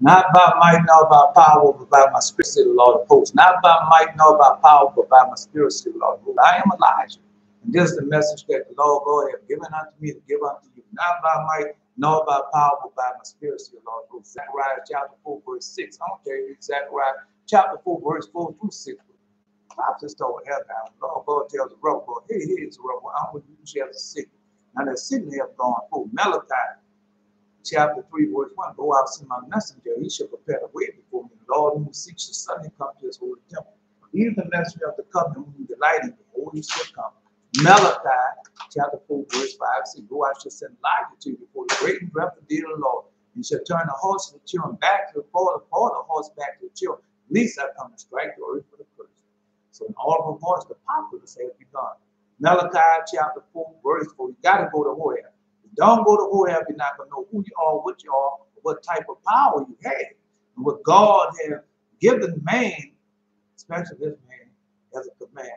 Not by might nor by power, but by my spirit, said the Lord of hosts. Not by might nor by power, but by my spirit, said the Lord of hosts. I am Elijah. And this is the message that the Lord God hath given unto me to give unto you. Not by might nor by power, but by my spirit, said the Lord of hosts. Zechariah chapter 4, verse 6. I'm going to tell you Zechariah chapter 4, verse 4 through 6. Prophets start with hell down. The Lord God tells the rough boy, hey, here's the rough boy. I'm going to use you as a signal. Now that signal have gone forth. Malachi chapter 3, verse 1. Go out, see my messenger. He shall prepare the way before me. The Lord who seeks the Son and come to his holy temple. He is the messenger of the covenant whom you delight in. Behold, he shall come. Malachi chapter 4, verse 5 says, go, I shall send Elijah to you before the great and dreadful day of the Lord. And shall turn the horse of the children back to the father, the horse back to the children. At least I come to strike the earth for the curse. So in all of the voice, the populace has begun. Malachi chapter 4, verse 4. You got to go to Horeb. If you don't go to Horeb, you're not going to know who you are, what you are, what type of power you have, and what God has given man, especially this man, as a command.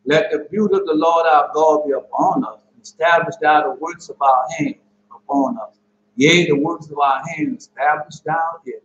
Let the beauty of the Lord our God be upon us. Establish thou the works of our hands upon us. Yea, the works of our hands establish thou it.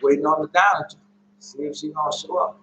waiting on the down. See if she's gonna show up.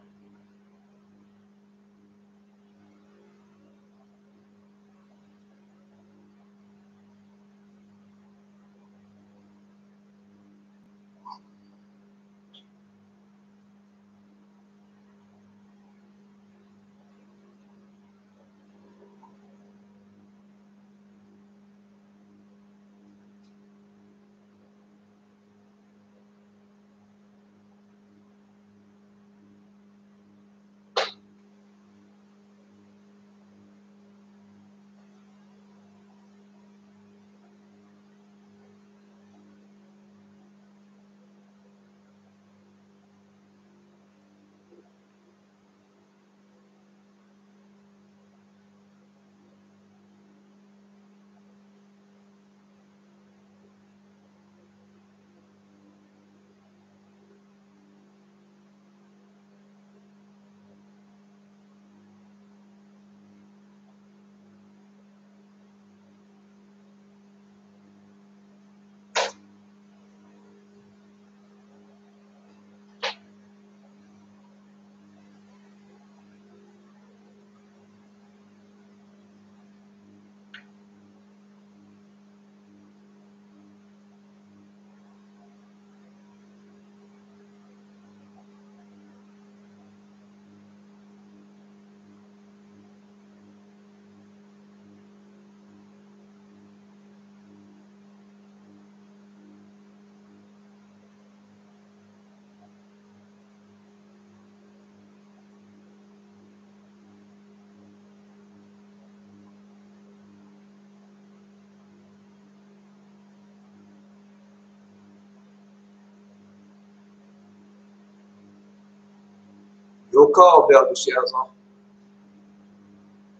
Your call, Belteshazzar.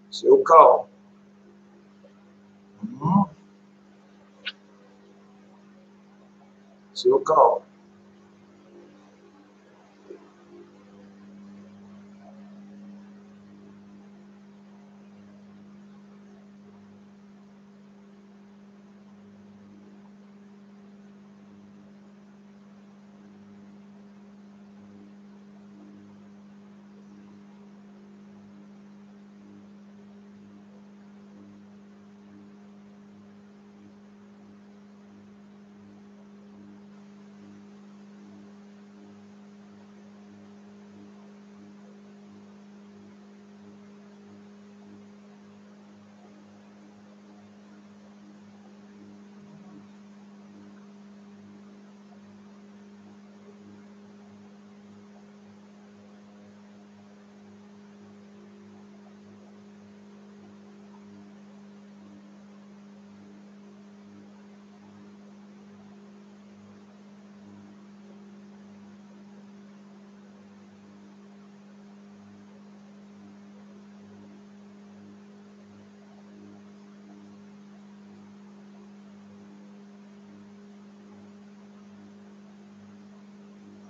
It's your call. It's your call.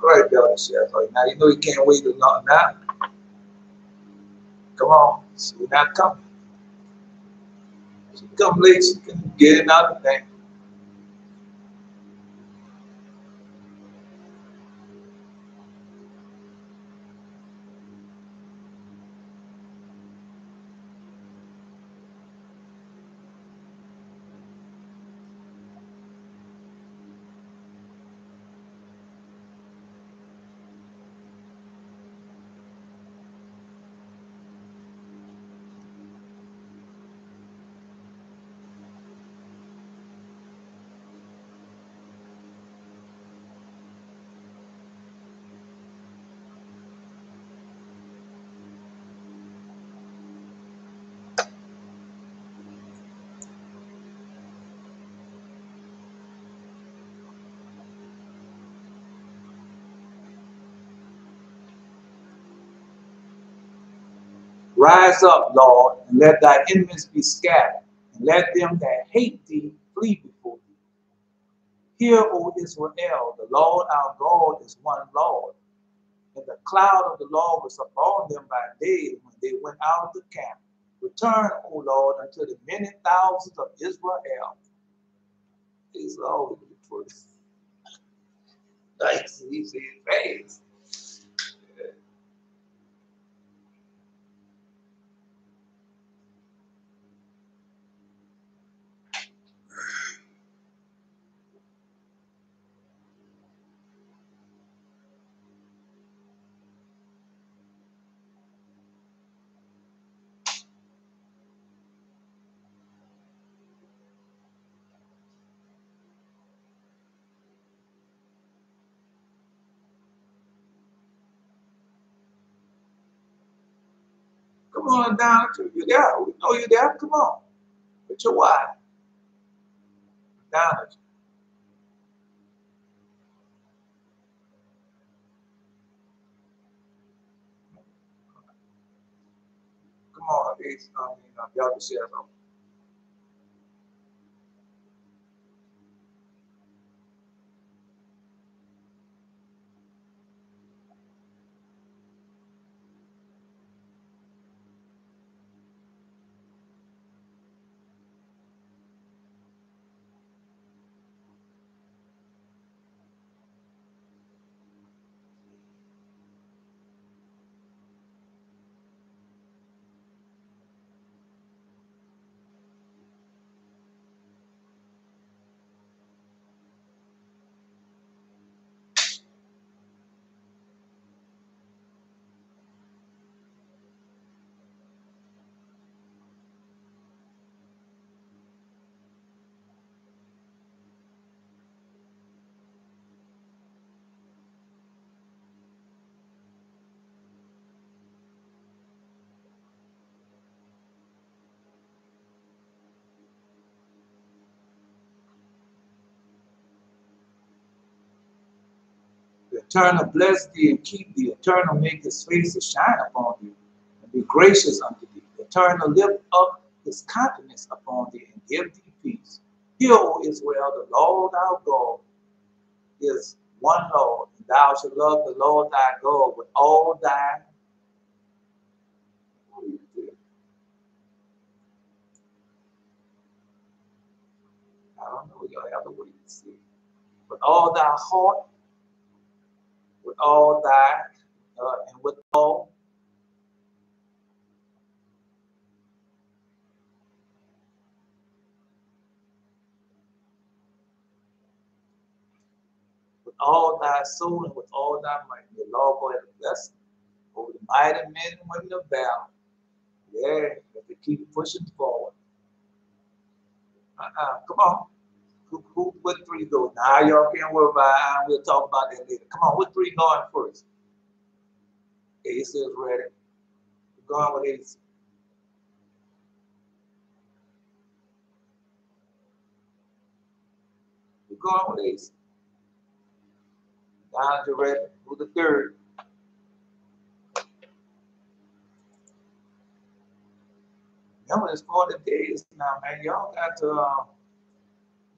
All right, Belteshazzar. Now you know you can't wait too long now. Come on. She's not coming. She come late, she can get another thing. Rise up, Lord, and let thy enemies be scattered, and let them that hate thee flee before thee. Hear, O Israel, the Lord our God is one Lord. And the cloud of the Lord was upon them by day when they went out of the camp. Return, O Lord, unto the many thousands of Israel. These are all the truth. He said face. Come on down to you there. We know you there. Come on. With your wife. Down at you. Come on, y'all can share something. The Eternal bless thee and keep thee. Eternal make his face to shine upon thee and be gracious unto thee. The Eternal lift up his countenance upon thee and give thee peace. Hear, O Israel, the Lord our God is one Lord, and thou shalt love the Lord thy God with all thy. I don't know, y'all have to wait and see. With all thy heart, with all thy, and with all thy soul and with all thy might. The Lord go ahead and bless them over the mighty men and women of valor. Yeah, if they keep pushing forward. Come on. Who what three go? Now y'all can't worry about it. We'll talk about that later. Come on, what three going first? Ace is ready. We're going with Ace. We're going with Ace. Down to ready. Who's the third? Remember, it's 40 days now, man. Y'all got to,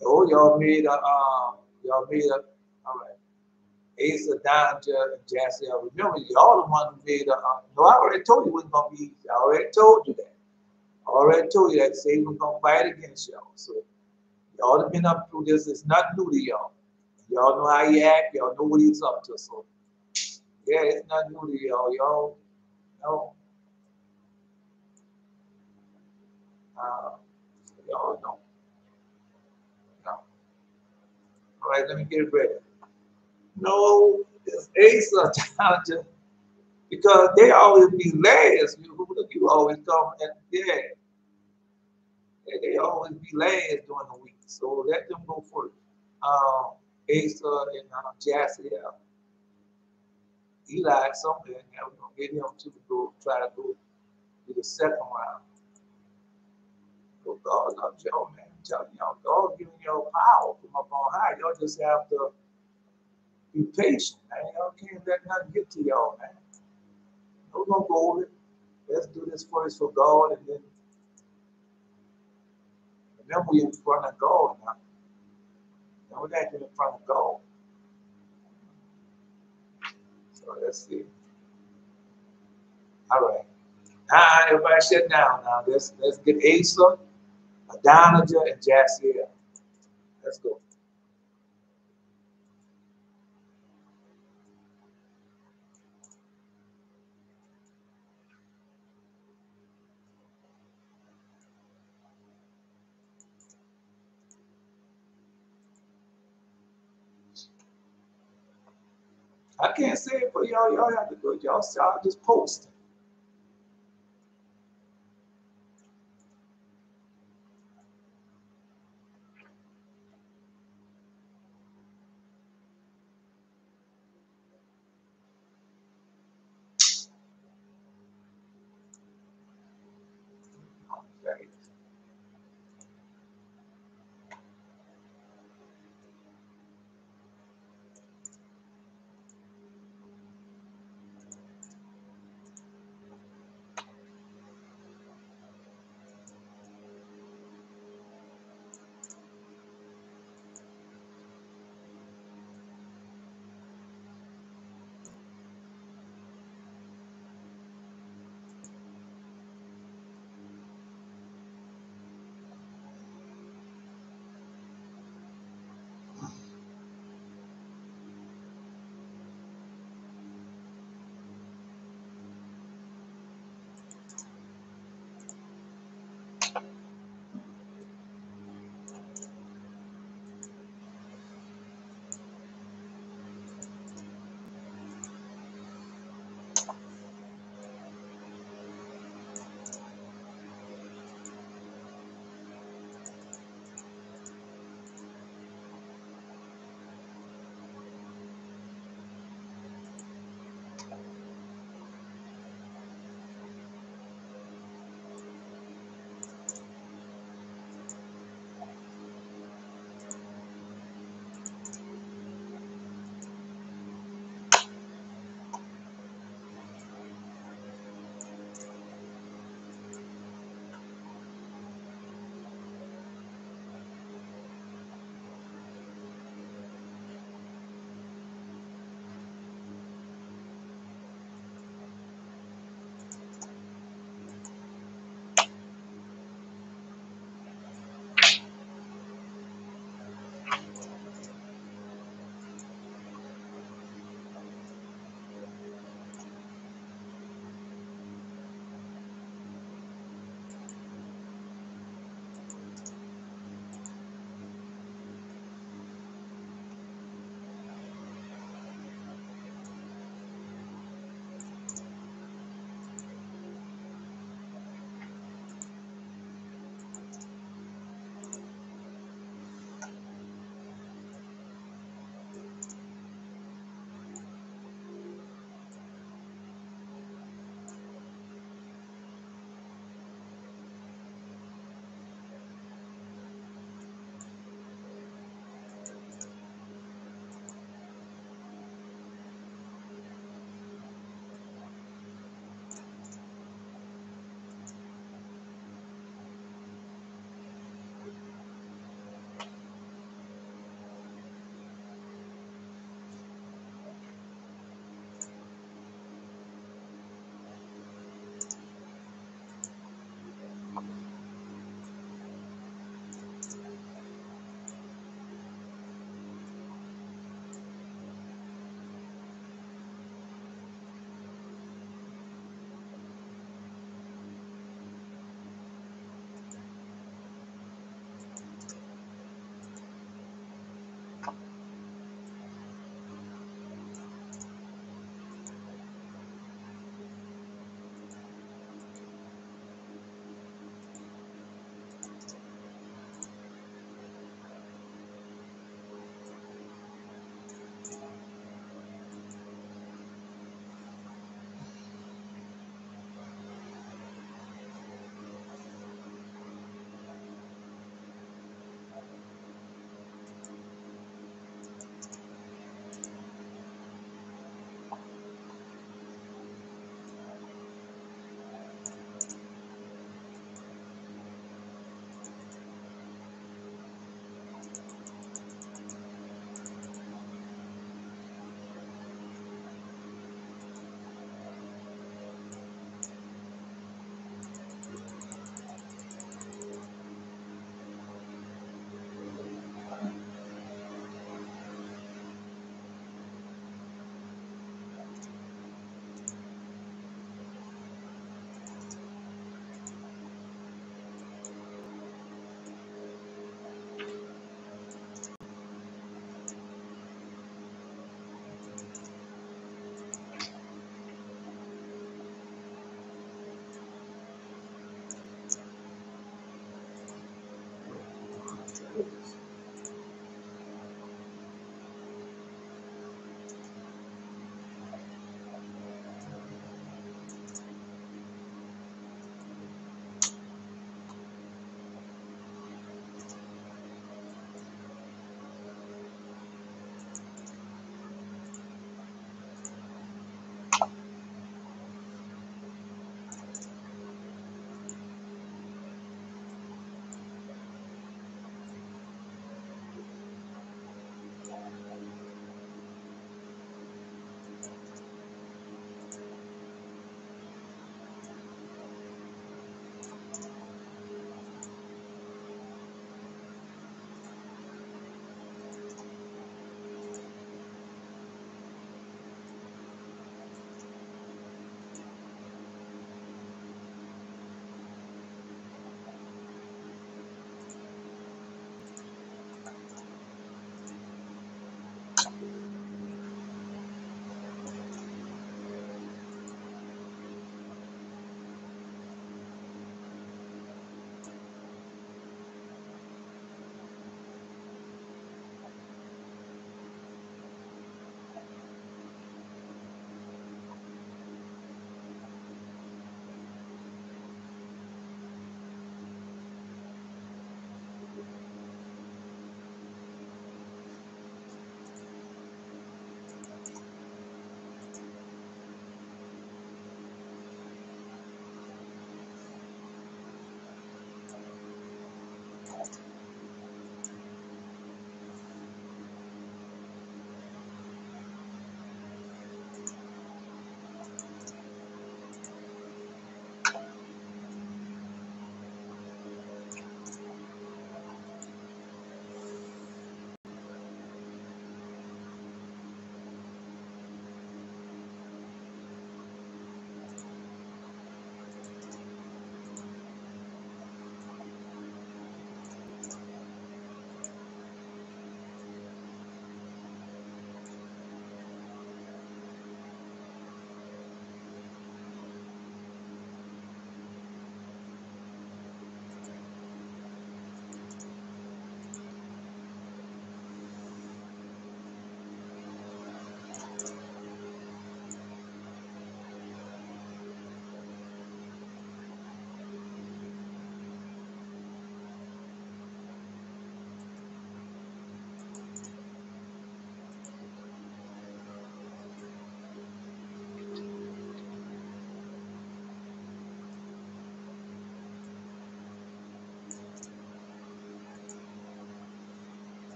y'all made all right. Asa, Donja, and Jassiel. Remember, y'all the one who made no, I already told you it wasn't going to be easy. I already told you that. I already told you that Satan was going to fight against y'all. So, y'all have been up through this. It's not new to y'all. Y'all know how he act. Y'all know what he's up to. So, yeah, it's not new to y'all. Y'all know. Y'all know. No. All right, let me get ready. No, it's Asa, Donja. Because they always be last. You always come at the end. They always be last during the week. So let them go first. Asa and Jassiel. Eli somewhere in there. We're going to get him to go try to go to the second round. So God loves y'all, man. I'm telling y'all, God giving y'all power from up on high. Y'all just have to be patient, man. Y'all can't let nothing get to y'all, man. No, don't go over it. Let's do this first for God, and then remember we're in front of God now. Remember that you're in front of God. So let's see. All right. Now everybody shut down now. Let's get Asa, Adonijah, and Jassiel. Let's go. I can't say it for y'all. Y'all have to do it. Y'all just post. Okay.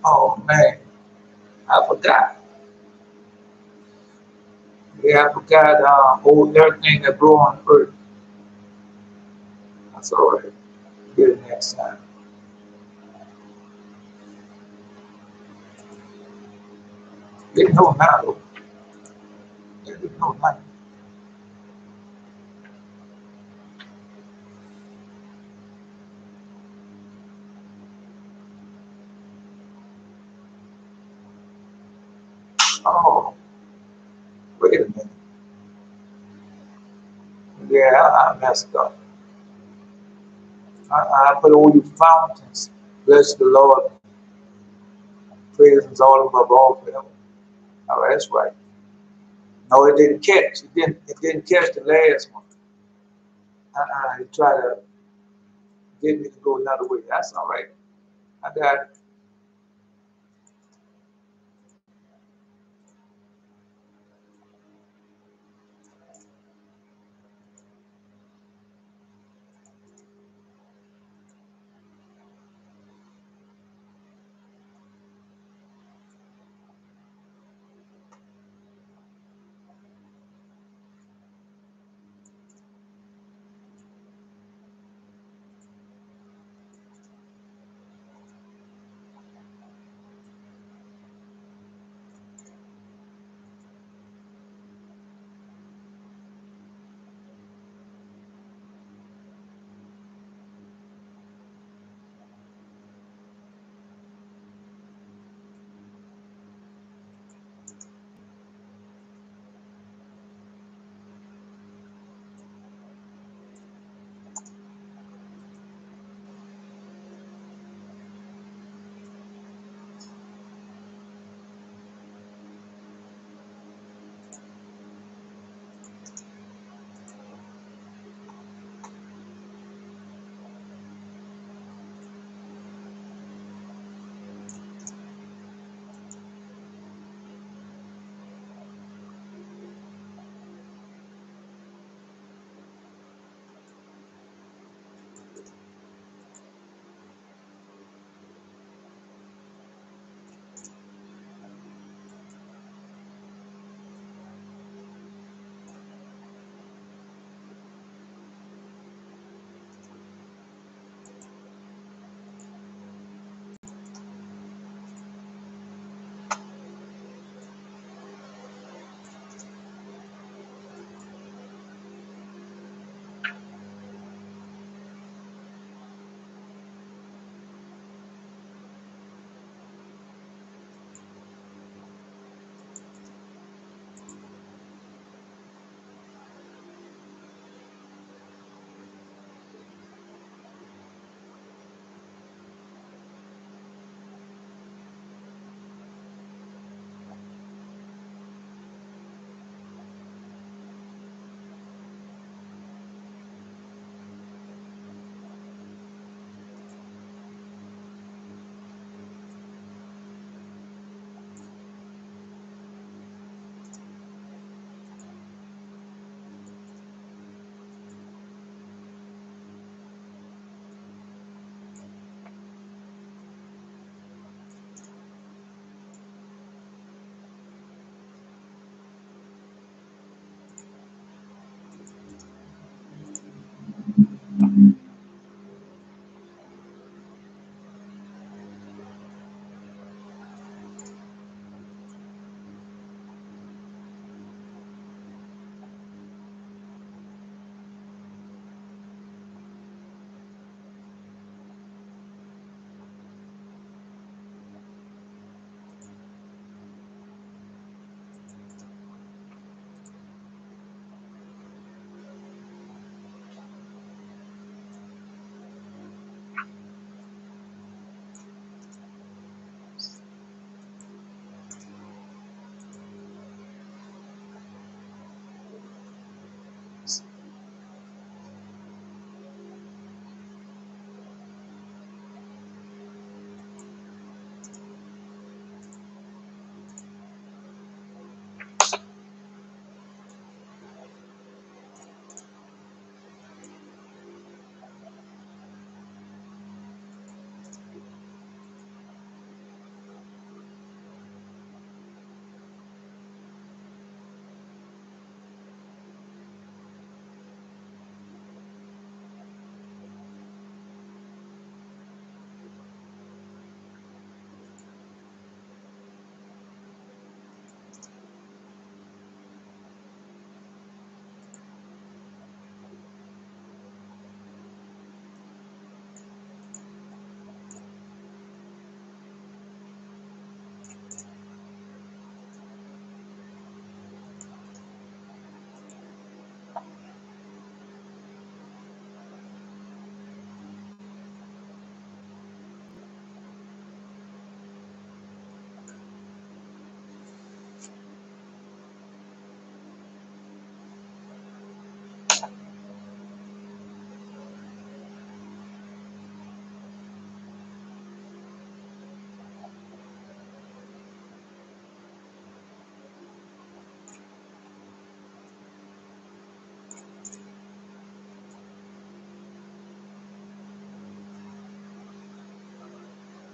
Oh man, I forgot. Yeah, I forgot everything that grew on earth. That's all right. Get it next time. Didn't know now though. Didn't know now. Oh, wait a minute. Yeah, I messed up. I put all you fountains. Bless the Lord. Praises all above all forever. All right, that's right. No, it didn't catch. It didn't catch the last one. It tried to get me to go another way. That's all right. I got it.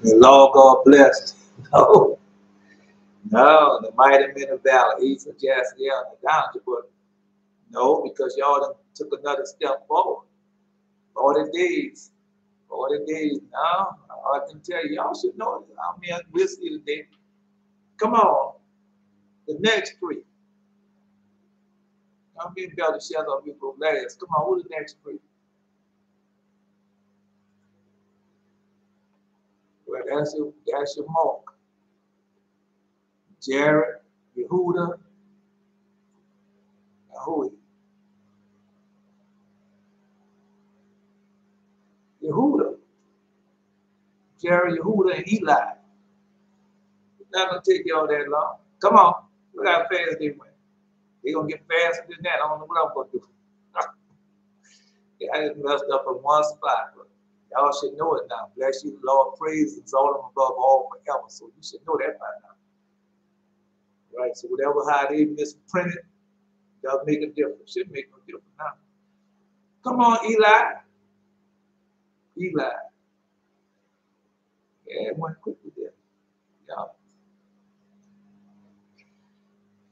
The Lord God blessed. No, no, the mighty men of valor, east of Jezreel and down to, but no, because y'all done took another step forward. 40 days. 40 days. Now, I can tell you, y'all should know it. I mean, we'll see today. Come on. The next three. I'm being able to share on you go last. Come on, who the next three? Well, that's your mark. Jared, Yehuda, and who is it? Yehuda. Jared, Yehuda, and Eli. It's not gonna take y'all that long. Come on. Look how fast they went. They're gonna get faster than that. I don't know what I'm gonna do. Yeah, I just messed up in one spot, but y'all should know it now. Bless you, Lord. Praise is all above all forever. So you should know that by now. Right? So whatever how they misprinted, does make a difference. Should make no difference now. Come on, Eli. Eli. Yeah, it went quickly there. Yeah.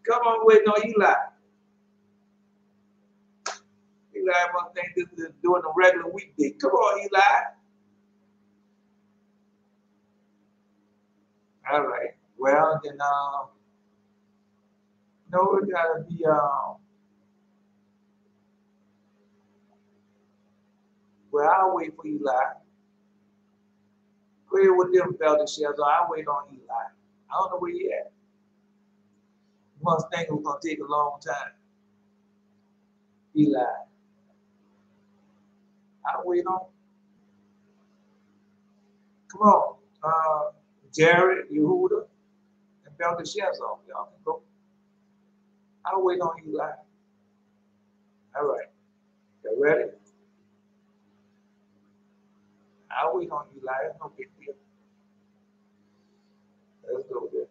Come on, waiting on Eli. Eli must think this is doing a regular weekday. Come on, Eli. All right. Well, then, no, it gotta be, well, I'll wait for Eli. Go ahead with them, Belteshazzar. I'll wait on Eli. I don't know where he at. You must think it was gonna take a long time. Eli. I'll wait on. Come on. Jared, Yehuda, and Belteshazzar. Y'all can go. I'll wait on Eli. All right. You ready? I'll wait on Eli. It's no big deal. Let's go there.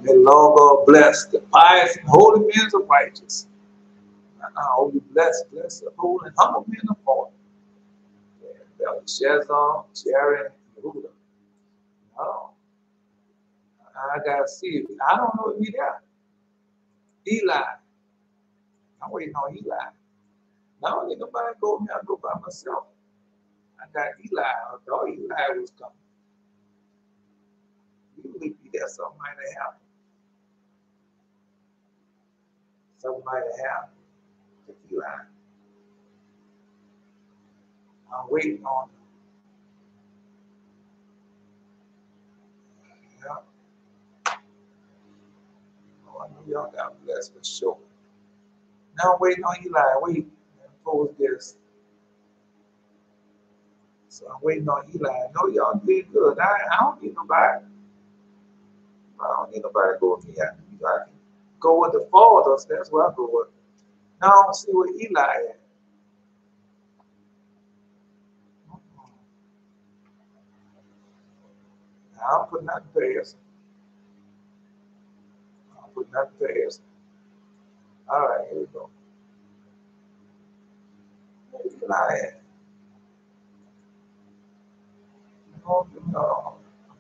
May the Lord God bless the pious and holy men of righteous. Oh, you bless the holy and humble men of God. Shazar, Sharon, Yehuda. Oh, I gotta see it. I don't know if he there. Eli. I'm waiting on Eli. I don't need nobody go with me. I go by myself. I got Eli. I thought Eli was coming. You believe me there, something might have happened. Something might have happened to Eli. I'm waiting on him. Yeah. Oh, I know y'all got blessed for sure. Now I'm waiting on Eli. Wait. And pose this. So I'm waiting on Eli. I know y'all did good. I don't need nobody. I don't need nobody to go with me. I can go with the fathers. That's where I go with. Now I don't see where Eli at. I'll put nothing past. I'll put nothing past. All right, here we go. Where Eli at? A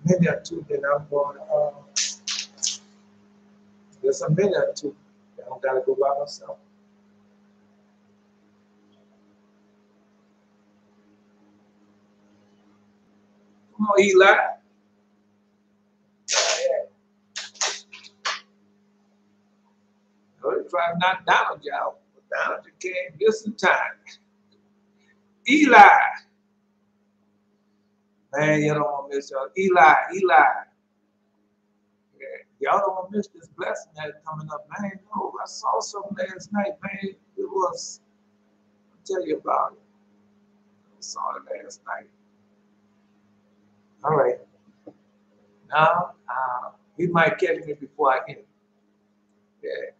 minute or two that I'm going there's a minute or two that I gotta go by myself. Come on, Eli. Try not down y'all, but down you came just in time. Eli. Man, you don't want to miss y'all. Eli. Yeah, y'all don't want to miss this blessing that's coming up. Man, no, I saw something last night, man. It was, I'll tell you about it. I saw it last night. All right. Now, he might catch me before I get it. Yeah.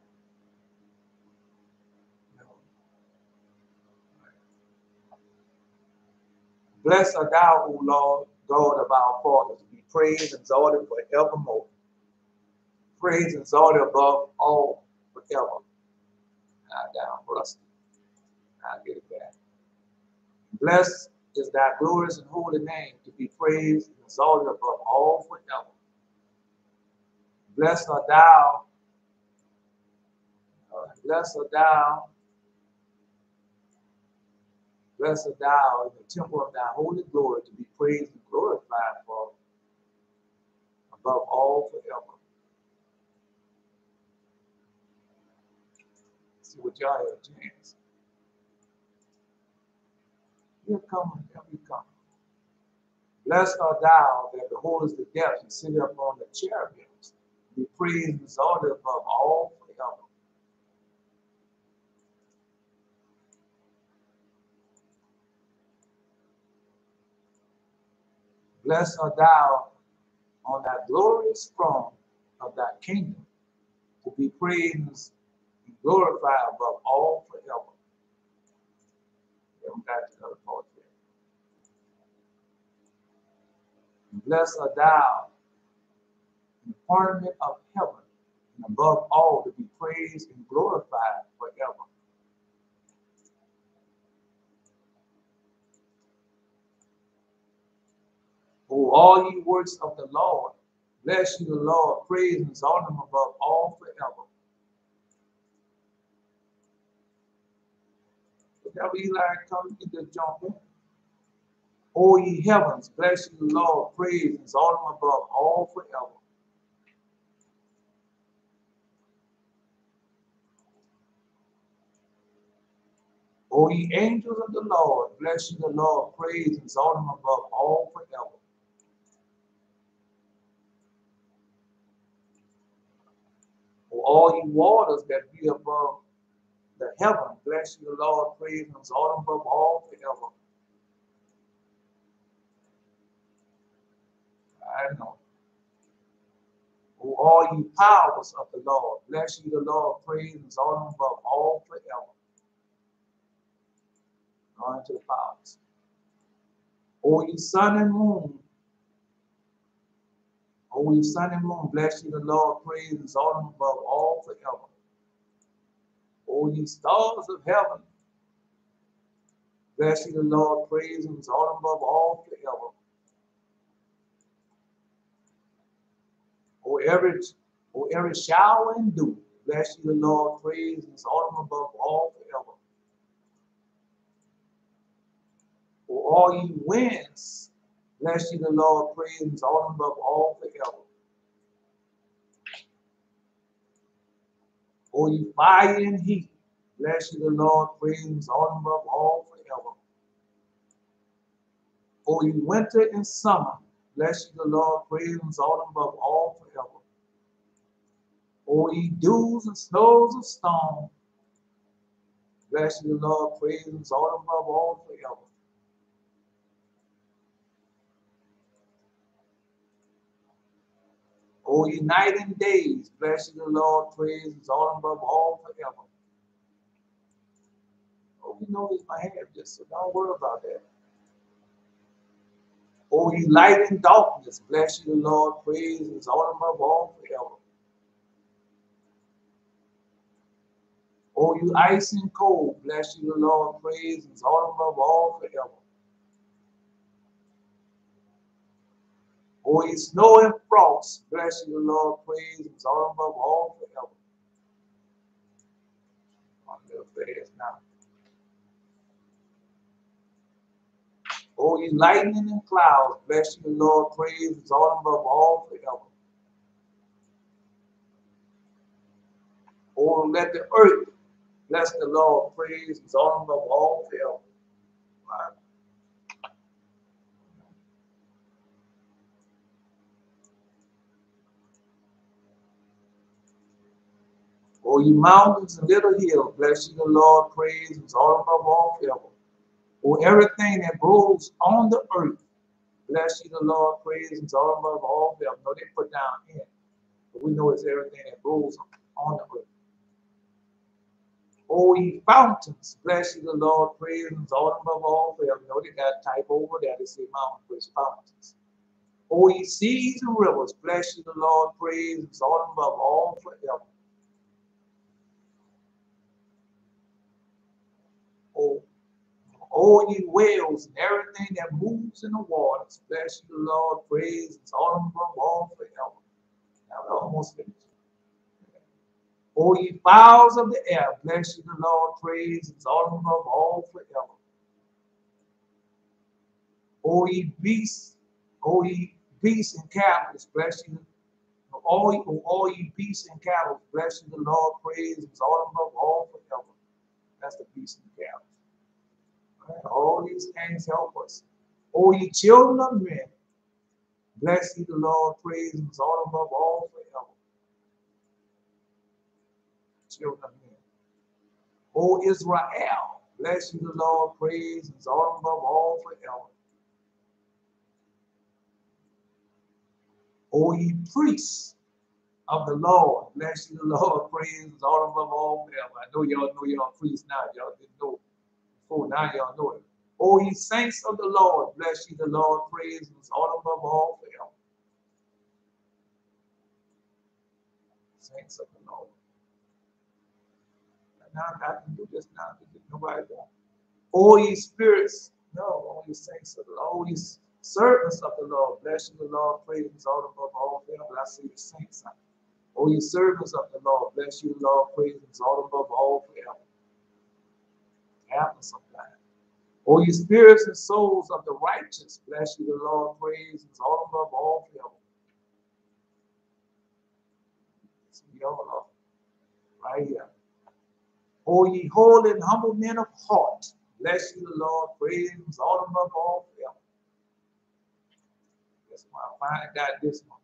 Blessed art thou, O Lord, God of our fathers, be praised and exalted forevermore. Praise and exalted above all forever. Now down, blessed. I'll get it back. Blessed is thy glorious and holy name, to be praised and exalted above all forever. Blessed art thou, blessed art thou, blessed art thou in the temple of thy holy glory, to be praised and glorified for above all forever. See what y'all have a chance. Here come, here we come. Blessed art thou that beholdest the depths and sittest upon the cherubims, be praised and exalted above all forever. Blessed art thou on that glorious throne of thy kingdom, to be praised and glorified above all forever. Then we got the other part there. Blessed art thou in the firmament of heaven, and above all to be praised and glorified forever. O all ye works of the Lord, bless you the Lord, praise and exalt him above all forever. Whatever Eli comes, you just jump in. O ye heavens, bless you the Lord, praise and exalt him above all forever. O ye angels of the Lord, bless you the Lord, praise and exalt him above all forever. O all ye waters that be above the heaven, bless you the Lord, praise and exalt him above all forever. I know. O all ye powers of the Lord, bless you the Lord, praise and exalt him above all forever. Going to the powers. O ye sun and moon, O ye sun and moon, bless ye the Lord, praise and exalt him above all forever. O ye stars of heaven, bless ye the Lord, praise and exalt him above all forever. O every shower and dew, bless ye the Lord, praise and exalt him above all forever. O all ye winds, bless ye the Lord, praise and exalt him above all forever. O ye fire and heat, bless ye the Lord, praise and exalt him above all forever. O ye winter and summer, bless ye the Lord, praise and exalt him above all forever. O ye dews and snows of storm, bless ye the Lord, praise and exalt him above all forever. O ye night and days, bless ye the Lord, praise and exalt him above all forever. Oh, we know this my hand, just so don't worry about that. O ye light and darkness, bless ye the Lord, praise and exalt him above all forever. O you ice and cold, bless ye the Lord, praise and exalt him above all forever. O ye snow and frost, bless ye the Lord, praise and exalt him above all forever. On little fast now. O ye lightning and clouds, bless ye the Lord, praise and exalt him above all forever. O let the earth bless the Lord, praise and exalt him above all forever. Right. O ye mountains and little hills, bless ye the Lord, praise and exalt him above all forever. O everything that grows on the earth, bless ye the Lord, praise and exalt him above all forever. No, they put down in, but we know it's everything that grows on the earth. O ye fountains, bless ye the Lord, praise and exalt him above all forever. No, they got type over there, they say mountains, but it's fountains. O ye seas and rivers, bless ye the Lord, praise and exalt him above all forever. O ye whales and everything that moves in the waters, bless ye the Lord, praise and exalt him above all forever. Now we're almost finished. O ye fowls of the air, bless ye the Lord, praise and exalt him above all forever. O ye beasts and cattle, bless ye all ye beasts and cattle, bless ye the Lord, praise and exalt him above all forever. That's the beasts and cattle. All these things help us. O ye children of men, bless ye the Lord, praise and exalt him above all forever. Children of men. O Israel, bless ye the Lord, praise and exalt him above all forever. O ye priests of the Lord, bless ye the Lord, praise and exalt him above all forever. I know y'all priests now. Y'all didn't know before. Now y'all know it. O ye saints of the Lord, bless ye the Lord, praise and exalt him above all forever. Saints of the Lord. Now I can do this now because nobody wants. O ye spirits, no, O ye saints of the Lord, O ye servants of the Lord, bless you the Lord, praise and exalt him above all forever. I say the saints. O ye servants of the Lord, bless you the Lord, praise and exalt him above all forever. Happen sometime. O ye spirits and souls of the righteous, bless you the Lord, praise and exalt him above all forever. So we all are right here. O ye holy and humble men of heart, bless you the Lord, praise and exalt him above all forever. That's why I finally got this one.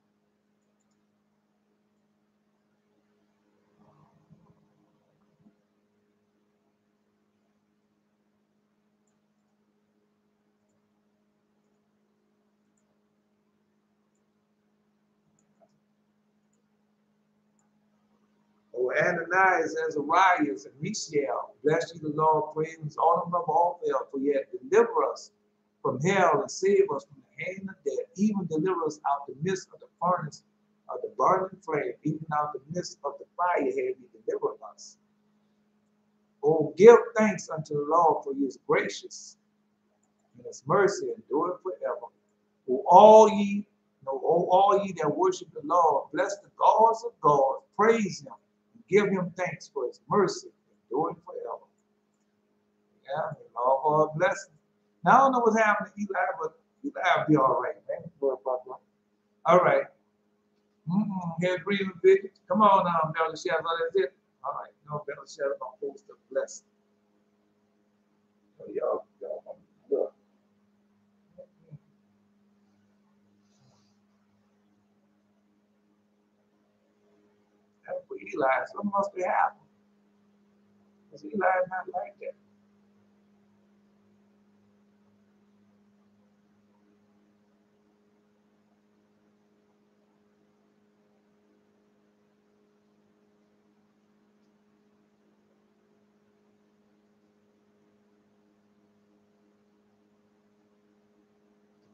O Ananias, Azarias, and Mishael, bless you the Lord, praise and exalt him above all forever. For he hath delivered us from hell and saved us from the the hand of death, even deliver us out the midst of the furnace of the burning flame, even out the midst of the fire have he delivered us. Oh, give thanks unto the Lord, for he is gracious, and his mercy endureth forever. O all ye that worship the Lord, bless the gods of gods, praise him, and give him thanks, for his mercy endureth forever. Yeah, Lord, God bless him. Now I don't know what's happening to Eli, but Eli will be all right, man. All right. Head breathing vision. Come on now, Belshazzar. That's it. All right. No, Belshazzar gonna post a blessing. So y'all look. That's for Eli. Something must be happening. Because Eli is not like that.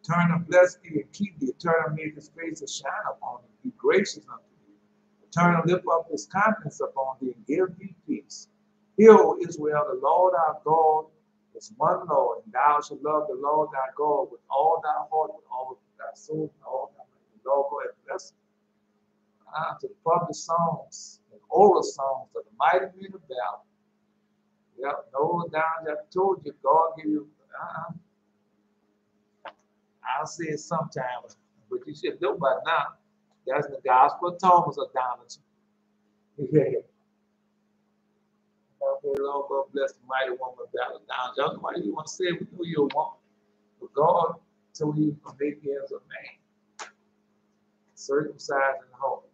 Turn and bless thee and keep thee. Eternal make his face to shine upon thee. Be gracious unto thee. Turn and lift up his countenance upon thee and give thee peace. Hear, O Israel, the Lord our God is one Lord, and thou shalt love the Lord thy God with all thy heart, with all thy soul, and all thy mind. The Lord God hath blessed to the public songs and oral songs of the mighty men of valor. Yep, no down. I told you, God give you. I'll say it sometime, but you should know by now. That's the gospel of Thomas of Donaldson. Yeah. Lord God bless the mighty woman of valor down. Y'all know why you want to say we know you're a woman. But God told you to make you as a man. Circumcised and holy.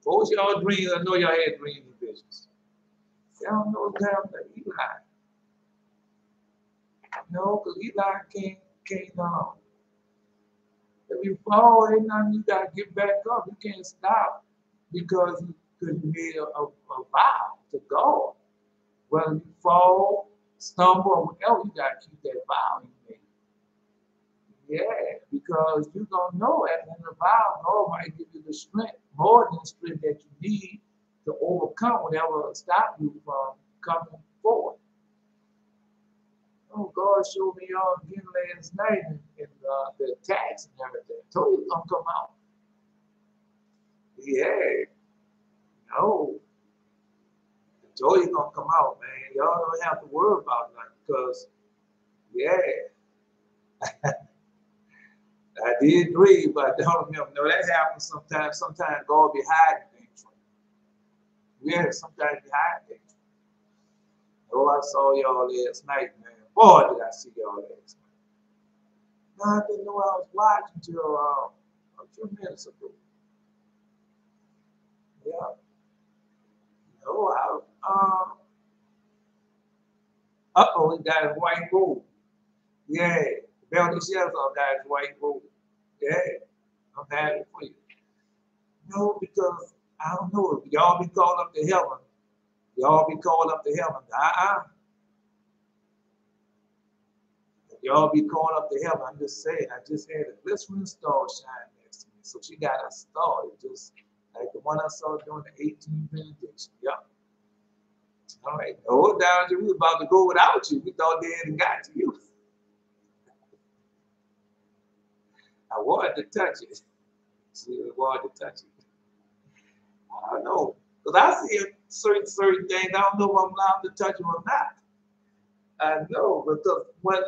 What was y'all dreams? I know y'all had dreams and visions. Y'all know what's happening to Eli. No, because Eli can't if you fall, ain't nothing you gotta get back up. You can't stop because you made a vow to God. Whether you fall, stumble, or whatever, you gotta keep that vow you made. Yeah, because you don't know it. And the vow, God might give you the strength, more than the strength that you need to overcome whatever stop you from coming forward. Oh, God showed me y'all again last night in the attacks and everything. I told you it's gonna come out. Yeah, no. I told you it's gonna come out, man. Y'all don't have to worry about that because, yeah. I did dream, but I don't remember. No, that happens sometimes. Sometimes God be hiding things from you. Yeah, sometimes he hiding things. Oh, I saw y'all last night, man. Boy, did I see y'all last night. No, I didn't know I was watching till a few minutes ago. Yeah. No, uh-oh, he got his white robe. Yeah. Belshazzar got his white robe. Yeah. I'm happy for you. No, because I don't know. If y'all be called up to heaven, y'all be called up to heaven. Y'all be called up to heaven. I'm just saying, I just had a glistening star shine next to me. So she got a star. It just like the one I saw during the 18th benediction. Yeah. All right. No, down we was about to go without you. We thought they hadn't got to you. I wanted to touch it. See, I wanted to touch it. I don't know. Because I see certain things. I don't know if I'm allowed to touch them or not. I know, because when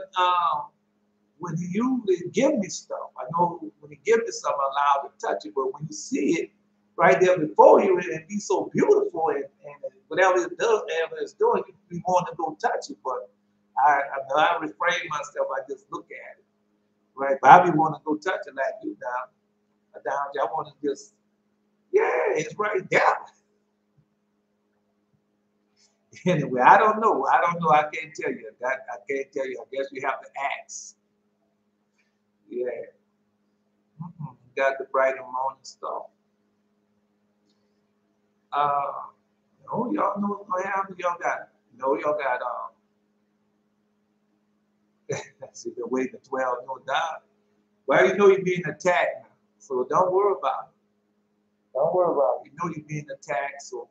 he usually give me stuff, I know when he give me stuff, I'm allowed to touch it. But when you see it right there before you, and it be so beautiful, and whatever it does, whatever it's doing, you want to go touch it. But I refrain myself. I just look at it, right? But I be want to go touch it like you down. I want to just, yeah, it's right there. Anyway, I don't know. I can't tell you. I can't tell you. I guess you have to ask. Yeah. Got the bright and morning star. Y'all know what's gonna happen. Y'all got See, they're waiting 12 no down. Well, you know you're being attacked now. So don't worry about it. Don't worry about it. You know you're being attacked. So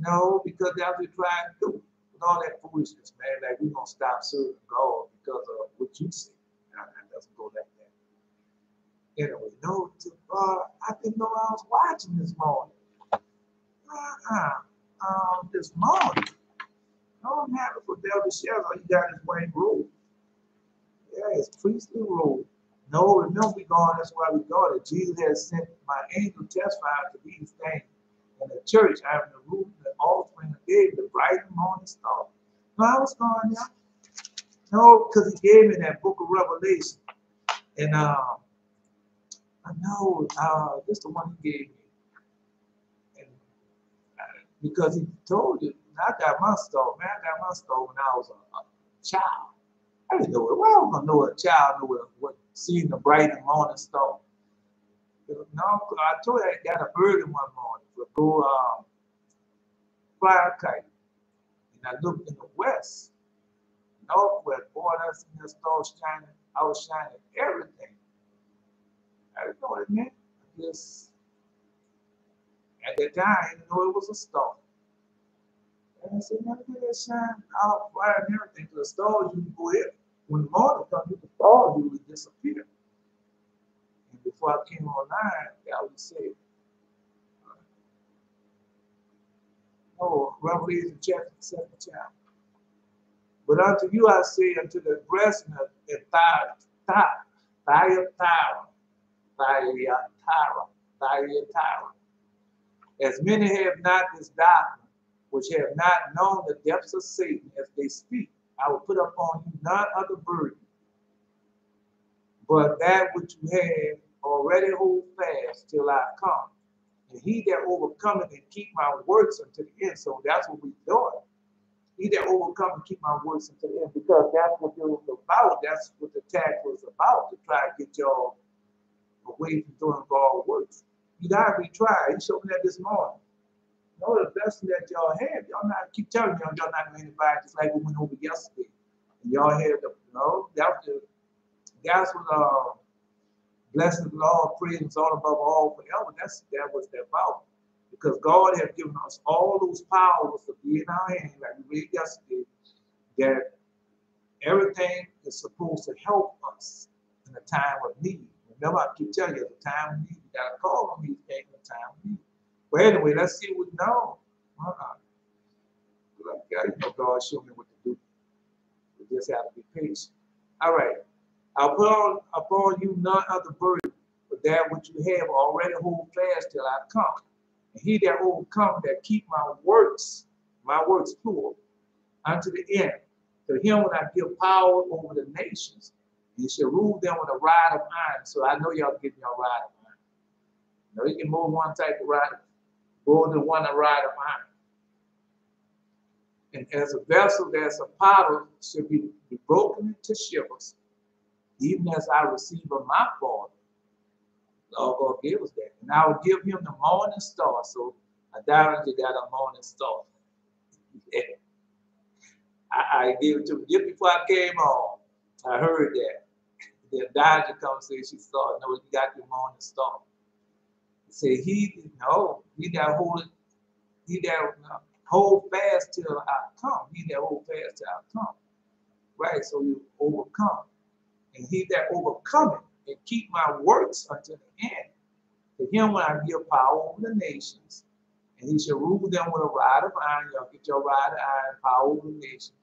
no, because that's what we're trying to do. With all that foolishness, man, like we're going to stop serving God because of what you say. It doesn't go like that. Anyway, no, I didn't know I was watching this morning. This morning. No, I'm happy for Delta Shells. All you got is Wayne Road. Yeah, it's priestly road. No, remember we going, that's why we go. That Jesus has sent my angel testifying to these things in the church. I am the root and the offspring of David, the bright and morning star. No, I was going there. No, because he gave me that book of Revelation. And I know this is the one he gave me. And because he told you, I got my star, man. I got my star when I was a child. I didn't know it. Well, I was gonna know a child know what seeing the bright and morning star. No, I told you I got up early one morning to go fly a kite. And I looked in the west, northwest, boy, I seen the stars shining. I was shining everything. I didn't know what it meant. I just, at that time, I didn't know it was a star. And I said, man, look at that shine out, fire and everything. The stars, you can go ahead. When the morning comes, the stars usually disappear. And before I came online, God would say, oh, Revelation chapter 7. But unto you I say, unto the brethren of Thyatira, as many have not this doctrine, which have not known the depths of Satan as they speak, I will put upon you none other burden, but that which you have already hold fast till I come. And he that overcometh and keep my works unto the end. So that's what we're doing. He that overcome and keep my works unto the end, because that's what it was about. That's what the attack was about, to try to get y'all away from doing God's works. You gotta be tried. He showed me that this morning. You know the blessing that y'all have. Y'all not keep telling y'all not doing anybody, just like we went over yesterday. And y'all had the that's what blessing of the Lord, praise is all above all forever. That was that about. Because God has given us all those powers to be in our hands, like we read yesterday, that everything is supposed to help us in a time of need. Remember, I keep telling you, at the time of need, you got to call on these things in the time of need. But anyway, let's see what we know. You know, God showed me what to do. We just have to be patient. All right. I'll put upon you none other burden, but that which you have already hold fast till I come. And he that overcome, that keep my works pure, unto the end. To him will I give power over the nations. He shall rule them with a rod of iron. So I know y'all give me a rod of iron. You know, you can move one type of rod, go to one a rod of iron. And as a vessel that's a potter should be broken into shivers, even as I receive of my Father. Lord God gave us that. And I will give him the morning star. So I directly got a morning star. Yeah. I gave it to him just before I came on. I heard that. The doctor comes and say, she saw, no, you got your morning star. He said, he that hold fast till I come. He that hold fast till I come. Right, so you overcome. And he that overcometh and keep my works unto the end, to him will I give power over the nations, and he shall rule them with a rod of iron. Y'all get your rod of iron, power over the nation.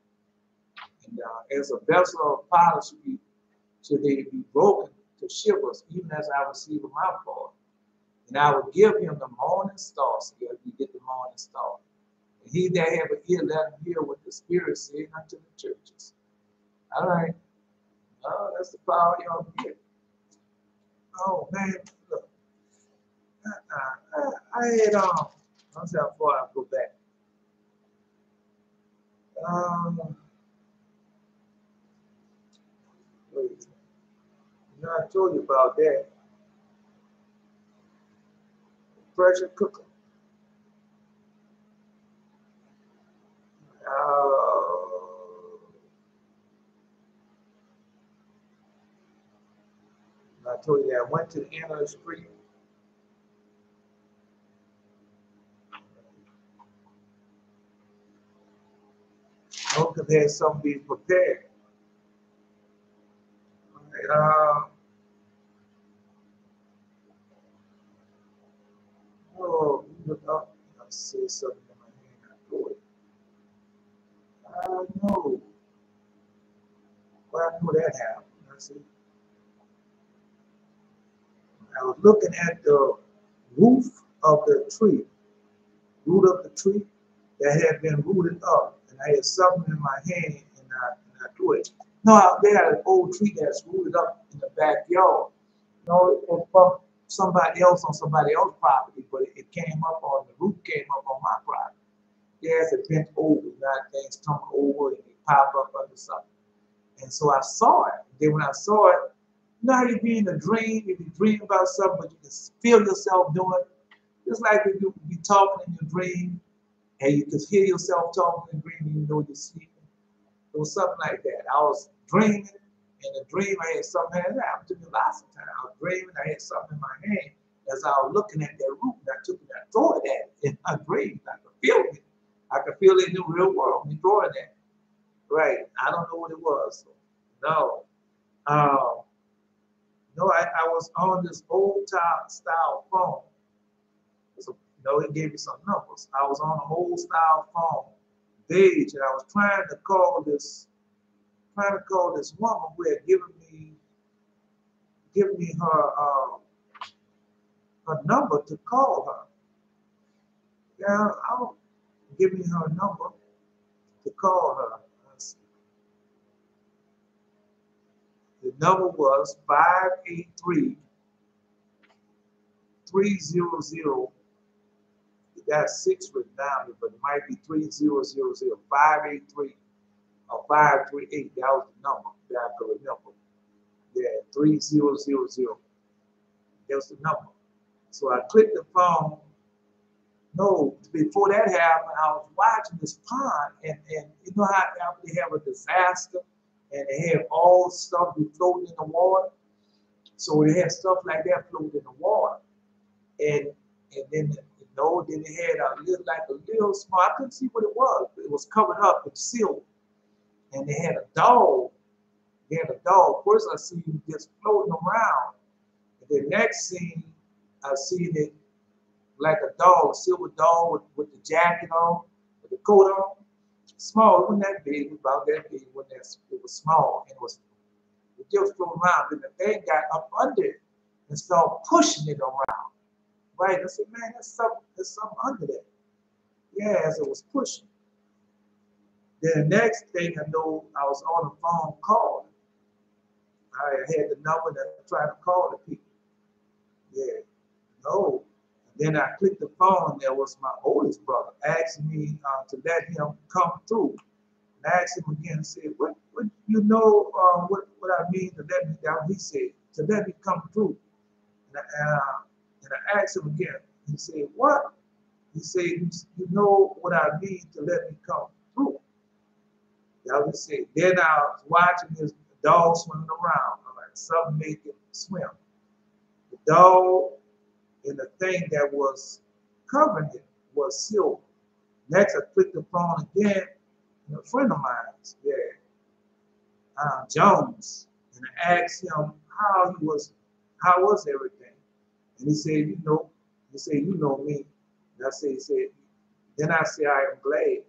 And as a vessel of power should they be broken to shivers, even as I receive of my Father. And I will give him the morning star. So you get the morning star. And he that have an ear, let him hear what the Spirit said unto the churches. All right. Oh, that's the power y'all get. Oh man, look. I had let's see how far I go back. Wait. You know, I told you about that. Pressure cooker. I told you that I went to the end of the street. No, because they had something to be prepared. All right, oh, you look up. I see something in my hand. I threw it. I know. Well, I knew that happened. I see. I was looking at the roof of the tree, root of the tree that had been rooted up, and I had something in my hand, and I threw it. No, they had an old tree that's rooted up in the backyard. No, it was from somebody else on somebody else's property, but it came up on the root came up on my property. Yes, it bent over, not things come over and it pop up under something. And so I saw it. Then when I saw it, you know how you be in a dream, if you dream about something, but you can feel yourself doing it. Just like if you be talking in your dream and you can hear yourself talking in your dream and you know you're sleeping. It was something like that. I was dreaming, in the dream I had something, that happened to me lots of times. I was dreaming, I had something in my hand as I was looking at that root, and I took it and I threw it at it in my dream. I could feel it. I could feel it in the real world, me throwing it at it. Right. I don't know what it was. So, no. No, I was on this old style phone. So, it gave me some numbers. I was on an old style phone page, and I was trying to call this woman who had given me her number to call her. Yeah, I was giving her number to call her. The number was 583-300. It got 6 written down, but it might be 3000, 583 or 538. That was the number that I could remember. Yeah, 3000. That was the number. So I clicked the phone. No, before that happened, I was watching this pond, and you know how after they have a disaster and they have all stuff be floating in the water. So they had stuff like that floating in the water, and then then they had a little small. I couldn't see what it was. It was covered up with silver, and they had a dog. They had a dog. First, I see him just floating around, and the next scene, I see it like a dog, a silver dog with the jacket on, with the coat on. Small, it wasn't that big, it was about that big. It was small, and it just flew around. And the thing got up under it and started pushing it around. Right? I said, man, there's something under there. Yeah, as it was pushing. Then the next thing I know, I was on the phone calling. I had the number that I was trying to call the people. Yeah, no. Then I clicked the phone. There was my oldest brother asking me to let him come through. And I asked him again and said, what you know what I mean to let me down? He said, to let me come through. And I asked him again. He said, what? He said, you know what I mean to let me come through. That was he said. Then I was watching this dog swimming around. I'm like, something make it swim. The dog and the thing that was covering it was silver. Next, I clicked the phone again, and a friend of mine, Jones, and I asked him how was everything, and he said, you know me. And then I said, I am glad.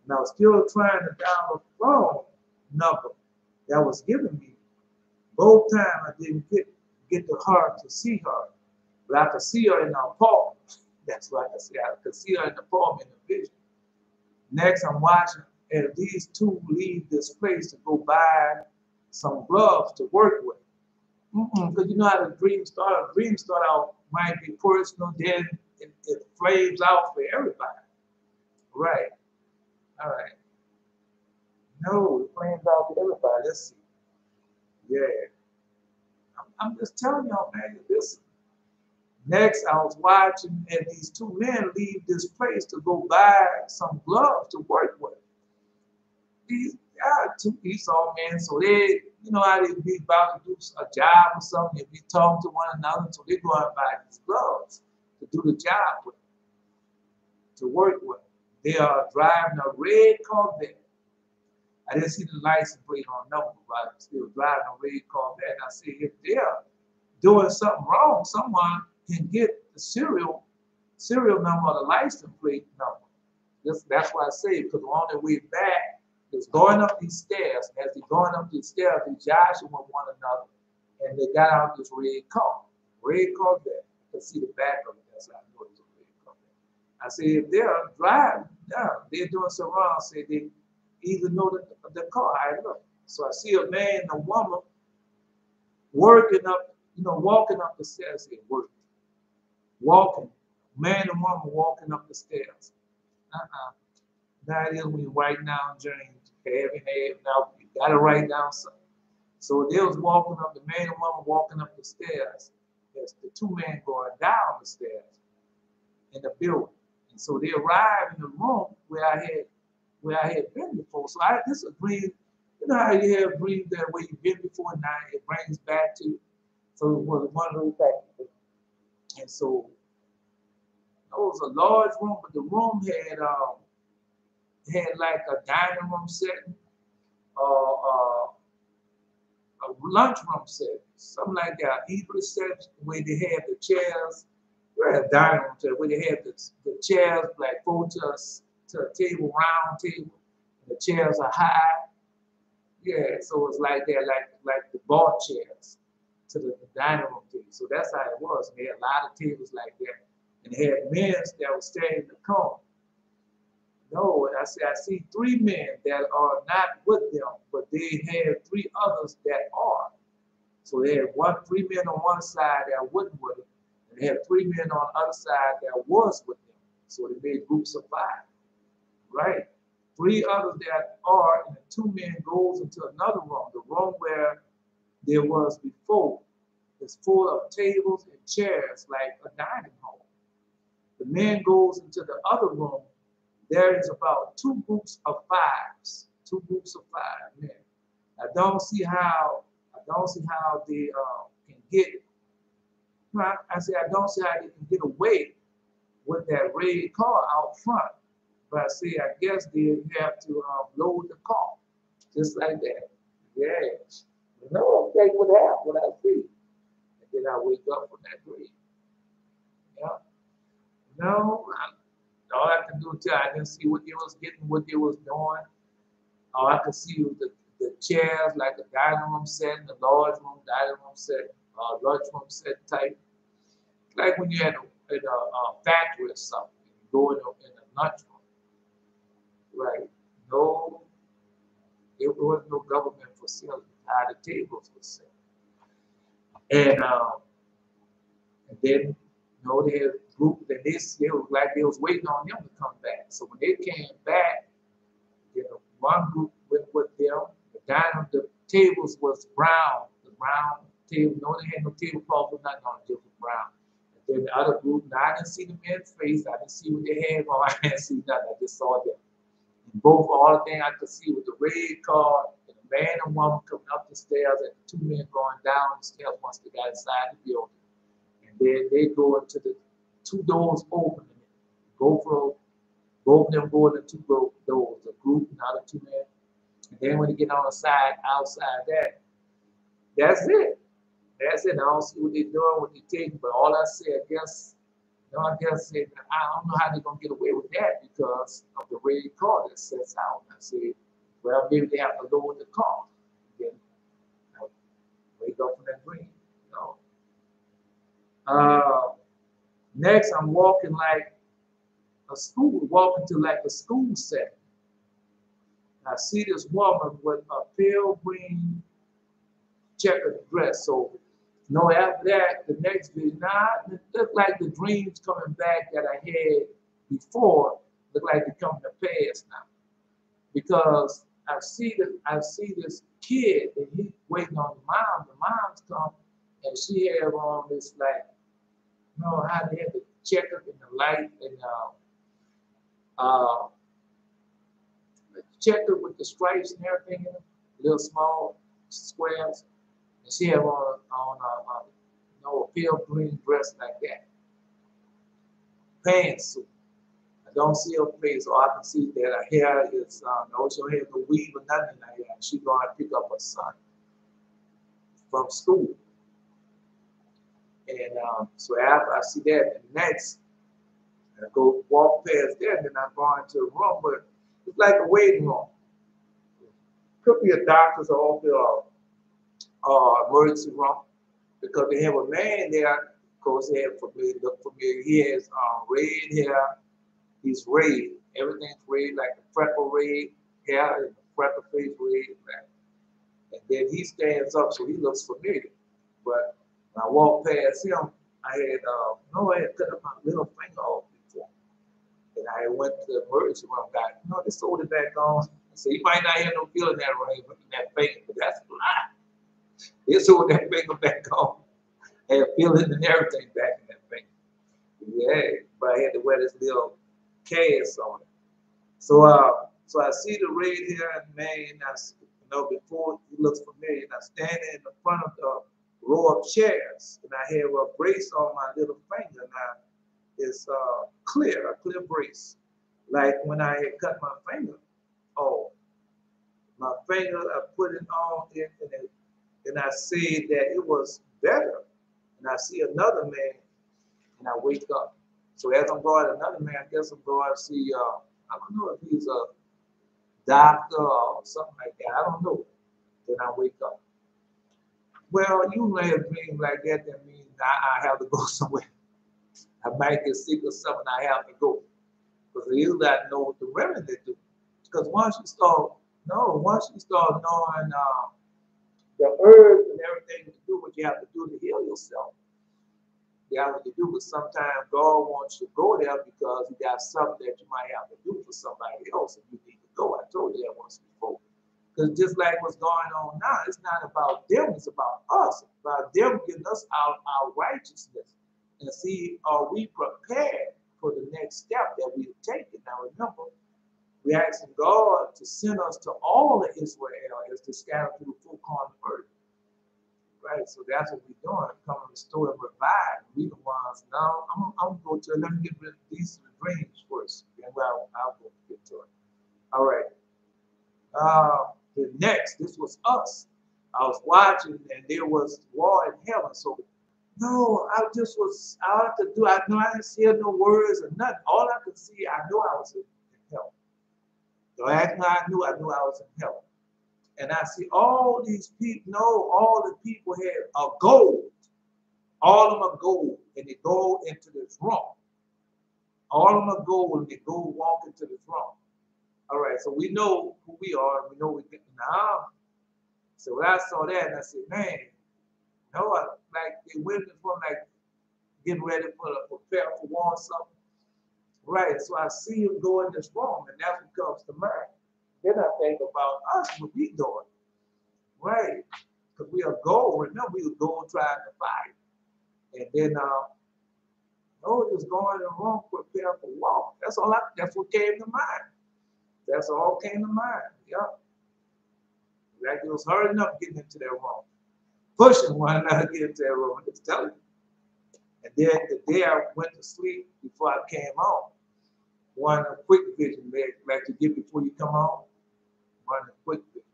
And I was still trying to dial the phone number that was given me. Both times I didn't get to her to see her. But I could see her in the apartment. That's what I could see. I could see her in the apartment in the vision. Next, I'm watching, and these two leave this place to go buy some gloves to work with. Because you know how the dream start. A dream start out might be personal, then it flames out for everybody. Right. All right. No, it flames out for everybody. Let's see. Yeah. I'm just telling y'all, man, listen. Next, I was watching, and these two men leave this place to go buy some gloves to work with. Yeah, two Esau men. So they, you know how they be about to do a job or something, they be talking to one another, so they go out and buy these gloves to do the job with, to work with. They are driving a red Corvette. I didn't see the license plate on number, but I'm still driving a red Corvette. And I said, if they're doing something wrong, someone can get the serial number or the license plate number. That's why I say, because on their way back, is going up these stairs. As they're going up these stairs, they joshing with one another, and they got out this red car. Red Corvette. You can see the back of it. That's how I know it's a red Corvette. I say, if they're driving, yeah, they're doing something wrong. I say, they either know the car. I look. So I see a man and a woman working up, walking up the stairs. They work. Walking. Man and woman walking up the stairs. That is when you write down dreams. Now you gotta write down something. So they was walking up, the man and woman walking up the stairs. There's the two men going down the stairs in the building. And so they arrived in the room where I had been before. So this is a dream. You know how you have dreams that where you've been before, now it brings back to you. So it was one of those things. And so it was a large room, but the room had like a dining room setting, a lunchroom setting, something like that, eatery set where they had the chairs, a dining room set where they had the chairs like four to a table, round table, and the chairs are high. Yeah, so it's like that, like the bar chairs to the dining room table. So that's how it was. And they had a lot of tables like that, and they had men that were standing in the corner. No, and I see three men that are not with them, but they have three others that are. So they had three men on one side that wasn't with them, and they had three men on the other side that was with them. So they made groups of five, right? Three others that are, and the two men goes into another room, the room where there was before. It's full of tables and chairs like a dining hall. The man goes into the other room. There is about two groups of five men. I don't see how they can get. I say I don't see how they can get away with that red car out front. But I say I guess they have to load the car, just like that. Yeah. No, that's what happened. What I see, and then I wake up from that dream. Yeah. No, all I can do is I didn't see what they was getting, what they was doing. All I could see was the chairs, like the dining room set, the large room, dining room set, lunchroom set type. Like when you had in a factory or something, you go in a lunchroom. Right. No, it wasn't no government facility. How the tables were set. And then they had a group that they was like they was waiting on them to come back. So when they came back, one group went with them. The tables was brown. The brown table, they had no tablecloth or nothing on it, just was brown. And then the other group, now I didn't see the men's face, I didn't see what they had on, I didn't see nothing, I just saw them. And all the thing I could see was the red car, and a man and woman coming up the stairs, and the two men going down the stairs once they got inside the building. And then they go into the two doors opening. Both of them go into two doors, a group and the other two men. And then when they get on the side, outside that's it. That's it. I don't see what they're doing, what they're taking. But all I say, I guess I don't know how they're gonna get away with that because of the red car that sets out. I said, well, maybe they have to lower the car. Then I wake up from that dream. Next, I'm walking like walking to like a school setting. I see this woman with a pale green checkered dress. So, after that, the next vision, it looked like the dreams coming back that I had before look like they're coming to pass now. Because I see this kid and he's waiting on the mom. The mom's come and she have on this how they had the checker and the light and checker with the stripes and everything in it, little small squares. And she had on a pale green dress like that. Pantsuit. I don't see her face, so I can see that her hair is, no, she don't have no weave or nothing like that. She's going to pick up her son from school. And so after I see that, the next, I go walk past there, and then I go into the room, but it's like a waiting room. Could be a doctor's office or emergency room, because they have a man there. Of course, they have familiar, look familiar. He has red hair. He's red. Everything's red, like the freckle red hair and the freckle face red. And then he stands up, so he looks familiar. But when I walked past him, I had cut up my little finger off before. And I went to the emergency room, got, they sewed it back on. So you might not have no feeling that way in that finger, but that's a lie. They sewed that finger back on. I had feeling and everything back in that finger. Yeah, but I had to wear this little cast on it. So I see the red hair and man, before he looks familiar, and I'm standing in the front of the row of chairs, and I have a brace on my little finger now. It's a clear brace. Like when I had cut my finger off, my finger, I put it on it, and I said that it was better. And I see another man, and I wake up. So as I'm going to another man, I guess I'm going to see, I don't know if he's a doctor or something like that. I don't know. Then I wake up. Well, you may have dreamed like that. That means I have to go somewhere. I might get sick or something. I have to go. Because you got to know what the remedy do. Because once you start knowing the herbs and everything to do what you have to do to heal yourself, you have to do, but sometimes God wants you to go there because he got something that you might have to do for somebody else, and you need to go. I told you that once before. Because just like what's going on now, it's not about them, it's about us. It's about them getting us out our righteousness. And see, are we prepared for the next step that we've taken? Now remember, we're asking God to send us to all of Israel as to scatter through the full corner of earth. Right? So that's what we're doing. Come and restore and revive. We the ones. Now I'm going to let me get rid of these dreams first. And well, I'll go get to it. All right. The next, this was us. I was watching and there was war in heaven. So no, I know I didn't see no words or nothing. All I could see, I knew I was in hell. So I knew I was in hell. And I see all these people, all the people had a gold. All of them are gold. And they go into the throne. All of them are gold and they go walk into the throne. All right, so we know who we are and we know we're getting now. So when I saw that, and I said, man, like they went in the throne, like getting ready for prepare for war or something. Right, so I see him go in this room, and that's what comes to mind. Then I think about us, what we doing. Right, because we are gold. Remember, we were gold trying to fight. And then, just going in the room, prepare for war. That's what came to mind. That's all came to mind. Yeah. Like it was hurrying up getting into that room. Pushing one another to get into that room. Just telling you. And then the day I went to sleep before I came home, one a quick vision, like you get before you come home. One a quick vision.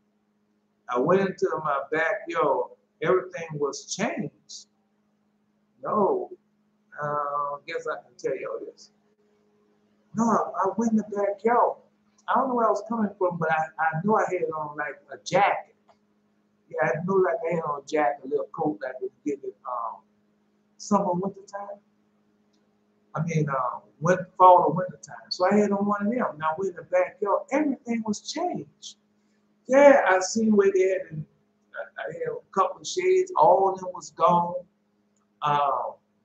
I went into my backyard. Everything was changed. No, I guess I can tell you this. No, I went in the backyard. I don't know where I was coming from, but I knew I had on like a jacket. Yeah, I knew like I had on a jacket, a little coat that would give it summer, winter time. I mean, fall or winter time. So I had on one of them. Now we're in the backyard. Everything was changed. Yeah, I seen where they had. I had a couple of shades. All of them was gone.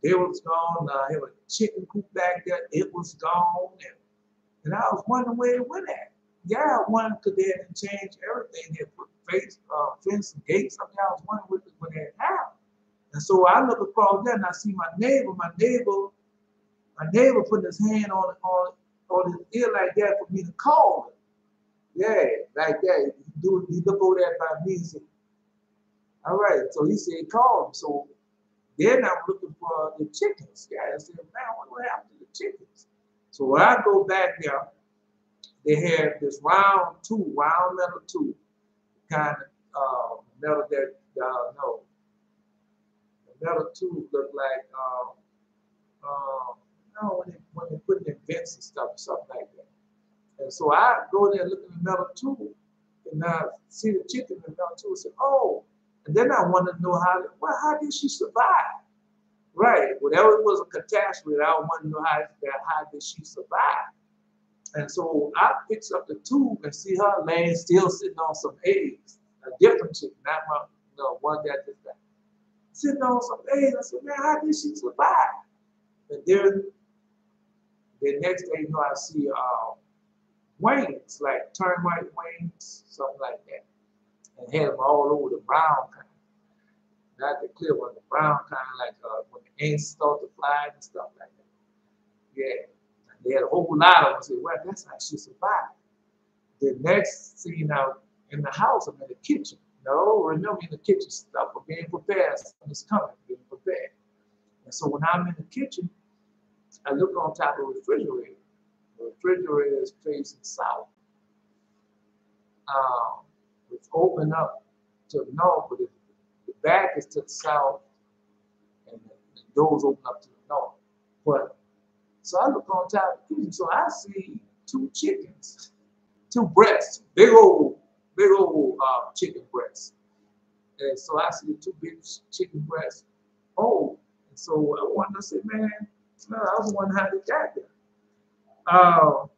It was gone. I had a chicken coop back there. It was gone. And I was wondering where it went at. Yeah, I wondered because they hadn't changed everything. They had put fence and gates up there. I was wondering what they had happened. And so I look across there and I see my neighbor putting his hand on his ear like that for me to call him. Yeah, like that. You look over there by me and say, all right. So he said, call him. So then I'm looking for the chickens. Yeah, I said, man, what happened to the chickens? So when I go back there, they had this round metal tube, kind of metal that, no, the metal tube looked like, no, when they put in vents and stuff, something like that. And so I go there and look at the metal tube, and I see the chicken in the metal tube and say, oh, and then I want to know how did she survive? Right, whatever it was a catastrophe, I want to know how did she survive? And so I picks up the tube and see her laying still sitting on some eggs, a different chicken, not my, one that just died. Sitting on some eggs. I said, man, how did she survive? And then the next day, I see wings, like termite wings, something like that. And had them all over the brown kind. Not the clear one, the brown kind, like when the ants start to fly and stuff like that. Yeah. And they had a whole lot of them. I said, well, that's how she survived. The next scene out in the house, I'm in the kitchen. No, remember in the kitchen stuff for being prepared. Something's coming, being prepared. And so when I'm in the kitchen, I look on top of the refrigerator. The refrigerator is facing south. It's open up to the north, but the back is to the south, and the doors open up to the north. But so I look on top of the kitchen, so I see two chickens, two breasts, big old chicken breasts. And so I see two big chicken breasts. Oh, and so I wanted to say, man, I was wondering how they got there.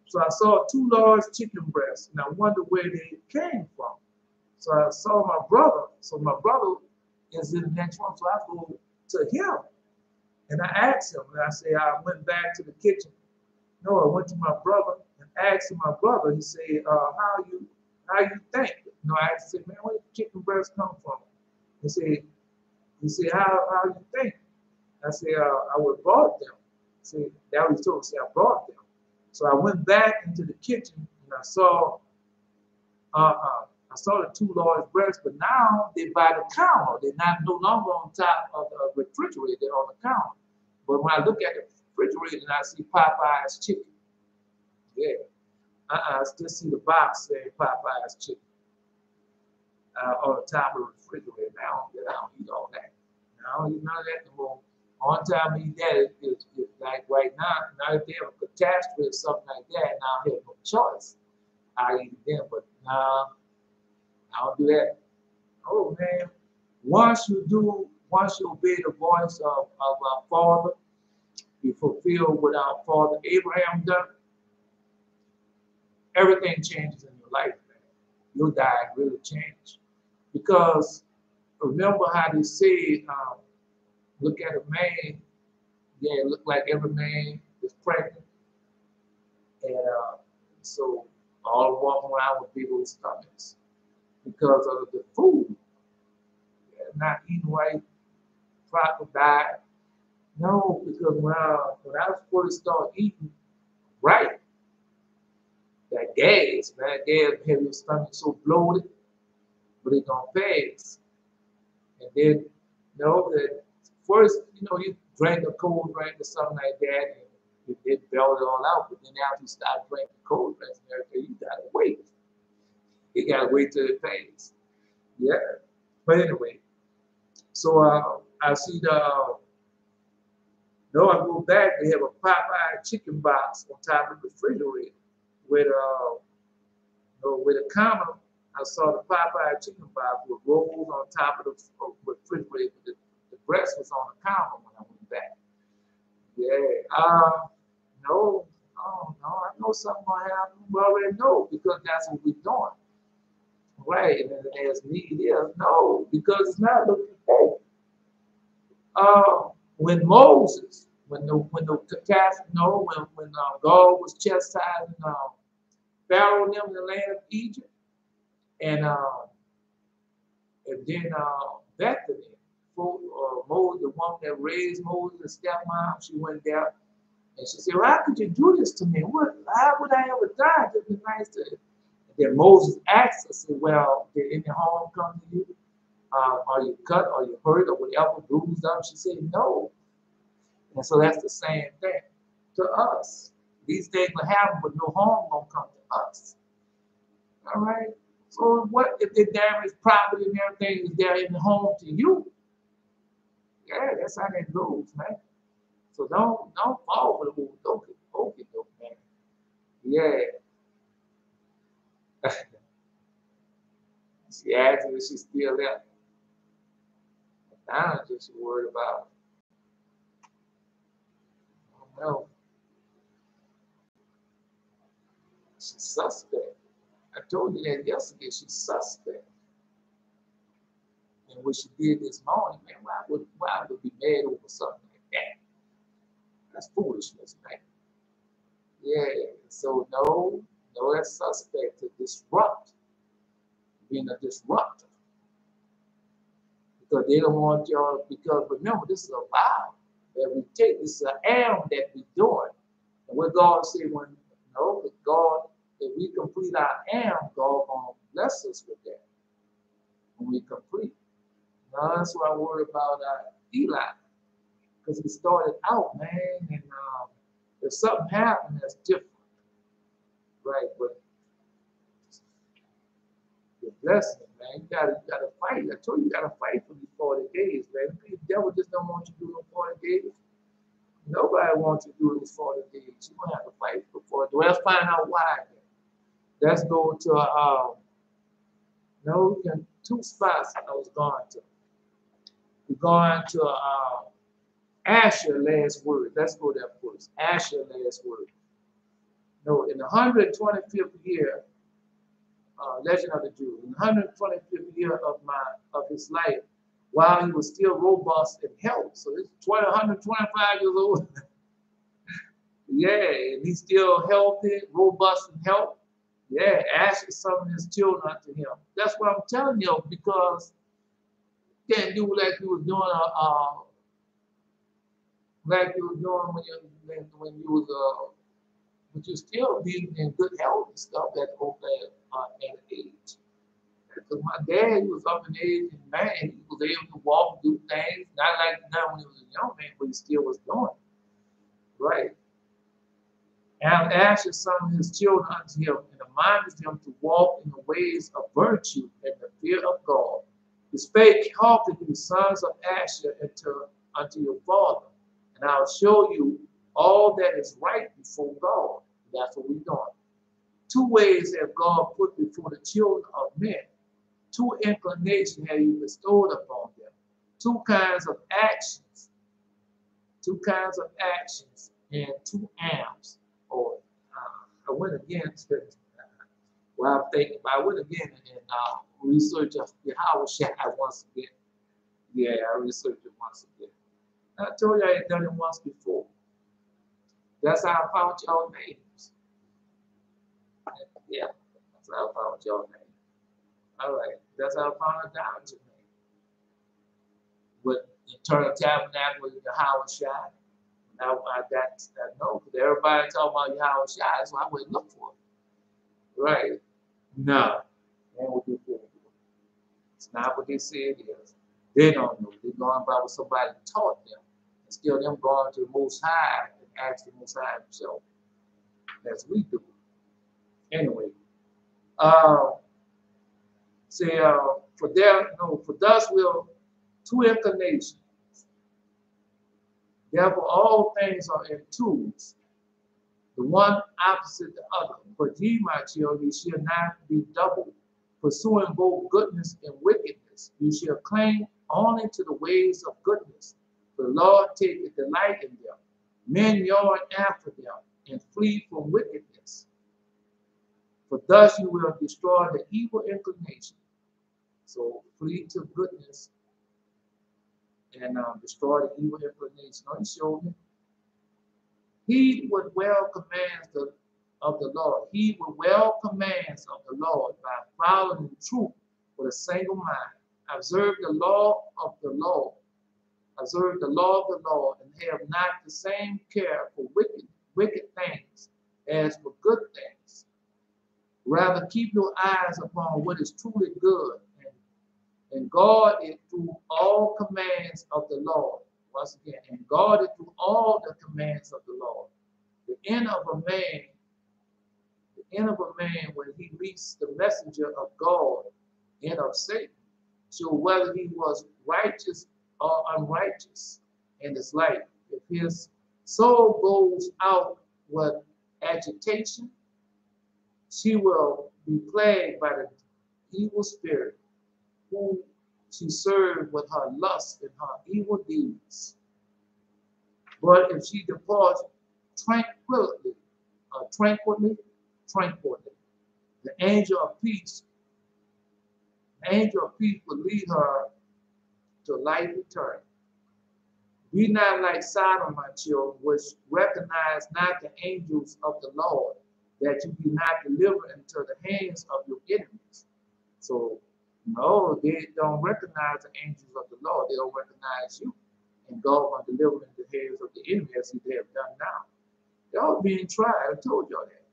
So I saw two large chicken breasts, and I wondered where they came from. So I saw my brother. So my brother is in the next room. So I go to him, and I asked him. And I say, I went back to the kitchen. No, I went to my brother and asked him, my brother. He said, how you think? I said, man, where did the chicken breasts come from? He said, how you think? I said, I would have brought them. See, that was told. See, I brought them. So I went back into the kitchen and I saw the two large breasts, but now they're by the counter. They're no longer on top of the refrigerator. They're on the counter. But when I look at the refrigerator and I see Popeye's chicken, yeah, I still see the box saying Popeye's chicken on the top of the refrigerator. Now I don't eat all that. I don't eat none of that anymore. On time to eat that is like right now if they have a catastrophe or something like that, now I have no choice. I eat it then, but nah, I don't do that. Oh man, once you obey the voice of our Father, you fulfill what our father Abraham done, everything changes in your life, man. Your diet really changed. Because remember how they say, look at a man, yeah, it look like every man is pregnant. And so all walking around with big old stomachs because of the food. Not eating right, proper diet. No, because when I first started eating right, that gas, man, gas have your stomach so bloated, but it gonna pass. And then, that first, you drank a cold drink or something like that, and it bailed it all out. But then after you start drinking cold drinks and everything, you gotta wait. You gotta wait till it passes. Yeah. But anyway, so I see I go back, they have a Popeye chicken box on top of the refrigerator with a counter. I saw the Popeye chicken box with rolls on top of the refrigerator. The breast was on the counter when I went back. Yeah. No. Oh, no. I know something gonna happen. We already know because that's what we're doing. Right. And then as need is, no, because it's not looking for. When Moses, when the catastrophe, when God was chastising Pharaoh and them in the land of Egypt, and then Bethany, Moses, the woman that raised Moses' stepmom, she went there and she said, well, how could you do this to me? How would I ever die? It'd be nice to. And Then Moses asked us, well, did any harm come to you? Are you cut? Are you hurt? Or whatever, bruised up? She said, no. And so that's the same thing to us. These things will happen, but no harm gonna come to us. All right. So what if the damage property and everything is there in the home to you? Yeah, that's how that goes, man. So don't fall for the okey doke, man. Yeah. She asked me if she's still there. Now I'm just worried about, I don't know. She's suspect. I told you that yesterday. She's suspect. And what she did this morning, man, why would be mad over something like that? That's foolishness, man. Yeah. So no, that's suspect to disrupt, being a disruptor. Because they don't want y'all, because remember, this is a vow that we take. This is an arm that we're doing. And what God said God, if we complete our arm, God gonna bless us with that when we complete. Now that's why I worry about Eli, because he started out, man, and if something happened that's different, right? But the blessing, man, you gotta fight. I told you, you gotta fight for these 40 days, man. The devil just don't want you to do no 40 days. Nobody wants you to do these 40 days. You're gonna have to fight for 40 days. Well, let's find out why. Let's go to two spots I was going to. We're going to Asher last word. Let's go there first. Asher last word. No, in the 125th year, Legend of the Jews, in the 125th year of his life, while he was still robust in health. So he's 125 years old. Yeah, and he's still healthy, robust in health. Yeah, Asher summoned his children unto him. That's what I'm telling you, because you can't do like you was doing when you was but you still being in good health and stuff at an age. Because my dad, he was up in age, and man, he was able to walk and do things, not like now when he was a young man, but he still was doing it. Right. And Asher summoned his children unto him and reminded them to walk in the ways of virtue and the fear of God. He spake, hearken to the sons of Asher unto your father, and I'll show you all that is right before God. That's what we're doing. Two ways have God put before the children of men. Two inclinations have you bestowed upon them. Two kinds of actions. Two kinds of actions and two arms. Or I went again to I'm thinking about. I went again and researched Yahweh Shai once again. Yeah, I researched it once again. I told you I had done it once before. That's how I found y'all names. Yeah, that's how I found y'all names. All right, that's how I found out Don's name. With the Eternal Tabernacle with Yahweh Shai. Now I know, because everybody talking about Yahweh Shai, so I went look for it. Right. No. That's what they said. It's not what they said it is. They don't know. They're going by what somebody taught them. Instead of them going to the Most High and ask the Most High himself, as we do. Anyway, for thus will two inclinations. Therefore, all things are in twos, the one opposite the other. But ye, my children, ye shall not be double, pursuing both goodness and wickedness. You shall cling only to the ways of goodness. The Lord taketh delight in them. Men yearn after them, and flee from wickedness. For thus you will destroy the evil inclination. So flee to goodness and destroy the evil inclination. He showed me. He would well commands of the Lord. He would well commands of the Lord by following the truth with a single mind. Observe the law of the Lord. Observe the law of the Lord, and have not the same care for wicked things as for good things. Rather, keep your eyes upon what is truly good and guard it through all commands of the Lord. Once again, and guard it through all the commands of the Lord. The end of a man when he meets the messenger of God and of Satan, so whether he was righteous or unrighteous in his life. If his soul goes out with agitation, she will be plagued by the evil spirit whom she served with her lust and her evil deeds. But if she departs tranquilly, the angel of peace will lead her to life eternal. Be not like Sodom, my children, which recognize not the angels of the Lord, that you be not delivered into the hands of your enemies. So, no, they don't recognize the angels of the Lord. They don't recognize you. And God will deliver them into the hands of the enemy as they have done now. Y'all being tried. I told y'all that.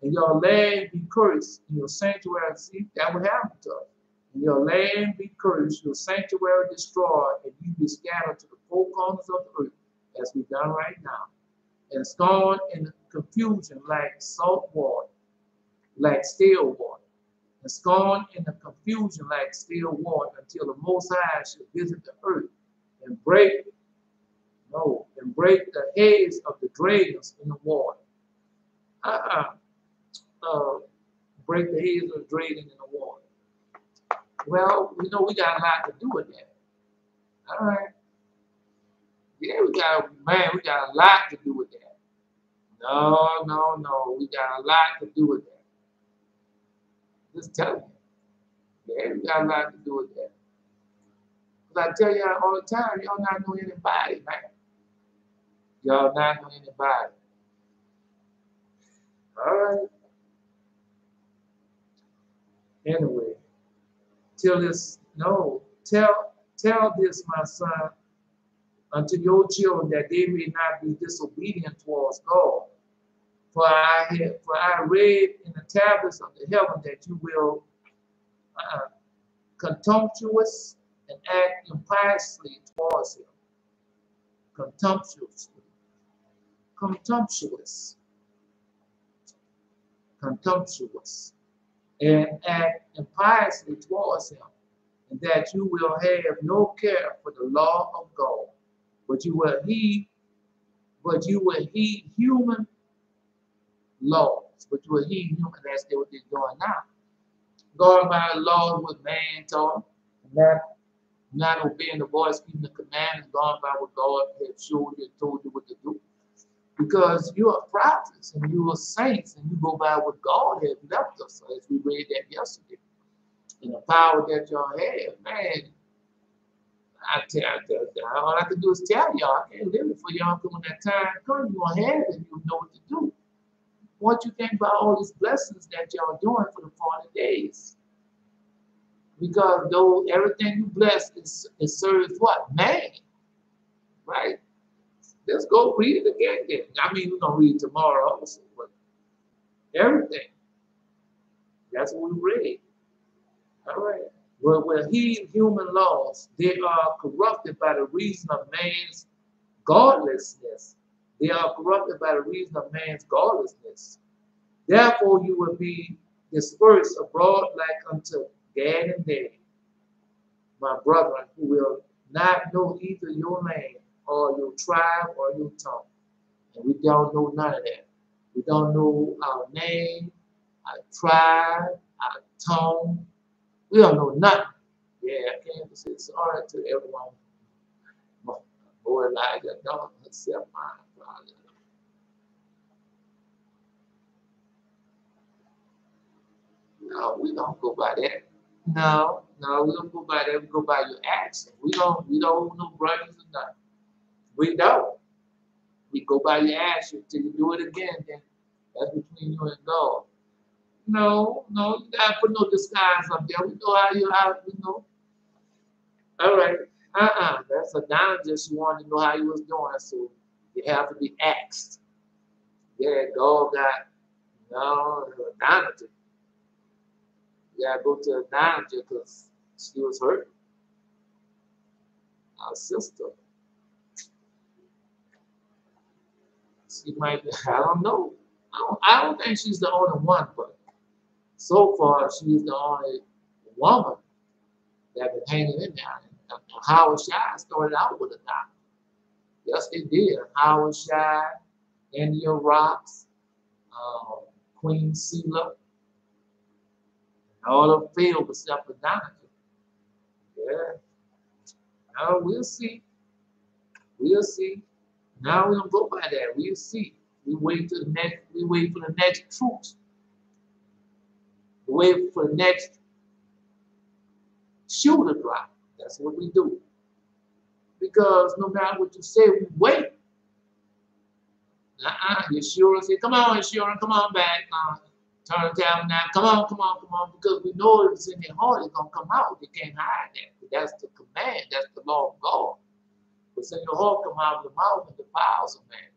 And your land be cursed, and your sanctuary, see, that would happen to us. And your land be cursed, your sanctuary destroyed, and you be scattered to the four corners of the earth, as we've done right now. And scorned in confusion like salt water, like still water. And scorned in the confusion like still water, until the Most High shall visit the earth and break the heads of the dragons in the water. Break the heads of the dragon in the water. Well, we know we got a lot to do with that. All right. Yeah, we got a lot to do with that. No. We got a lot to do with that. Just tell you. Yeah, we got a lot to do with that. Because I tell y'all all the time, y'all not know anybody, man. Y'all not know anybody. All right. Anyway, tell this, my son, unto your children, that they may not be disobedient towards God. For I read in the tablets of the heaven that you will contemptuous and act impiously towards him. Contemptuous, and act impiously towards him, and that you will have no care for the law of God, but you will heed human laws. That's what they're doing now. Going by the laws what man taught, not obeying the voice, keeping the commandments, going by what God had showed you and told you what to do. Because you are prophets and you are saints and you go by what God has left us, as we read that yesterday. And the power that y'all have, man, all I can do is tell y'all. I can't live it for y'all, because when that time comes, you're going to have it and you know what to do. What you think about all these blessings that y'all doing for the 40 days? Because though everything you bless, it serves what? Man. Right? Let's go read it again then. I mean, we're going to read it tomorrow also, but everything. That's what we read. All right. Well, when human laws, they are corrupted by the reason of man's godlessness. They are corrupted by the reason of man's godlessness. Therefore, you will be dispersed abroad like unto Gad and Dan, my brethren, who will not know either your name or your tribe or your tongue. And we don't know none of that. We don't know our name, our tribe, our tongue. We don't know nothing. Yeah, I can't say sorry to everyone. Boy, Elijah, don't accept mine, Father. No, we don't go by that. No, we don't go by that. We go by your action. We don't know brothers or nothing. We don't. We go by your action till you do it again. Then that's between you and God. No, you gotta put no disguise up there. We know how you know. All right. That's a down just you wanted to know how you was doing, so you have to be asked. Yeah, God got no Donative. Yeah, go to a doctor because she was hurt. Our sister. She might be, I don't know. I don't think she's the only one, but so far she's the only woman that been hanging in there. And Howard Shire started out with a doctor. Yes, they did. Howard Shire, India Rocks, Queen Sela, all of them failed except for Donovan. Yeah. Now we'll see. We'll see. Now we don't go by that. We'll see. We wait till the next. We wait for the next truth. We wait for the next shoe to drop. That's what we do. Because no matter what you say, we wait. Yeshua said, "Come on, Yeshua, come on back. Turn down now. Come on, come on, come on." Because we know if it's in their heart, it's gonna come out. They can't hide that. That's the command. That's the law of God. What's in your heart come out of the mouth and defiles a man.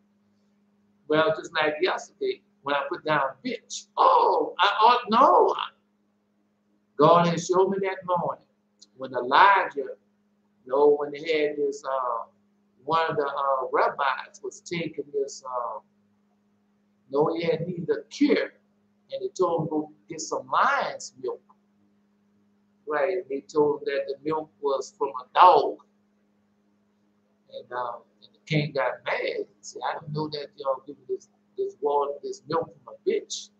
Well, just like yesterday when I put down bitch. Oh, I ought no. God has showed me that morning when Elijah, when they had this, one of the rabbis was taking this, he had needed a cure, and they told him to go get some lion's milk. Right, and they told him that the milk was from a dog. And the king got mad. He said, "I don't know that y'all give me this water, this milk from a bitch."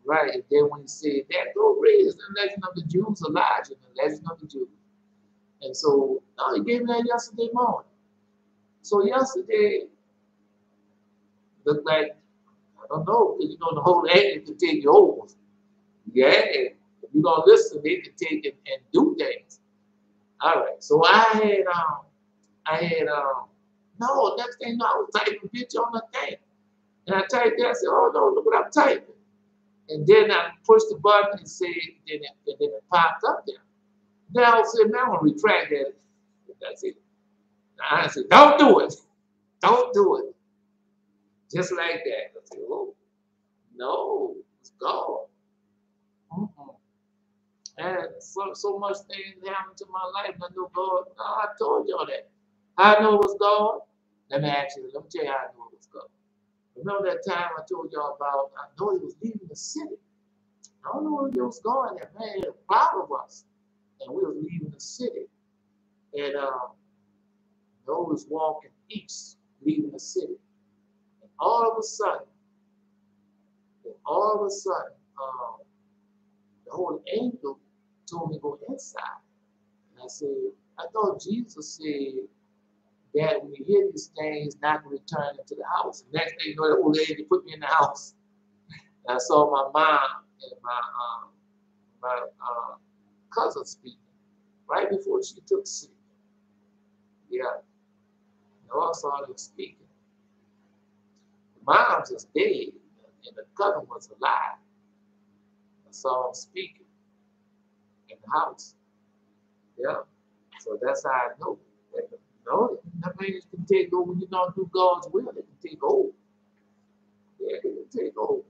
Right, and then when he said that, go read the Legend of the Jews, Elijah, the Legend of the Jews. And so, he gave me that yesterday morning. So yesterday looked like, I don't know, because the whole area can take you over. Yeah, if you're gonna listen, they can take it and do things. All right, so I had no, next thing I was typing bitch on the thing. And I typed that, I said, "Oh no, look what I'm typing." And then I pushed the button and said, then it popped up there. Then I said, "Man, I'm gonna retract that." That's it. I said, "Don't do it. Don't do it." Just like that. I said, "Oh, no, it's gone." And so much things happened to my life. I know God. No, I told y'all that. I know it was God. Let me tell you how I know it was God. Remember that time I told y'all about, I know he was leaving the city. I don't know where he was going there, man. Proud of us. And we was leaving the city. And he was walking east, leaving the city. And all of a sudden, the whole angel told me to go inside. And I said, I thought Jesus said that when you hear these things, not to return into the house. And next thing you know, the old lady put me in the house. And I saw my mom and my cousin speaking right before she took sick. Yeah. I saw them speaking. The mom's is dead, and the cousin was alive. I saw them speaking in the house. Yeah. So that's how I know. That means it can take over when you don't do God's will. It can take over. Yeah, it can take over.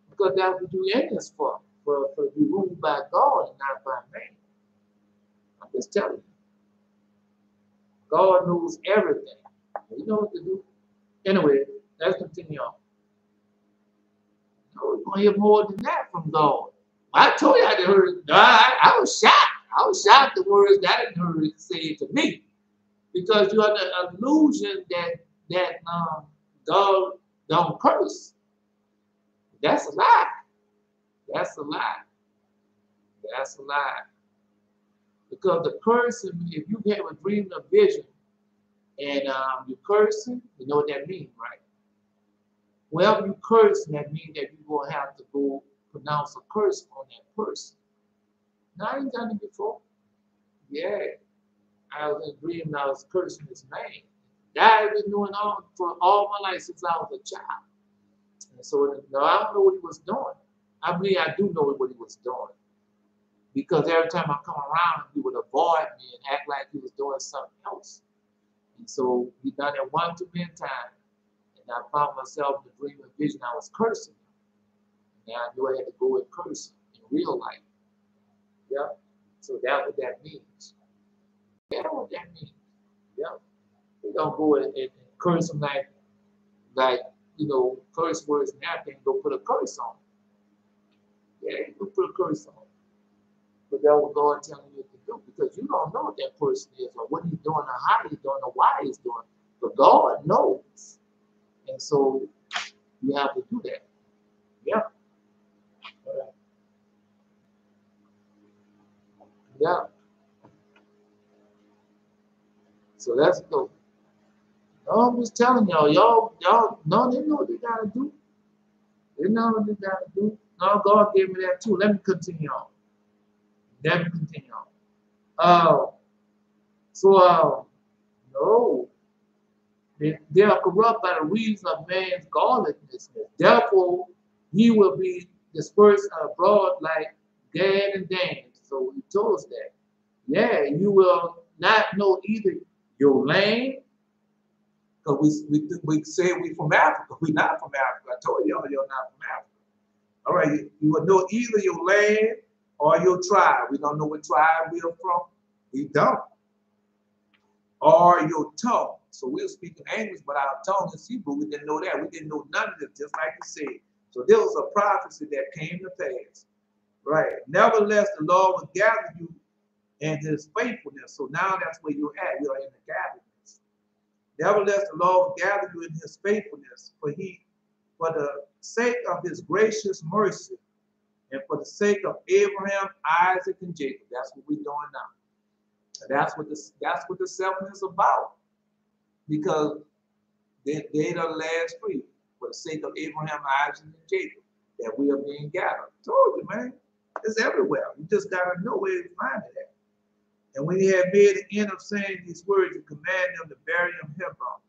Because that's what you in this for to be ruled by God and not by man. I'm just telling you. God knows everything. You know what to do. Anyway, let's continue on. We're going to hear more than that from God. I told you I didn't heard it. I was shocked. I was shocked the words that I didn't heard it say to me. Because you have the illusion that God don't curse. That's a lie. That's a lie. That's a lie. Because the cursing, if you have a dream or vision and you're cursing, you know what that means, right? Well, you curse, that means that you're going to have to go pronounce a curse on that person. Now, I ain't done it before. Yeah. I was in a dream and I was cursing his name. That I've been doing for all my life since I was a child. And so I don't know what he was doing. I mean, I do know what he was doing. Because every time I come around, he would avoid me and act like he was doing something else. And so he done it one too many times. And I found myself in the dream and vision, I was cursing him. And I knew I had to go and curse him. And real life. Yeah. So that's what that means. That's what that means. Yeah. We don't go and curse them like, curse words and everything. Go put a curse on. Yeah, you put a curse on. But that's what God telling you to do, because you don't know what that person is or what he's doing or how he's doing or why he's doing. But God knows. And so you have to do that. Yeah. Yeah. So let's go. No, I'm just telling y'all, no, they know what they gotta do. They know what they gotta do. No, God gave me that too. Let me continue on. Let me continue on. No, they are corrupt by the reason of man's godlessness. Therefore, he will be dispersed abroad like Gad and Dan. So he told us that. Yeah, you will not know either your land, because we say we from Africa. We're not from Africa. I told y'all you're not from Africa. All right, you will know either your land or your tribe. We don't know what tribe we are from. We don't. Or your tongue. So we're speaking English, but our tongue is Hebrew. We didn't know that. We didn't know none of this, just like you said. So there was a prophecy that came to pass. Right. Nevertheless, the Lord will gather you in his faithfulness. So now that's where you're at. You're in the gatherness. Nevertheless, the Lord will gather you in his faithfulness, for the sake of his gracious mercy, and for the sake of Abraham, Isaac, and Jacob. That's what we're doing now. And that's what the seven is about. Because they the last free, for the sake of Abraham, Isaac, and Jacob, that we are being gathered. I told you, man. It's everywhere. You just gotta know where to find it at. And when he had made the end of saying these words, he commanded them to bury him in Hebron.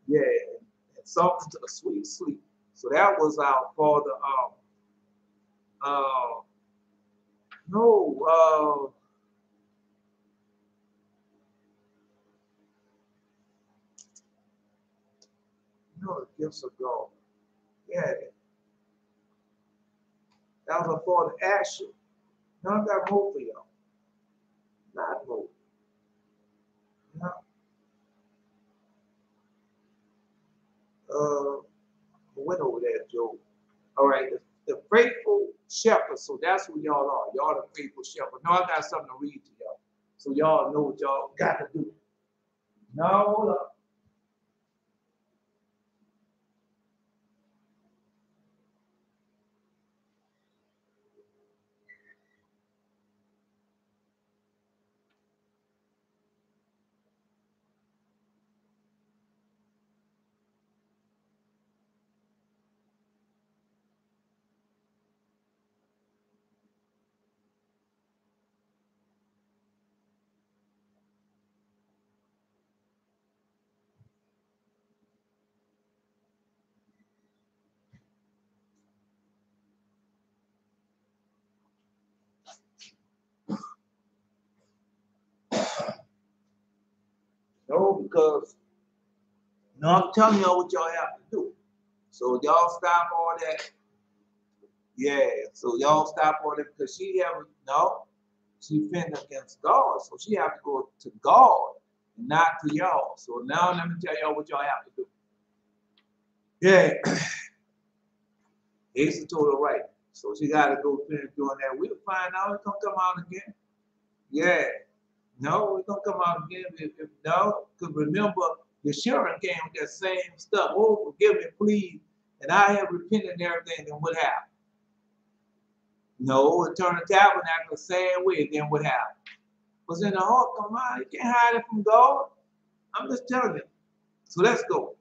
Yeah, and sunk into a sweet sleep. So that was our father. The gifts of God. Yeah, that was our father Asher. Now I got more for y'all. Not more. No. Went over there, Job. All right, the faithful shepherd. So that's who y'all are. Y'all the faithful shepherd. Now I got something to read to y'all, so y'all know what y'all got to do. Now hold up. No, because no, I'm telling y'all what y'all have to do. So y'all stop all that. Yeah, so y'all stop all that, because she fending against God. So she have to go to God and not to y'all. So now let me tell y'all what y'all have to do. Yeah. Asa told her right. So she got to go finish doing that. We'll find out it's going to come out again. Yeah. No, it's going to come out again. If no, because remember, the Sharon came with that same stuff. Oh, forgive me, please. And I have repented and everything. Then what happened? No, it turned the tabernacle the same way. Then what happened? Was in the heart. Come on, you can't hide it from God. I'm just telling you. So let's go.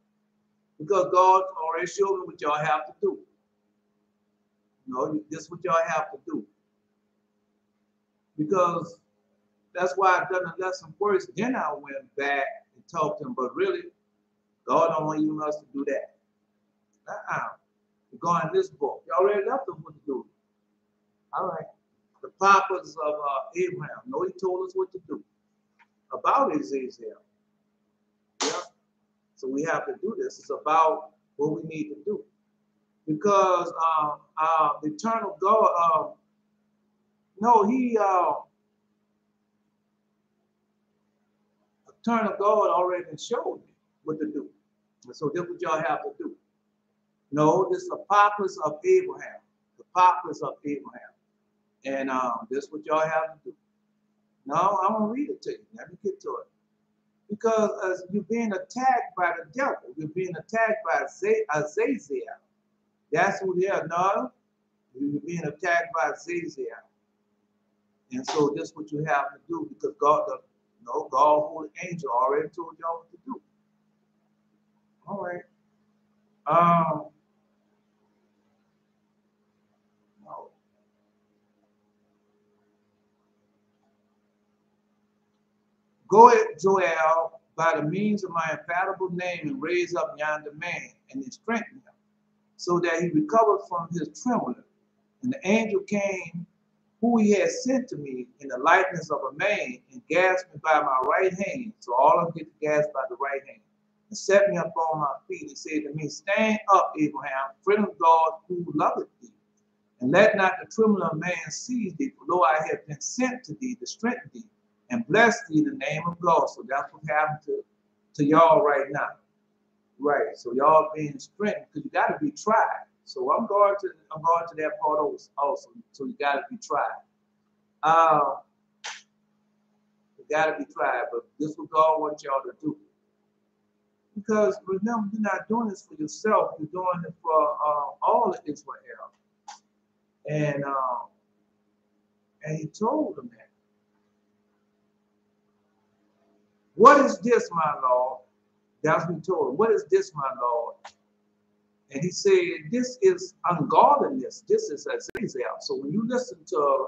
Because God already showed me what y'all have to do. This is what y'all have to do. Because that's why I've done the lesson first. Then I went back and talked to him. But really, God don't want even us to do that. We're going in this book. You already left us what to do. All right. The papas of Abraham. No, he told us what to do. About his Israel. Yeah. So we have to do this. It's about what we need to do. Because the eternal God, No, he eternal God already showed me what to do. And so this is what y'all have to do. No, this is the purpose of Abraham. The purpose of Abraham. And this is what y'all have to do. No, I'm gonna read it to you. Let me get to it. Because as you're being attacked by the devil, you're being attacked by Azazel. That's who they are. No, you're being attacked by Azazel. And so this is what you have to do because God, God, holy angel, already told y'all what to do. All right. No. Go at Joel by the means of my infallible name and raise up yonder man and then strengthen him, so that he recovered from his trembling. And the angel came, who he had sent to me in the likeness of a man, and gasped me by my right hand. So all of them get gasped by the right hand. And set me up on my feet and said to me, stand up, Abraham, friend of God, who loveth thee. And let not the trembling of man seize thee, for lo, I have been sent to thee to strengthen thee and bless thee in the name of God. So that's what happened to y'all right now. Right. So y'all being strengthened because you got to be tried. So I'm going to that part also. So you got to be tried. You got to be tried. But this is what God wants y'all to do. Because remember, you're not doing this for yourself. You're doing it for all of Israel. And he told them that. What is this, my Lord? That's what he told him. What is this, my Lord? And he said, this is ungodliness. This is Azazel. So when you listen to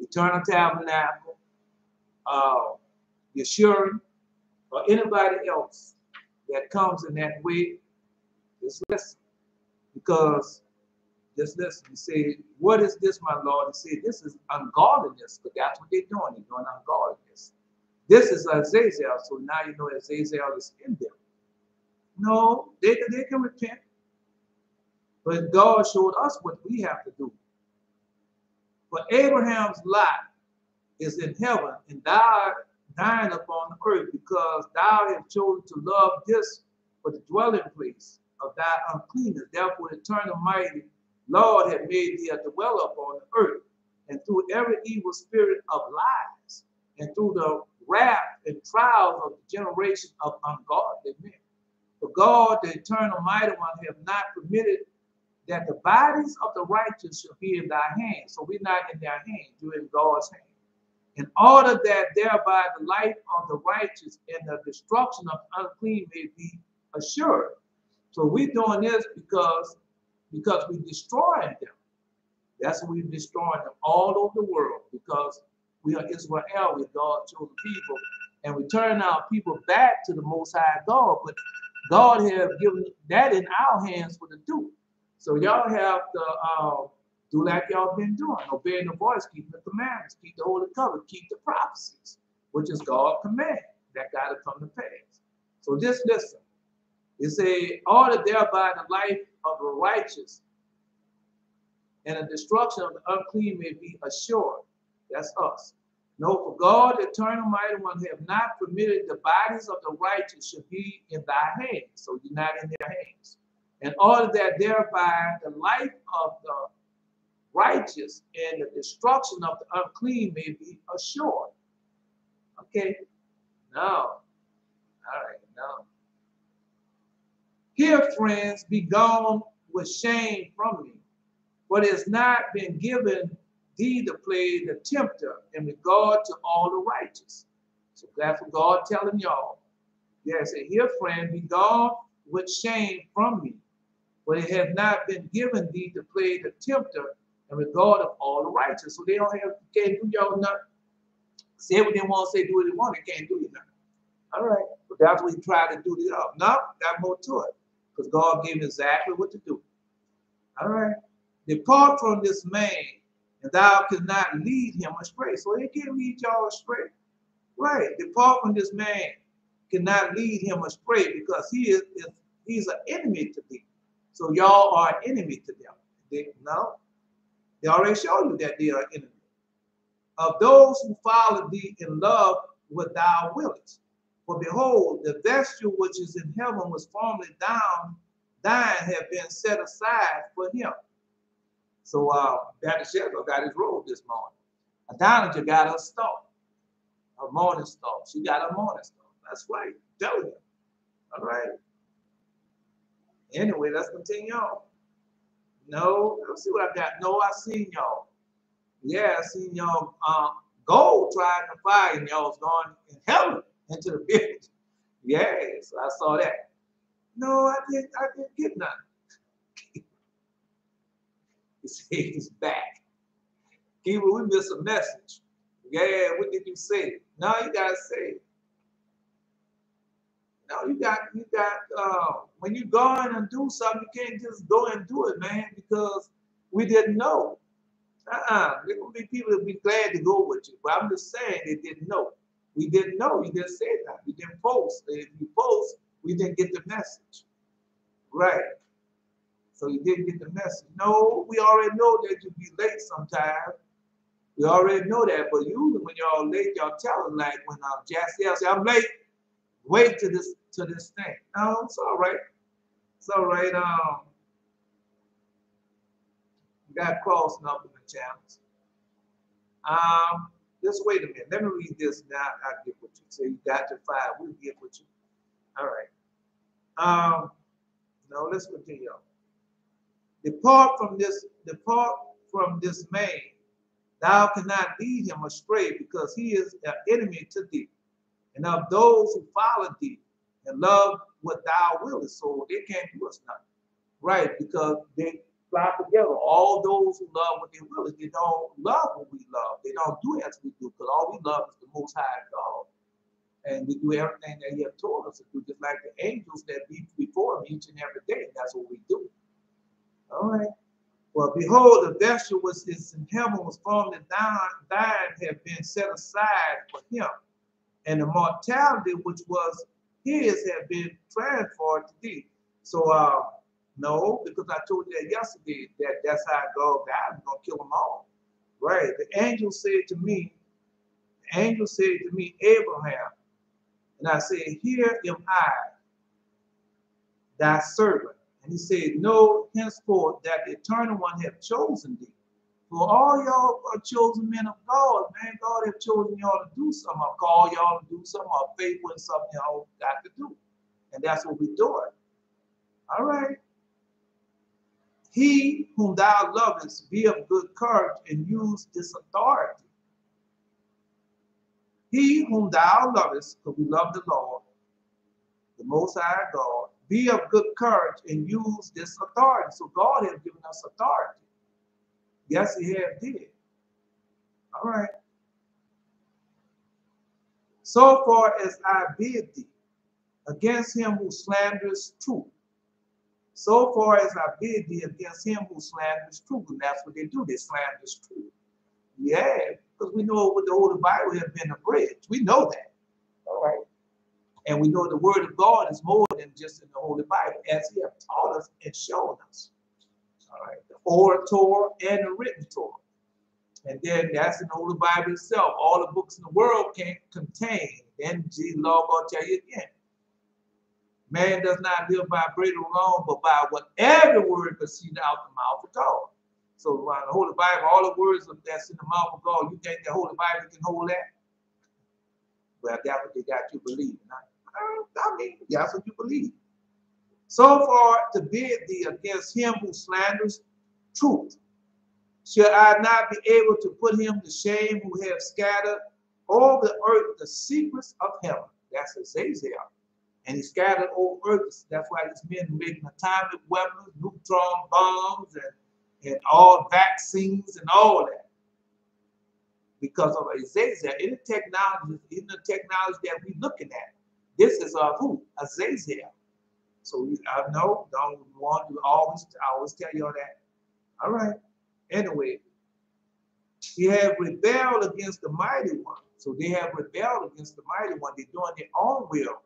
Eternal Tabernacle, Yeshurun, or anybody else that comes in that way, just listen. Because, just listen. He said, what is this, my Lord? He said, this is ungodliness. But that's what they're doing. They're doing ungodliness. This is Azazel. So now you know Azazel is in them. No, they can repent. But God showed us what we have to do. For Abraham's lot is in heaven, and thou thine upon the earth, because thou hast chosen to love this for the dwelling place of thy uncleanness. Therefore, the eternal mighty Lord had made thee a dweller upon the earth, and through every evil spirit of lies, and through the wrath and trials of the generation of ungodly men. For God, the eternal mighty one, have not permitted that the bodies of the righteous shall be in thy hands. So we're not in their hands, you're in God's hand. In order that thereby the life of the righteous and the destruction of the unclean may be assured. So we're doing this because we're destroying them. That's what we're destroying them all over the world, because we are Israel, we're God's chosen people, and we turn our people back to the Most High God. But God has given that in our hands for to do. So y'all have to do like y'all been doing, obeying the voice, keeping the commandments, keep the holy covenant, keep the prophecies, which is God's command that got to come to pass. So just listen. It say, order thereby the life of the righteous and the destruction of the unclean may be assured. That's us. No, for God, the eternal mighty one, have not permitted the bodies of the righteous should be in thy hands. So you're not in their hands. In order that thereby the life of the righteous and the destruction of the unclean may be assured. Okay? Now, all right, now. Here, friends, be gone with shame from me, for it has not been given thee to play the tempter in regard to all the righteous. So that's what God telling y'all. Yes, and here, friend, be gone with shame from me, but it has not been given thee to play the tempter in regard of all the righteous. So they don't have, can't do y'all nothing. Say what they want to say, do what they want, they can't do you nothing. All right, but that's what he tried to do to y'all. No, got more to it, because God gave him exactly what to do. All right, depart from this man, and thou cannot lead him astray. So he can't lead y'all astray. Right, depart from this man, cannot lead him astray, because he's an enemy to thee. So y'all are an enemy to them. They already showed you that they are an enemy. of those who follow thee in love with thou wilt. For behold, the vesture which is in heaven was formerly thine have been set aside for him. So Jethro got his robe this morning. Adonijah got her star, her morning star. She got her morning star. That's right. Tell you. All right. Anyway, let's continue on. No, let's see what I got. No, I seen y'all. Yeah, I seen y'all gold trying to fire, and y'all was going in heaven into the village. Yeah, so I saw that. No, I didn't get nothing. He said he's back. Kiva, we missed a message. Yeah, what did you say? No, you gotta say. No, you got when you go in and do something, you can't just go and do it, man, because we didn't know. There gonna be people that be glad to go with you, but I'm just saying they didn't know. We didn't know. You didn't say that. We didn't post. If you post, we didn't get the message. Right. So you didn't get the message. No, we already know that you'll be late sometime. We already know that. But usually when y'all late, y'all tell them, like when Jaciel say, I'm late, wait to this thing. No, it's all right. It's all right. You got crossing up in the channels. Just wait a minute. Let me read this now. I'll get with you. So you got your 5. We'll get with you. All right. No, let's continue. Depart from this man. Thou cannot lead him astray, because he is an enemy to thee. And of those who follow thee and love what thou willest. So they can't do us nothing. Right, because they fly together. All those who love what they will, they don't love what we love. They don't do as we do, because all we love is the Most High God. And we do everything that He has told us to do, just like the angels that be before Him each and every day. That's what we do. All right. Well, behold, the vesture which is in heaven was formed, and thine have been set aside for him. And the mortality which was his have been transferred to thee. So, no, because I told you that yesterday, that's how God is going to kill them all. Right. The angel said to me, Abraham, and I said, here am I, thy servant. And he said, know henceforth that the Eternal One hath chosen thee. For all y'all are chosen men of God, man. God have chosen y'all to do something, or call y'all to do something, or faithful in something y'all got to do. And that's what we're doing. All right. He whom thou lovest, be of good courage and use this authority. He whom thou lovest, because we love the Lord, the Most High God, be of good courage and use this authority. So God has given us authority. Yes, He has did. All right. So far as I bid thee, against him who slanders truth. So far as I bid thee against him who slanders truth. And that's what they do. They slander truth. Yeah, because we know what the Holy Bible has been abridged. We know that. All right. And we know the Word of God is more than just in the Holy Bible, as He has taught us and shown us. All right. The oral Torah and the written Torah. And then that's in the Holy Bible itself. All the books in the world can't contain. Then Jesus Lord will tell you again. Man does not live by bread alone, but by whatever word proceeds out the mouth of God. So the Holy Bible, all the words that's in the mouth of God, you think the Holy Bible can hold that? Well, that's what they got you believing. I mean, that's what you believe. So far to bid thee against him who slanders truth, shall I not be able to put him to shame who have scattered all the earth the secrets of heaven? That's Azazel. And he scattered all earth. That's why these men are making atomic weapons, neutron bombs, and all vaccines and all that. Because of Azazel. Any technology, even the technology that we're looking at, this is of who? Azazel. So I know, don't want to always tell you all that. All right. Anyway, he have rebelled against the mighty one. So they have rebelled against the mighty one. They're doing their own will.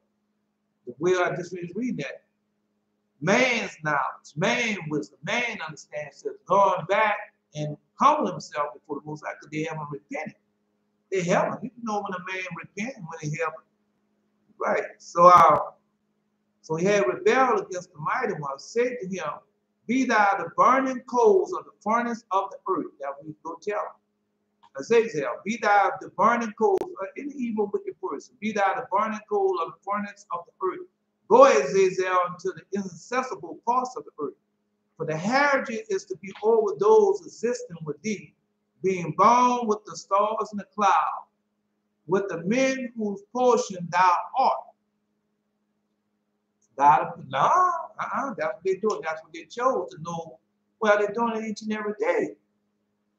The will, I just finished reading that. Man's knowledge, man wisdom, man understands, says going back and humble himself before the Most High, because they haven't repented. They heaven. You know when a man repent when he heaven. Right. So he had rebelled against the mighty one, said to him, be thou the burning coals of the furnace of the earth. That we go tell him. Azazel, be thou the burning coals of any evil wicked person. Be thou the burning coal of the furnace of the earth. Go, Azazel, into the inaccessible parts of the earth. For the heritage is to be over those existing with thee, being bound with the stars in the cloud, with the men whose portion thou art. That's what they're doing. That's what they chose to know. Well, they're doing it each and every day.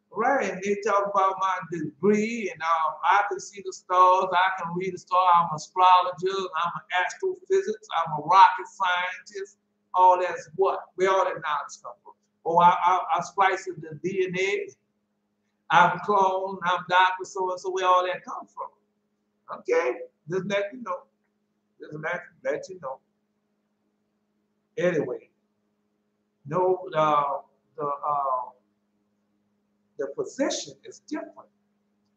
Right, and they talk about my degree, and I can see the stars, I can read the stars, I'm an astrologer, I'm an astrophysics, I'm a rocket scientist. All that's what? Where all that knowledge come from? Oh, I splice the DNA, I'm cloned, I'm Dr. So-and-so, where all that come from? Okay, just let you know. Just let you know. Anyway, no, the position is different.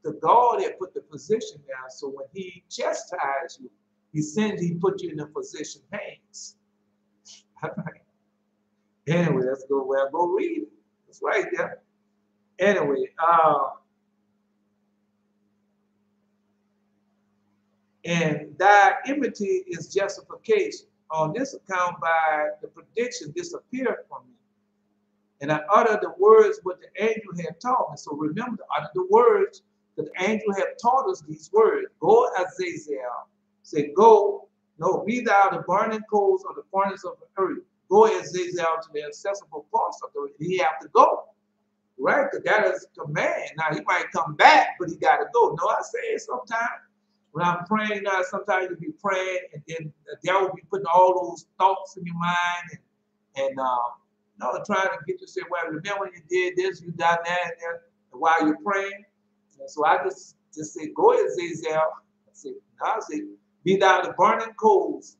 The God had put the position there, so when he chastises you, he put you in a position hands. Anyway, let's go where I go read it. It's right there. Anyway, and thy enmity is justification. On this account, by the prediction disappeared from me. And I uttered the words what the angel had taught me. So remember, utter the words that the angel had taught us these words. Go, Azazel. Say, go. No, be thou the burning coals of the furnace of the earth. Go, Azazel, to the accessible parts of the earth. He have to go. Right? Because that is a command. Now, he might come back, but he got to go. No, I say it sometimes. When I'm praying, sometimes you'll be praying, and then the devil will be putting all those thoughts in your mind, and trying to get you to say, well, remember when you did this, you done that, and while you're praying. And so I just say, go ahead, Azazel. I say, be thou the burning coals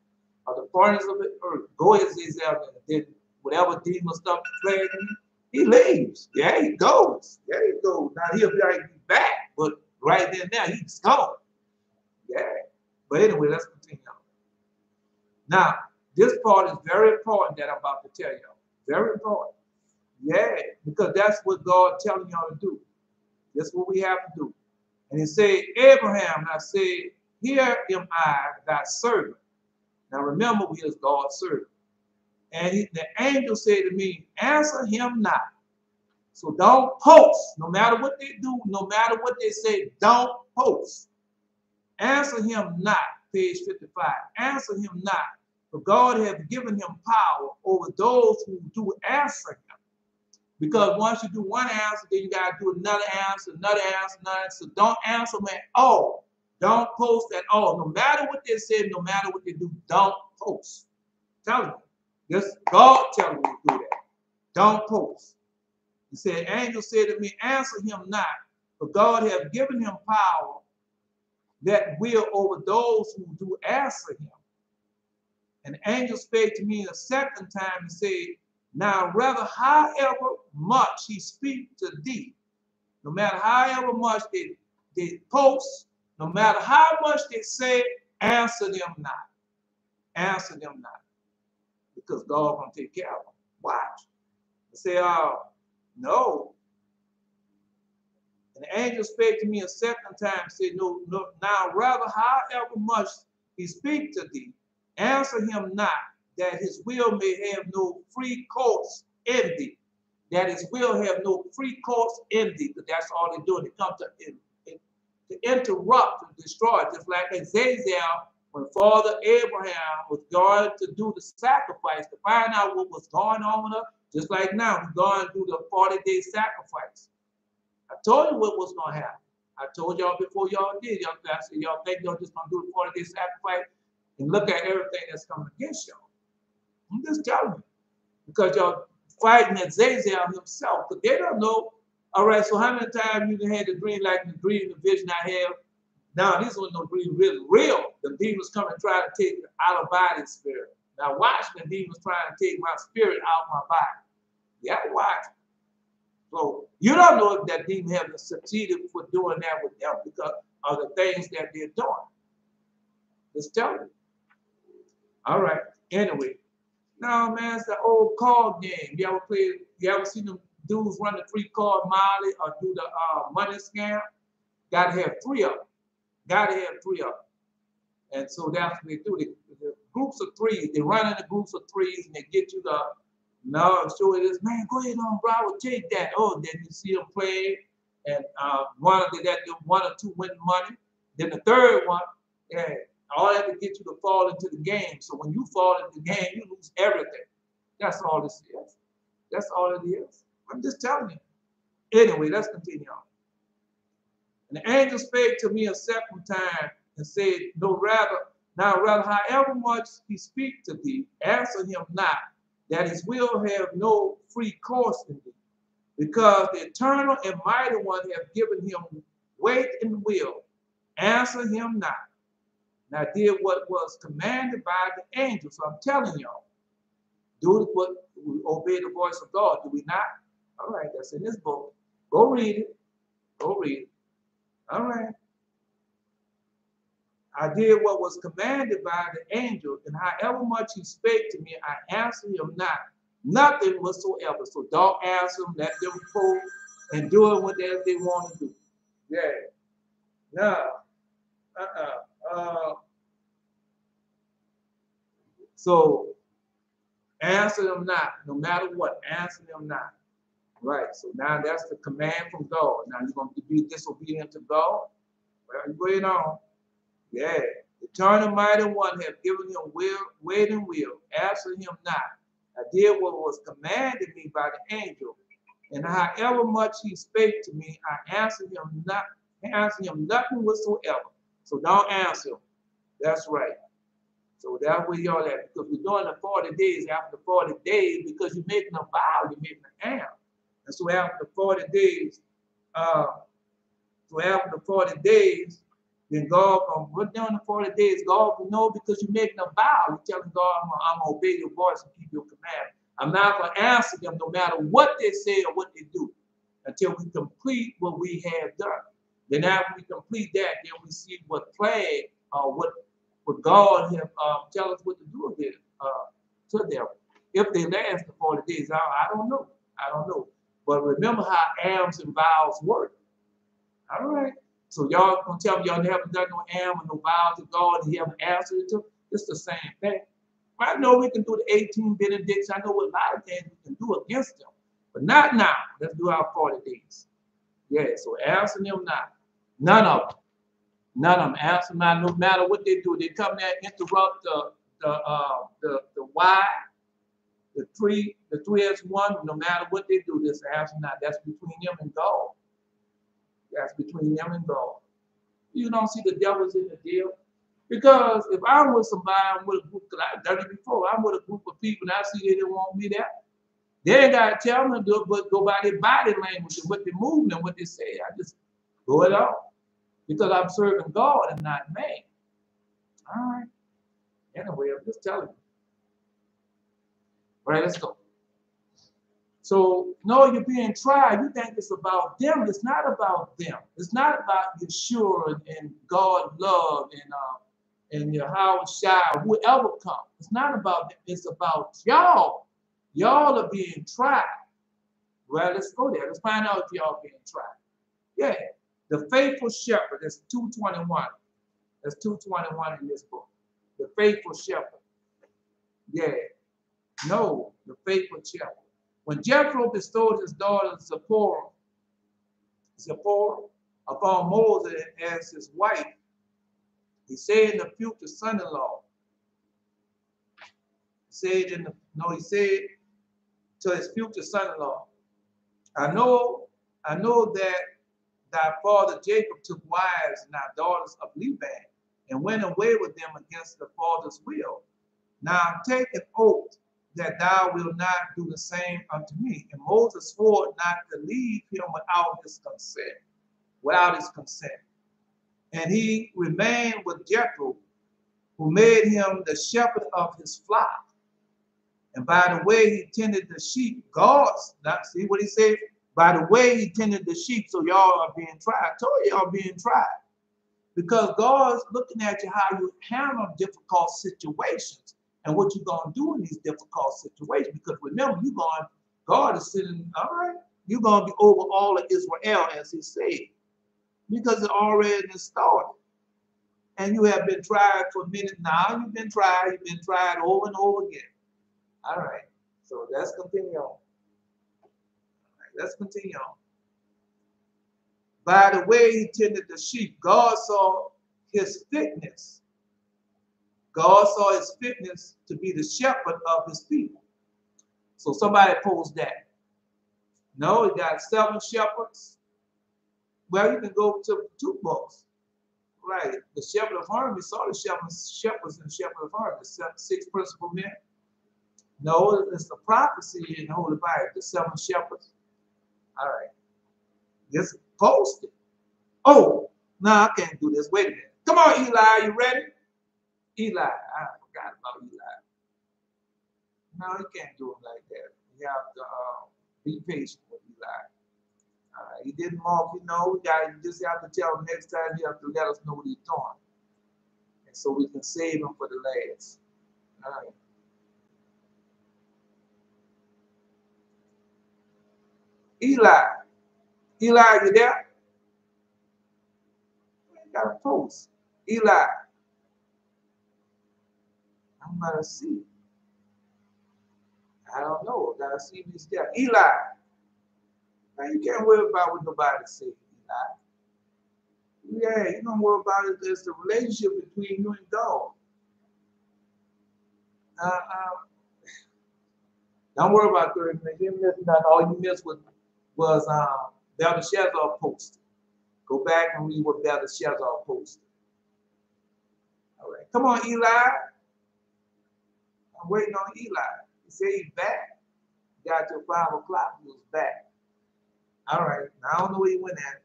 of the furnace of the earth. Go ahead, Azazel. And then whatever demon stuff plaguing him, he leaves. Yeah, he goes. There he goes. Now he'll be like back, but right then now he's gone. Yeah. But anyway, let's continue on. Now, this part is very important that I'm about to tell you. Very important. Yeah, because that's what God telling y'all to do. That's what we have to do. And he said, Abraham, I say, here am I, thy servant. Now remember, we is God's servant. And the angel said to me, answer him not. So don't post. No matter what they do, no matter what they say, don't post. Answer him not. Page 55. Answer him not. For God has given him power over those who do answer him. Because once you do one answer, then you got to do another answer, another answer, another answer. So don't answer them at all. Don't post at all. No matter what they say, no matter what they do, don't post. Tell you. This God telling you to do that. Don't post. He said, angel said to me, answer him not. For God has given him power that will over those who do answer him. And the angel spake to me a second time and said, now rather however much he speak to thee, no matter however much they post, no matter how much they say, answer them not. Answer them not. Because God gonna take care of them. Watch. They say, no. And the angel spake to me a second time and said, no, now rather however much he speak to thee, answer him not, that his will may have no free course in thee. That his will have no free course in thee. Because that's all they're doing. They come to interrupt and destroy. Just like Azazel, when Father Abraham was going to do the sacrifice, to find out what was going on with her, just like now, we're going to do the 40-day sacrifice. I told you what was going to happen. I told y'all before y'all did. I said, y'all think y'all just going to do the 40-day sacrifice and look at everything that's coming against y'all. I'm just telling you. Because y'all fighting Azazel himself. Because they don't know. All right, so how many times you had the dream like the dream, the vision I have? Now, this was no dream really real. The demons come and try to take out of body spirit. Now, watch the demons trying to take my spirit out of my body. Yeah, watch. So you don't know if that demon has succeeded for doing that with them because of the things that they're doing. Just tell you. All right. Anyway, now man, it's the old card game. You ever play? You ever seen them dudes run the 3-card Molly or do the money scam? Got to have 3 of them. Got to have 3 of them. And so that's what they do. The groups of 3s. They run in the groups of 3s and they get you the. No, show it is, man, go ahead on, bro, I will take that. Oh, then you see them play, and one or two win money. Then the third one, yeah, all that to get you to fall into the game. So when you fall into the game, you lose everything. That's all this is. That's all it is. I'm just telling you. Anyway, let's continue on. And the angel spake to me a second time and said, rather, however much he speak to thee, answer him not, that his will have no free course in thee, because the eternal and mighty one have given him weight and will. Answer him not. Now did what was commanded by the angel. So I'm telling y'all, do what we obey the voice of God. Do we not? All right, that's in this book. Go read it. Go read it. All right. I did what was commanded by the angel, and however much he spake to me, I answered him not, nothing whatsoever. So don't answer them, let them pull and do it whatever they want to do. Yeah. No. So answer them not, no matter what, answer them not. Right. So now that's the command from God. Now you're going to be disobedient to God. Well, you going on. Yeah, the eternal mighty one have given him weight and will. Answer him not. I did what was commanded me by the angel, and however much he spake to me, I answered him nothing whatsoever. So don't answer him. That's right. So that's where y'all at, because we're doing the 40 days. After the 40 days, because you're making a vow, you're making an am. And so after the 40 days, then God, what down the 40 days, God will know, because you're making a vow. You're telling God, I'm going to obey your voice and keep your command. I'm not going to answer them no matter what they say or what they do until we complete what we have done. Then after we complete that, then we see what plague or what God have tell us what to do with it to them. If they last the 40 days, I don't know. I don't know. But remember how arms and vows work. All right. So y'all gonna tell me y'all haven't done no am and no vow to God and you haven't answered it to? It's the same thing. I know we can do the 18 benedicts. I know what a lot of things we can do against them, but not now. Let's do our 40 days. Yeah. So answer them not. None of them. None of them. Answer not. No matter what they do, they come there and interrupt the why, the three as one. No matter what they do, this answer not. That's between them and God. That's between them and God. You don't see the devil's in the deal. Because if I'm with somebody, I'm with a group, because I've done it before, I'm with a group of people and I see they didn't want me there. They ain't got to tell me to do it, but go by their body language and what they're moving and what they say. I just go it off. Because I'm serving God and not man. All right. Anyway, I'm just telling you. All right, let's go. So, no, you're being tried. You think it's about them. It's not about them. It's not about Yeshua and God love and Yahweh Shai, whoever comes. It's not about them. It's about y'all. Y'all are being tried. Well, let's go there. Let's find out if y'all being tried. Yeah. The faithful shepherd. That's 221. That's 221 in this book. The faithful shepherd. Yeah. No, the faithful shepherd. When Jethro bestowed his daughter Zipporah upon Moses as his wife, he said in the future son-in-law, he said to his future son-in-law, I know that thy father Jacob took wives and thy daughters of Laban and went away with them against the father's will. Now take an oath that thou wilt not do the same unto me. And Moses swore not to leave him without his consent. And he remained with Jethro, who made him the shepherd of his flock. And by the way he tended the sheep, see what he said? By the way he tended the sheep, so y'all are being tried. I told you y'all being tried. Because God's looking at you how you handle difficult situations and what you're going to do in these difficult situations. Because remember, God is sitting, all right, you're going to be over all of Israel, as he said, because it already started. And you have been tried for a minute now. You've been tried over and over again. All right, so let's continue on. Let's continue on. By the way he tended the sheep, God saw his fitness. God saw his fitness to be the shepherd of his people. So somebody posed that. No, he got 7 shepherds. Well, you can go to 2 books. Right. The shepherd of Horeb, we saw the shepherds and shepherd of Horeb, the 6 principal men. No, it's the prophecy in the Holy Bible, the 7 shepherds. All right. Just post it. Oh, no, I can't do this. Wait a minute. Come on, Eli, you ready? Eli, I forgot about Eli. No, you can't do it like that. You have to be patient with Eli. All right, he didn't mark, you just have to tell him next time you have to let us know what he's doing. And so we can save him for the last. All right. Eli, you there? You got a post. Eli. I'm gonna see. I don't know. Gotta see if he's there. Eli. Now you can't worry about what nobody says, Eli. Yeah, you don't worry about it. There's the relationship between you and God. Don't worry about 30 minutes. You missed nothing. All you missed was Belshazzar posted. Go back and read what Belshazzar posted. All right. Come on, Eli. I'm waiting on Eli. He said he's back. Got till 5 o'clock. He was back. All right. Now, I don't know where he went at.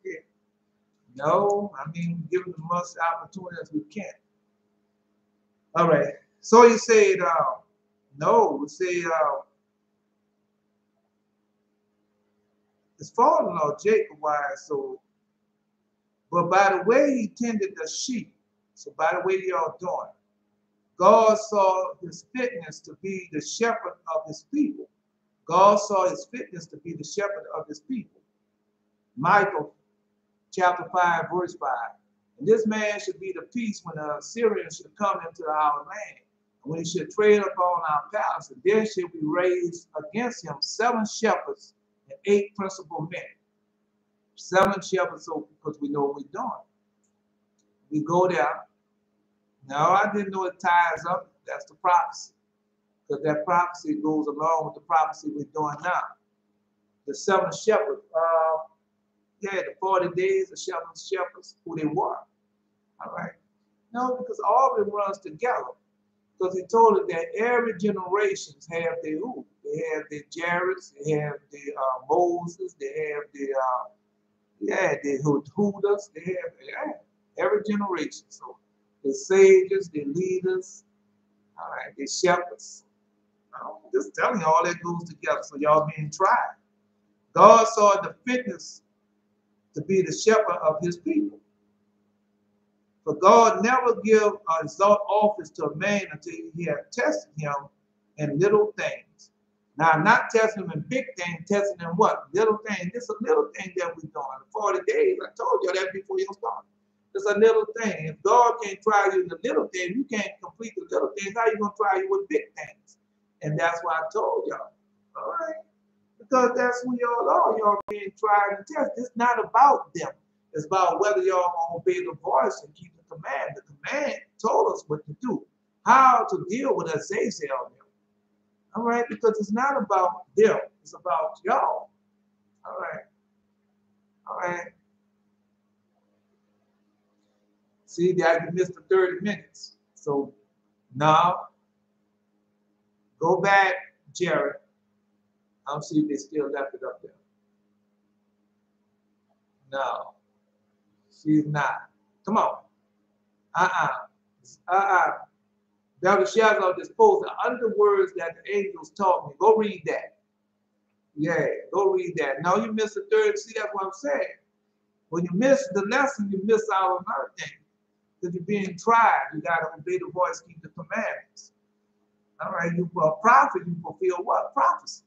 Okay. No, I mean, give him the most opportunity as we can. All right. So he said, no, we say, his father-in-law, Jacob, wise, so, but by the way he tended the sheep, so by the way y'all doing, God saw his fitness to be the shepherd of his people. God saw his fitness to be the shepherd of his people. Micah chapter 5, verse 5. And this man should be the peace when the Assyrians should come into our land, and when he should tread upon our palace, and there should we raise against him 7 shepherds and 8 principal men. 7 shepherds, so because we know what we're doing. We go there. Now, I didn't know it ties up. That's the prophecy. Because that prophecy goes along with the prophecy we're doing now. The 7 shepherds, the 40 days of shepherds, who they were. All right. No, because all of it runs together. Because he told us that every generation have their who? They have their Jareds, they have their Moses, they have their Hudas, they have every generation. So the sages, the leaders, all right, the shepherds. I'm just telling you, all that goes together. So y'all being tried. God saw the fitness to be the shepherd of his people. For God never give or exalt office to a man until he have tested him in little things. Now, not testing him in big things, testing him what? Little things. It's a little thing that we're doing. 40 days, I told you that before you started. It's a little thing. If God can't try you in the little thing, you can't complete the little things. How are you going to try you with big things? And that's why I told y'all. All right? Because that's who y'all are. Y'all being tried and tested. It's not about them. It's about whether y'all going to obey the voice and keep the command. The command told us what to do, how to deal with Azazel. All right? Because it's not about them. It's about y'all. All right? All right? See, that you missed the 30 minutes. So now, go back, Jared. I'll see if they still left it up there. No, she's not. Come on. Belshazzar disposed of under the words that the angels taught me. Go read that. Yeah, go read that. No, you missed the third. See, that's what I'm saying. When you miss the lesson, you miss out on another thing. Because you're being tried. You got to obey the voice, keep the commandments. All right, you a prophet, you fulfill what? Prophecy.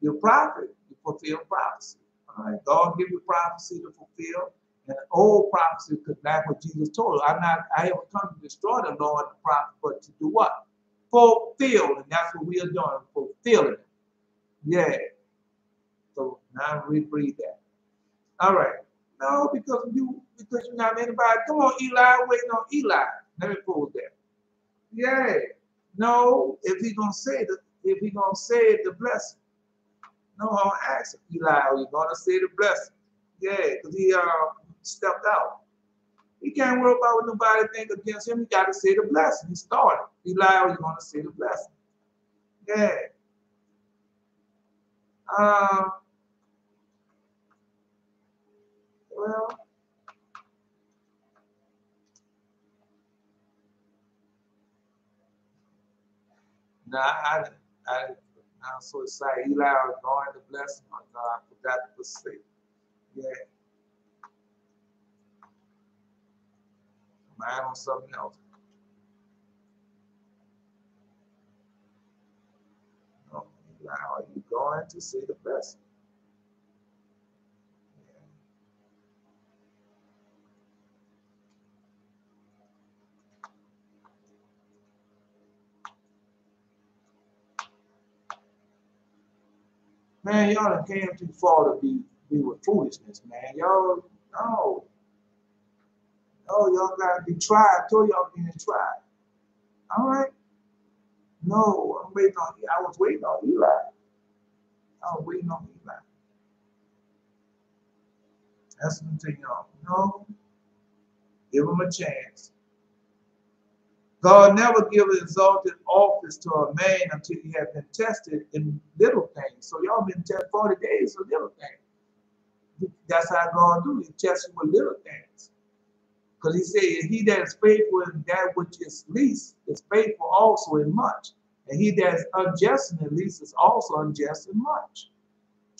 You're a prophet, you fulfill prophecy. All right, God give you prophecy to fulfill. And an old prophecy, because that's what Jesus told us. I haven't come to destroy the law and the prophet, but to do what? Fulfill. And that's what we are doing, fulfilling it. Yeah. So now we read that. All right. No, because you're not anybody. Come on, Eli, waiting on Eli. Let me pause that. Yeah. No, if he gonna say the blessing. No, I'll ask him, Eli, are you gonna say the blessing? Yeah, because he stepped out. He can't worry about what nobody think against him. He got to say the blessing. He started. Eli, are you gonna say the blessing? Yeah. Well, no, I'm so excited. Eli was going to bless him. No, I forgot to say. Yeah. Mind on something else. No, Eli, are you going to say the blessing? Man, y'all done came too far to be with foolishness, man. Y'all, no. No, y'all gotta be tried. I told y'all being tried. All right? No, I'm waiting on I was waiting on Eli. I was waiting on Eli. That's what I'm telling y'all. No, give him a chance. God never give an exalted office to a man until he has been tested in little things. So y'all been tested 40 days of little things. That's how God do. He tests you with little things. Because he said, he that is faithful in that which is least is faithful also in much. And he that is unjust in the least is also unjust in much.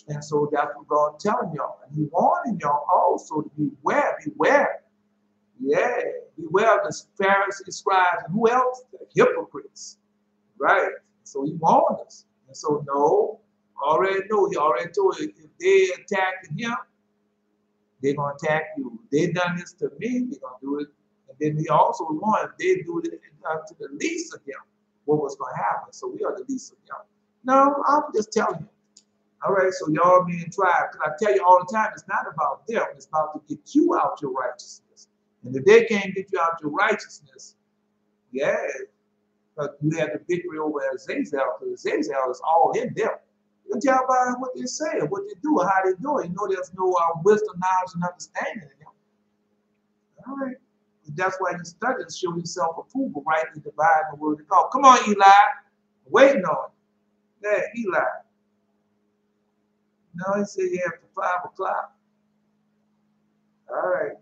And so that's what God telling y'all. And he warning y'all also to beware, beware. Yeah, beware of the Pharisees, scribes, and who else? The hypocrites. Right? So he warned us. And so no, already know, he already told you, if they attacking him, they're going to attack you. They done this to me, they're going to do it. And then he also warned, if they do it to the least of them, what was going to happen. So we are the least of them. No, I'm just telling you. All right, so y'all being tried. Because I tell you all the time, it's not about them. It's about to get you out your righteousness. And if they can't get you out your righteousness, yeah, but you have the victory over Azazel, because Azazel is all in them. You can tell by what they say, what they do, how they do it. You know there's no wisdom, knowledge, and understanding in them. All right. That's why you study to show yourself approval, rightly dividing the word of God. Come on, Eli. I'm waiting on you. Yeah, Eli. No, he said yeah, after 5 o'clock. All right.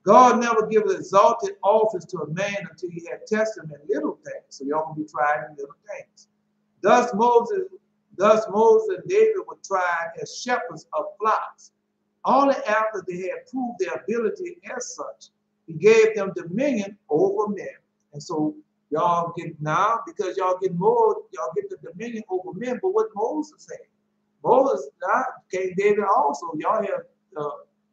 God never gives exalted office to a man until he had tested him in little things. So y'all gonna be tried in little things. Thus Moses and David were tried as shepherds of flocks. Only after they had proved their ability as such, he gave them dominion over men. And so y'all get now, because y'all get more, y'all get the dominion over men. But what Moses said, Moses, King David also, y'all have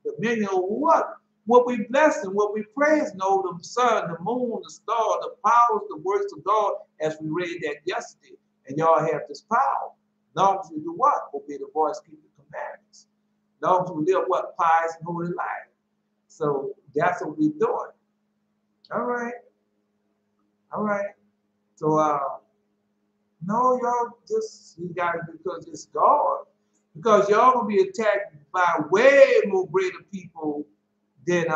dominion over what? What we bless and what we praise, know the sun, the moon, the star, the powers, the works of God, as we read that yesterday. And y'all have this power. As long as you do what? Obey the voice, keep the commandments. As long as you live what? Pious and holy life. So that's what we're doing. All right. All right. So no, y'all just you got it because it's God. Because y'all gonna be attacked by way more greater people than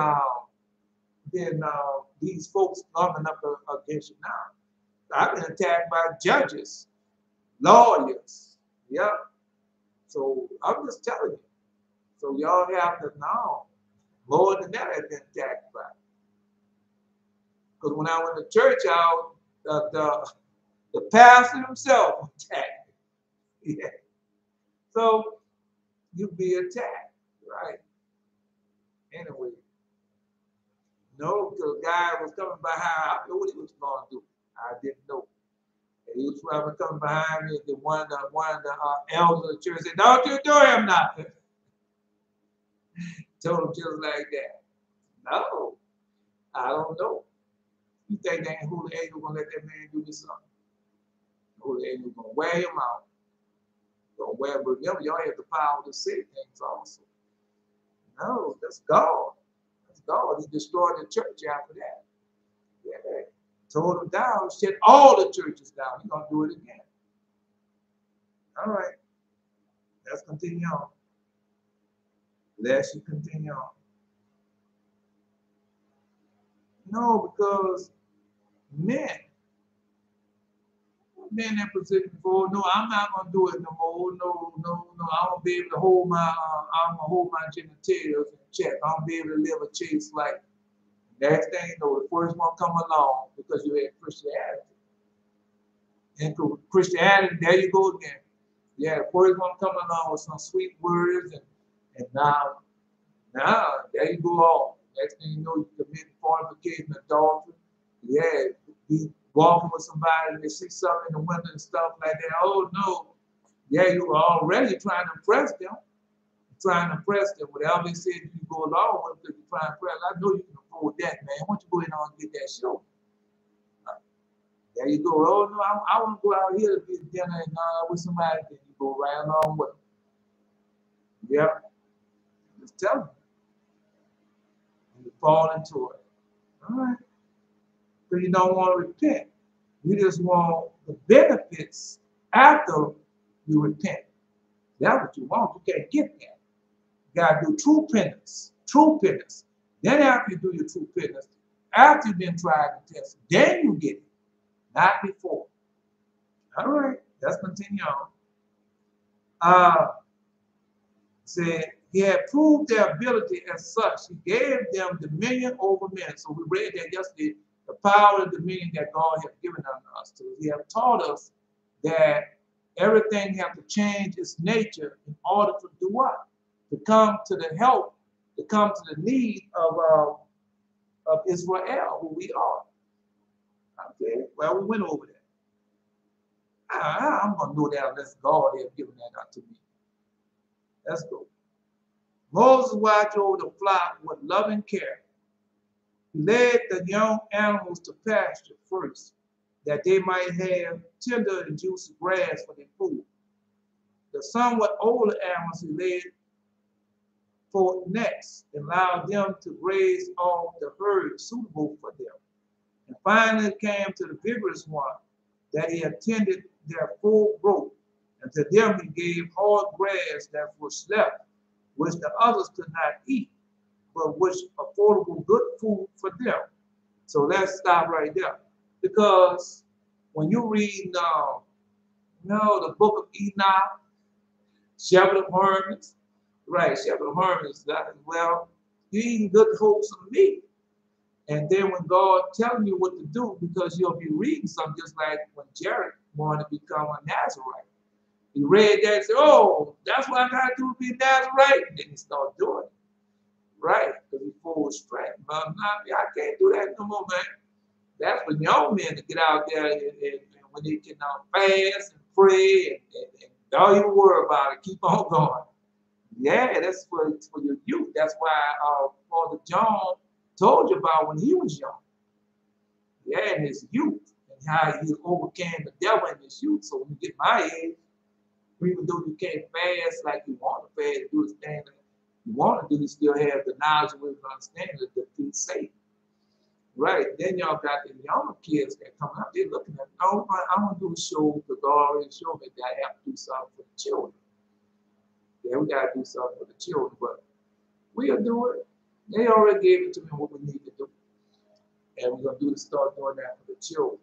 these folks coming up against you now. I've been attacked by judges, lawyers. Yep. So I'm just telling you. So y'all have to know more than that I've been attacked by. Because when I went to church out, The pastor himself attacked me. Yeah. So you be attacked, right? Anyway, no, because the guy was coming behind. I knew what he was going to do. I didn't know. And he was probably coming behind me. And one of the elders of the church said, "Don't you do him nothing." Told him just like that. No, I don't know. You think that holy angel gonna let that man do this something? The holy angel gonna wear him out. Gonna wear him. Remember, y'all have the power to say things also. No, that's God. That's God. He destroyed the church after that. Yeah. Tore them down, shut all the churches down. He's gonna do it again. All right. Let's continue on. Let's continue on. No, because men in position before. No, I'm not gonna do it no more. No, I won't be able to hold my genitals in check. I won't be able to live a chaste life. Next thing you know, the first one come along because you had Christianity. And Christianity, there you go again. Yeah, the first one come along with some sweet words, and now there you go on. Next thing you know, you commit fornication, adultery. Yeah, be walking with somebody and they see something in the window and stuff like that. Oh no, yeah, you were already trying to impress them. Whatever they said, you go along with because you're trying to impress. I know you can afford that, man. Why don't you go ahead and get that show? There you go. Oh no, I want to go out here to be at dinner and with somebody. Then you go right along with them. Yeah, just tell them. You fall into it. All right. Because you don't want to repent. You just want the benefits after you repent. That's what you want. You can't get that. You got to do true penance. True penance. Then after you do your true penance, after you've been tried and tested, then you get it. Not before. All right. Let's continue on. Said he had proved their ability as such. He gave them dominion over men. So we read that yesterday, the power and dominion that God has given unto us. So he has taught us that everything has to change its nature in order to do what? To come to the help, to come to the need of Israel, who we are. Okay, well, we went over that. I'm going to know that unless God has given that unto me. Let's go. Moses watched over the flock with loving care. He led the young animals to pasture first, that they might have tender and juicy grass for their food. The somewhat older animals he led for next, and allowed them to graze off the herd suitable for them. And finally came to the vigorous one, that he attended their full growth, and to them he gave hard grass that was left, which the others could not eat, but which affordable good food for them. So let's stop right there. Because when you read the book of Enoch, shepherd of hermits, right, shepherd of hermits, well, you eating good wholesome meat. And then when God telling you what to do, because you'll be reading something just like when Jared wanted to become a Nazarite. He read that and said, oh, that's what I got to do to be a Nazarite. And then he started doing it. Right? Because he's full of strength. But I can't do that no more, man. That's for young men to get out there and when they can fast and pray and don't even worry about it. Keep on going. Yeah, that's for your youth. That's why Father John told you about when he was young. Yeah, in his youth. And how he overcame the devil in his youth. So when you get my age, even though you can't fast like you want to fast, do the thing that you want to do, you still have the knowledge and understanding to defeat Satan. Right. Then y'all got the younger kids that come out, they're looking at, oh, I want to do a show because God already showed me that I have to do something for the children. Yeah, we got to do something for the children, but we'll do it. They already gave it to me what we need to do. And we're going to start doing that for the children.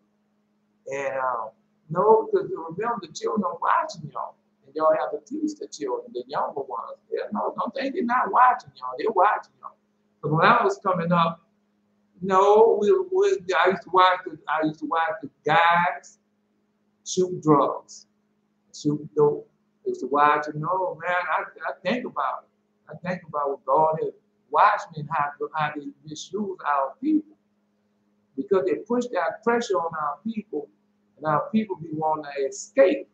And no, because remember, the children are watching y'all. And y'all have to teach the children, the younger ones. No, don't think they're not watching y'all. They're watching y'all. But when I was coming up, no, I used to watch the guys. shoot drugs, shoot dope. It's to watch and know, man, I think about it. I think about what God has watched me and how they misuse our people. Because they push that pressure on our people, and our people be wanting to escape.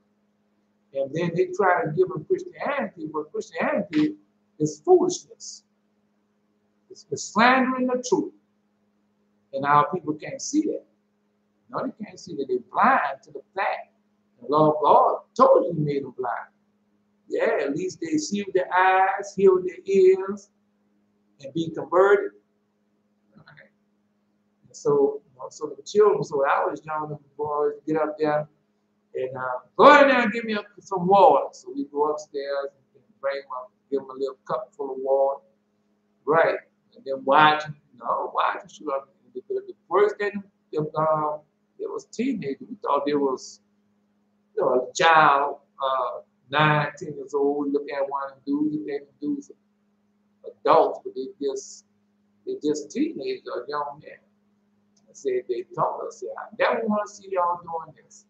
And then they try to give them Christianity, but Christianity is foolishness. It's slandering the truth. And our people can't see that. No, they can't see that. They're blind to the fact. The Lord God told you He made them blind. Yeah, at least they see with their eyes, hear with their ears, and be converted. All right. And so, so the children, so I was young, the boys get up there and go in there and give me some water. So we go upstairs and bring them up, give them a little cup full of water. Right. And then watching, shoot up. The first thing, it was teenagers. We thought there was, a child, 9, 10 years old, look at one of them dudes, and dudes adults, but they just teenagers or young men. I said, they told us, I never want to see y'all doing this.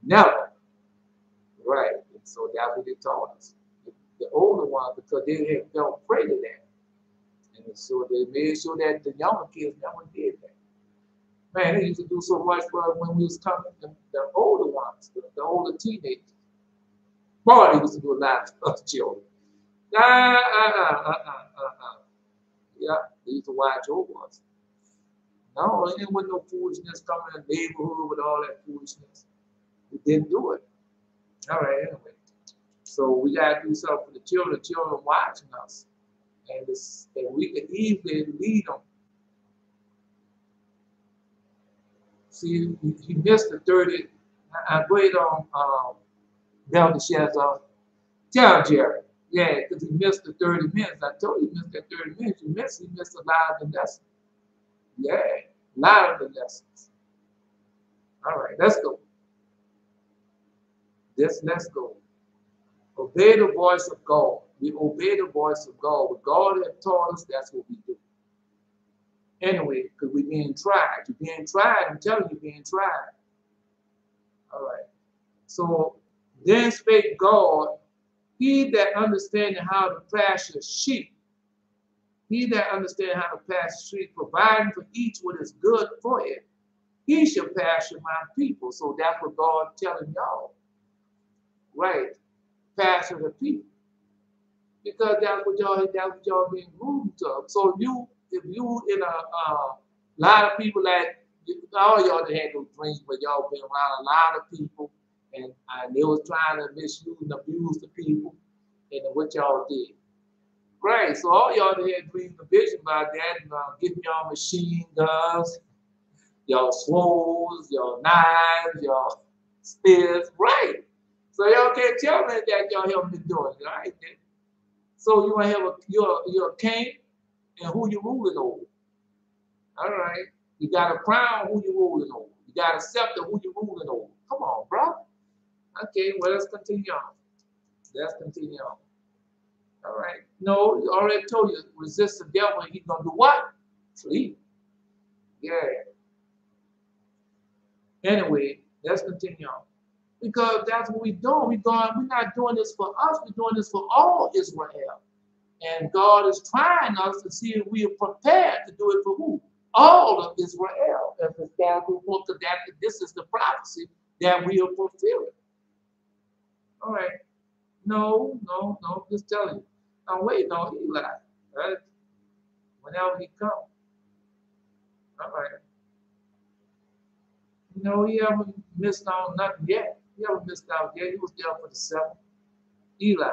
Never. Right. And so that's what they told us. The older ones, because they had felt afraid of that. And so they made sure that the younger kids never did that. Man, they used to do so much for us when we was coming, the older ones, the older teenagers. Boy, they used to do a lot of children. Yeah, they used to watch over us. No, there wasn't no foolishness coming in the neighborhood with all that foolishness. We didn't do it. All right, anyway. So we got to do something for the children watching us. And we can easily lead them. See, he missed the 30. I wait on Belteshazzar. Tell Jerry. Yeah, because he missed the 30 minutes. I told you he missed that 30 minutes. He missed a lot of the lessons. Yeah, a lot of the lessons. All right, let's go. Let's go. Obey the voice of God. We obey the voice of God. What God has taught us, that's what we do. Anyway, because we're being tried. You're being tried. I'm telling you, you're being tried. All right. So then spake God, he that understandeth how to pasture sheep, he that understandeth how to pasture sheep, providing for each what is good for it, he shall pasture my people. So that's what God telling y'all. Right. Pasture the people. Because that's what y'all being groomed to. So if you in a lot of people like all y'all that had those dreams, but y'all been around a lot of people and they was trying to misuse and abuse the people and what y'all did. Right. So all y'all that had dreams and vision about that and giving y'all machine guns, y'all swords, y'all knives, y'all spears. Right. So y'all can't tell me that y'all haven't been doing it. All right then. So you want to have you're a king and who you ruling over. All right. You got a crown, who you ruling over. You got a scepter, who you ruling over. Come on, bro. Okay, well, let's continue on. All right. No, I already told you, resist the devil and he's going to do what? Flee. Yeah. Anyway, let's continue on. Because that's what we're doing. We're not doing this for us. We're doing this for all Israel. And God is trying us to see if we are prepared to do it for who? All of Israel. And for that, this is the prophecy that we are fulfilling. All right. No. Just telling you. I'm waiting on Eli. Right? Whenever he comes. All right. No, he haven't missed on nothing yet. He haven't missed out yet. He was there for the 7th. Eli.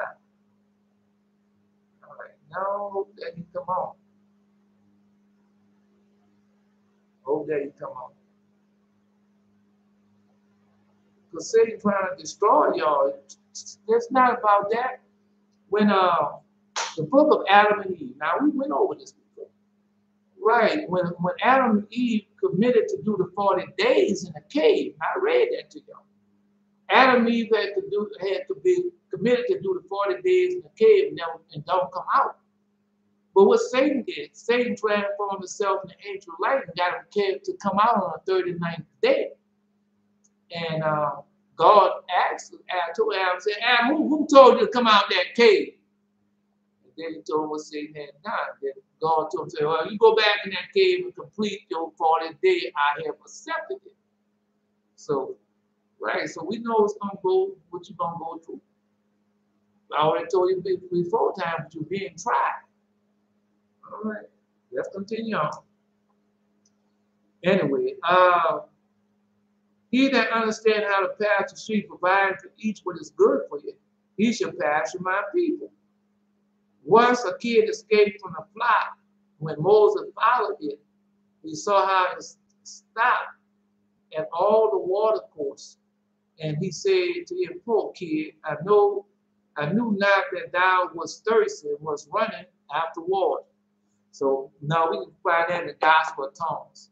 All right. Now that he come on. Hope that he come on. Because Satan trying to destroy y'all. It's not about that. When the book of Adam and Eve, now we went over this before. Right, when Adam and Eve committed to do the 40 days in the cave, I read that to y'all. Adam and Eve had to be committed to do the 40 days in the cave and don't come out. But what Satan did, Satan transformed himself in the angel of light and got him to come out on the 39th day. And God asked told Adam, said, Adam, who told you to come out of that cave? And then he told him what Satan had done. Then God told him, say, well, you go back in that cave and complete your 40th day. I have accepted it. So, right, so we know it's gonna go, what you're gonna go through. I already told you before time, but you're being tried. All right, let's continue on. Anyway, he that understands how to pass the street, providing for each what is good for you, he shall pasture my people. Once a kid escaped from the flock, when Moses followed it, he saw how it stopped at all the water course. And he said to him, poor kid, I knew not that thou was thirsty and was running after water. So now we can find that in the Gospel of Thomas.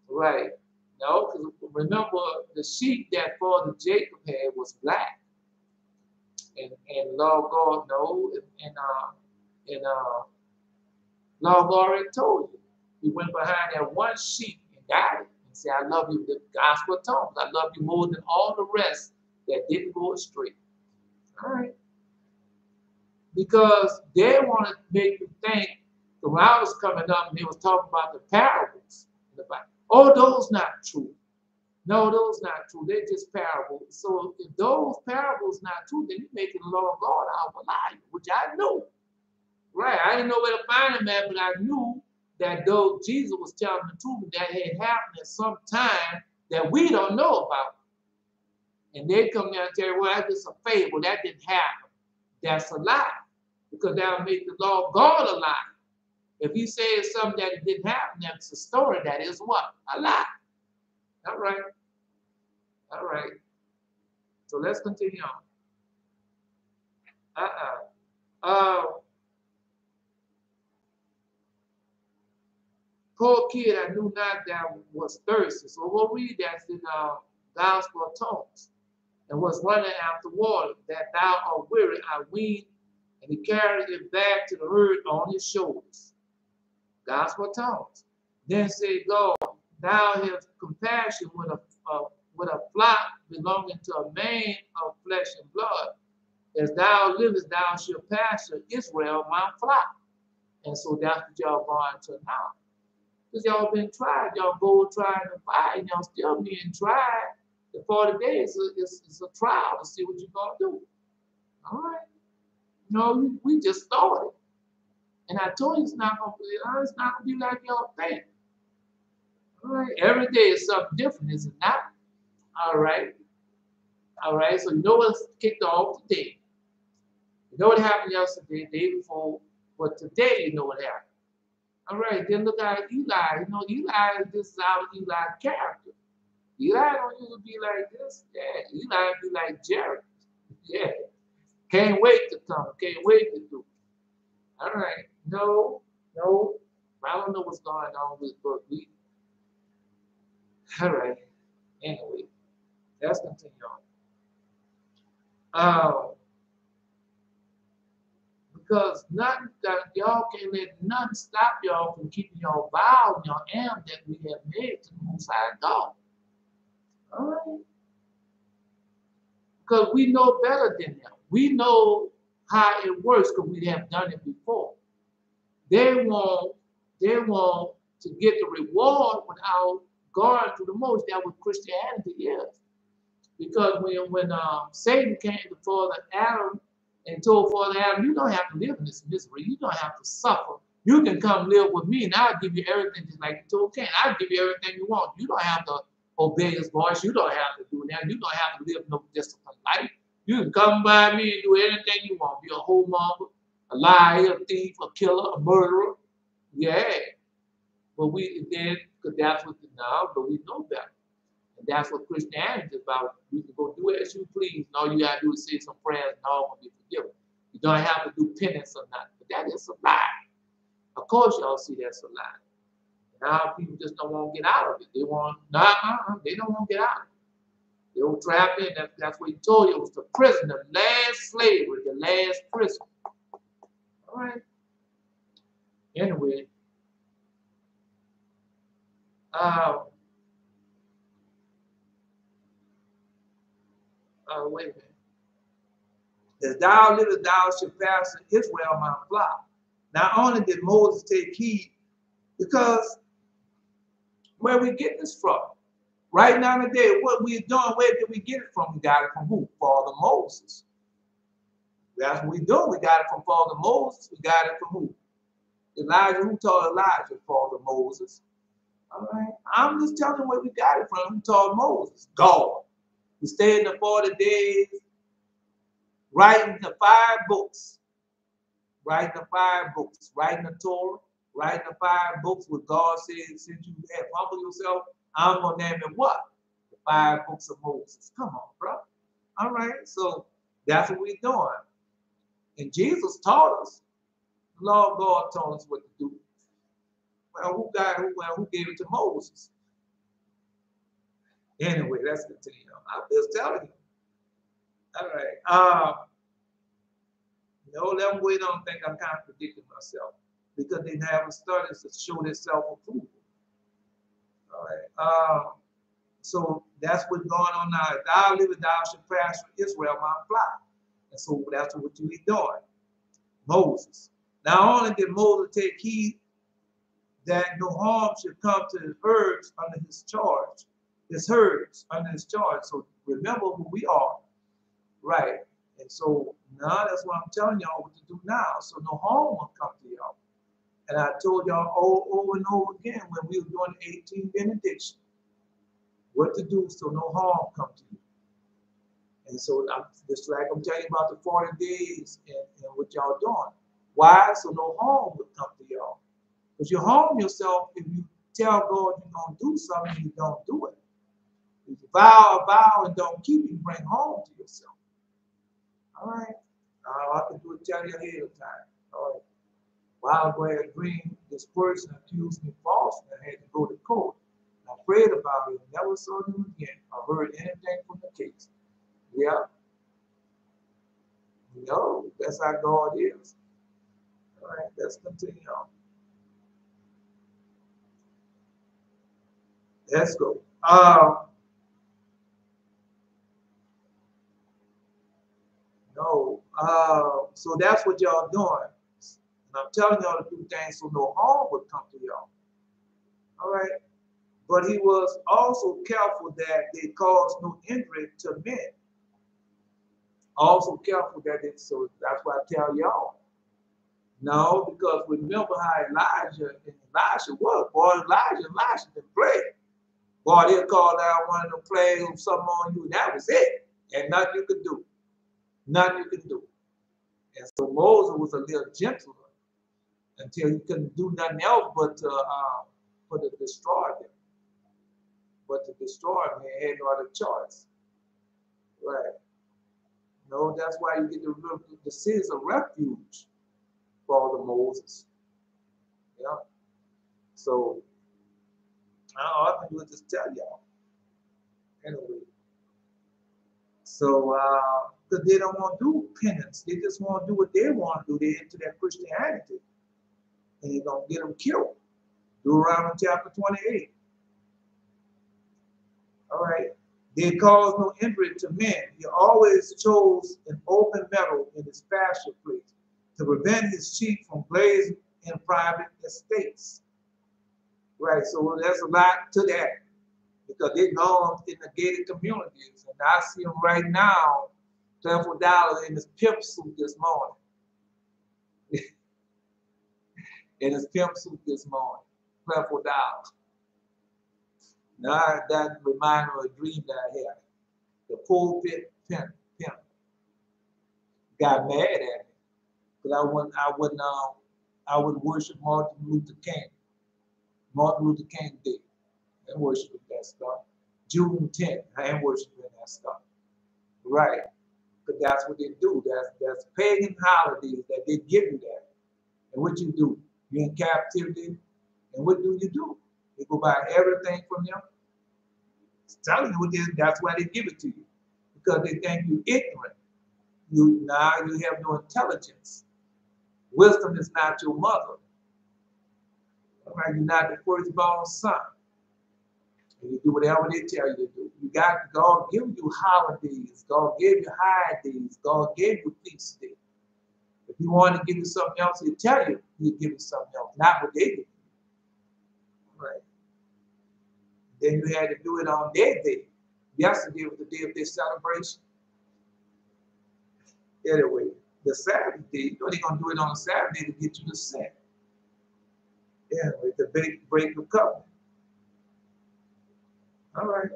Right. No, because remember the sheep that Father Jacob had was black. And Lord God knows, and Lord already told you. He went behind that one sheep and got it and said, I love you, the Gospel of Thomas. I love you more than all the rest that didn't go astray. All right. Because they want to make you think that when I was coming up and they was talking about the parables in the Bible, oh, those not true. No, those not true. They're just parables. So if those parables not true, then you're making the Lord God out of a liar, which I knew. Right. I didn't know where to find him at, but I knew that though Jesus was telling the truth, that had happened at some time that we don't know about. And they come down and tell you, well, that's just a fable. That didn't happen. That's a lie. Because that would make the Lord God a lie. If he says something that it didn't happen, that's a story that is what? A lie. All right. All right. So let's continue on. Poor kid, I knew not that was thirsty. So we'll read that in Gospel of Thomas. And was running after water, that thou art weary, I ween, and he carried it back to the herd on his shoulders. Gospel of Thomas. Then said God, thou hast compassion with a flock belonging to a man of flesh and blood. As thou livest, thou shalt pasture Israel, my flock. And so that's what y'all going to now. Because y'all been tried, y'all go trying to fight, and y'all still being tried. The 40 days is a trial to see what you're going to do. All right. No, we just started. And I told you it's not going to be like y'all think. All right. Every day is something different, is it not? All right. All right. So you know what's kicked off today. You know what happened yesterday, the day before, but today you know what happened. All right. Then look at Eli. You know, Eli, this is our Eli character. Eli don't usually be like this. Yeah, Eli be like Jerry. Yeah. Can't wait to come. Can't wait to do. All right. No. I don't know what's going on with but we. All right. Anyway, let's continue on. Because nothing that y'all can't let nothing stop y'all from keeping your vow and your am that we have made to the Most High God. All right. Because we know better than them. We know how it works because we have done it before. They want to get the reward without going through the most. That's what Christianity is. Because when Satan came to Father Adam and told Father Adam, you don't have to live in this misery. You don't have to suffer. You can come live with me and I'll give you everything just like you told Cain. I'll give you everything you want. You don't have to obey his voice. You don't have to do that. You don't have to live no disciplined life. You can come by me and do anything you want. Be a whoremonger, a liar, a thief, a killer, a murderer. Yeah. But we then, because that's what but we know better. And that's what Christianity is about. You can go do as you please, and all you gotta do is say some prayers and all will be forgiven. You don't have to do penance or nothing. But that is a lie. Of course y'all see that's a lie. Now people just don't want to get out of it. They want, they don't want to get out of it. They were trapped in, that's what he told you. It was the prison, the last slavery, the last prison. All right. Anyway, Wait a minute. As thou livest, thou shalt pasture Israel my flock. Not only did Moses take heed, because where we get this from? Right now today, what we're doing, where did we get it from? We got it from who? Father Moses. That's what we do. We got it from Father Moses. We got it from who? Elijah. Who taught Elijah? Father Moses. All right. I'm just telling you where we got it from. Who taught Moses? God. We stayed in the 40 days, writing the 5 books. Writing the 5 books. Writing the Torah. Writing the 5 books where God said, since you have humbled yourself, I'm going to name it what? The 5 books of Moses. Come on, bro. All right. So that's what we're doing. And Jesus taught us. The Lord God told us what to do. Well, who gave it to Moses? Anyway, let's continue. I'm just telling you. All right. No, let them wait on think I'm contradicting myself because they haven't started to show their self-approval. All right. So that's what's going on now. If thou livest, thou shalt pasture Israel my flock. And so that's what you be doing. Moses. Not only did Moses take heed that no harm should come to his herds under his charge, his herds under his charge. So remember who we are, right? And so now that's what I'm telling y'all what to do now. So no harm will come to y'all. And I told y'all over and over again when we were doing the 18 benediction, what to do so no harm come to you. And so I'm just like I'm telling you about the 40 days and what y'all doing. Why? So no harm will come to y'all. Because you harm yourself if you tell God you're going to do something and you don't do it. If you vow a vow and don't keep it, you bring harm to yourself. All right? I can do it, tell you ahead of time. All right. While I was agreeing, this person accused me falsely. I had to go to court. I prayed about it and never saw him again. I heard anything from the case. Yeah. No, that's how God is. All right, let's continue on. Let's go. No. So that's what y'all doing. And I'm telling y'all to do things so no harm would come to y'all. All right. But he was also careful that they cause no injury to men. Also careful that it, so that's why I tell y'all. No, because remember how Elijah and Elisha was. Boy, Elisha didn't play. Boy, they'll call down one of the plagues or something on you, and that was it. And nothing you could do. Nothing you could do. And so Moses was a little gentler until he couldn't do nothing else but to destroy them. But to destroy them, he had no other choice. Right. No, that's why you get the cities of refuge for the Moses. Yeah. So all I can do is just tell y'all. Anyway. So because they don't want to do penance, they just want to do what they want to do. They're into that Christianity. And you're gonna get them killed. Deuteronomy chapter 28. All right. They cause no injury to men. He always chose an open meadow in his pasture place to prevent his sheep from grazing in private estates. Right. So there's a lot to that because they're gone in the gated communities. And I see them right now playing for dollars in his pimp suit this morning. In his pimp suit this morning, playing for dollars. Now that reminds me of a dream that I had. The pulpit pimp got mad at me because I wouldn't worship Martin Luther King. Martin Luther King Day. I ain't worshiping that stuff. June 10th, I ain't worshiping that stuff. Right. But that's what they do. That's pagan holidays that they give you that. And what you do? You're in captivity. And what do? They go buy everything from them. It's telling you what it is, that's why they give it to you. Because they think you're ignorant. Now you have no intelligence. Wisdom is not your mother. All right, you're not the firstborn son. And you do whatever they tell you to do. You God give you holidays. God gave you high days. God gave you feast days. If He wanted to give you something else, He'll tell you He'll give you something else, not what they give you. Right. Then you had to do it on their day. Yesterday was the day of their celebration. Anyway, the Sabbath day, you know they're going to do it on a Saturday to get you to sin. Anyway, the break of covenant. All right.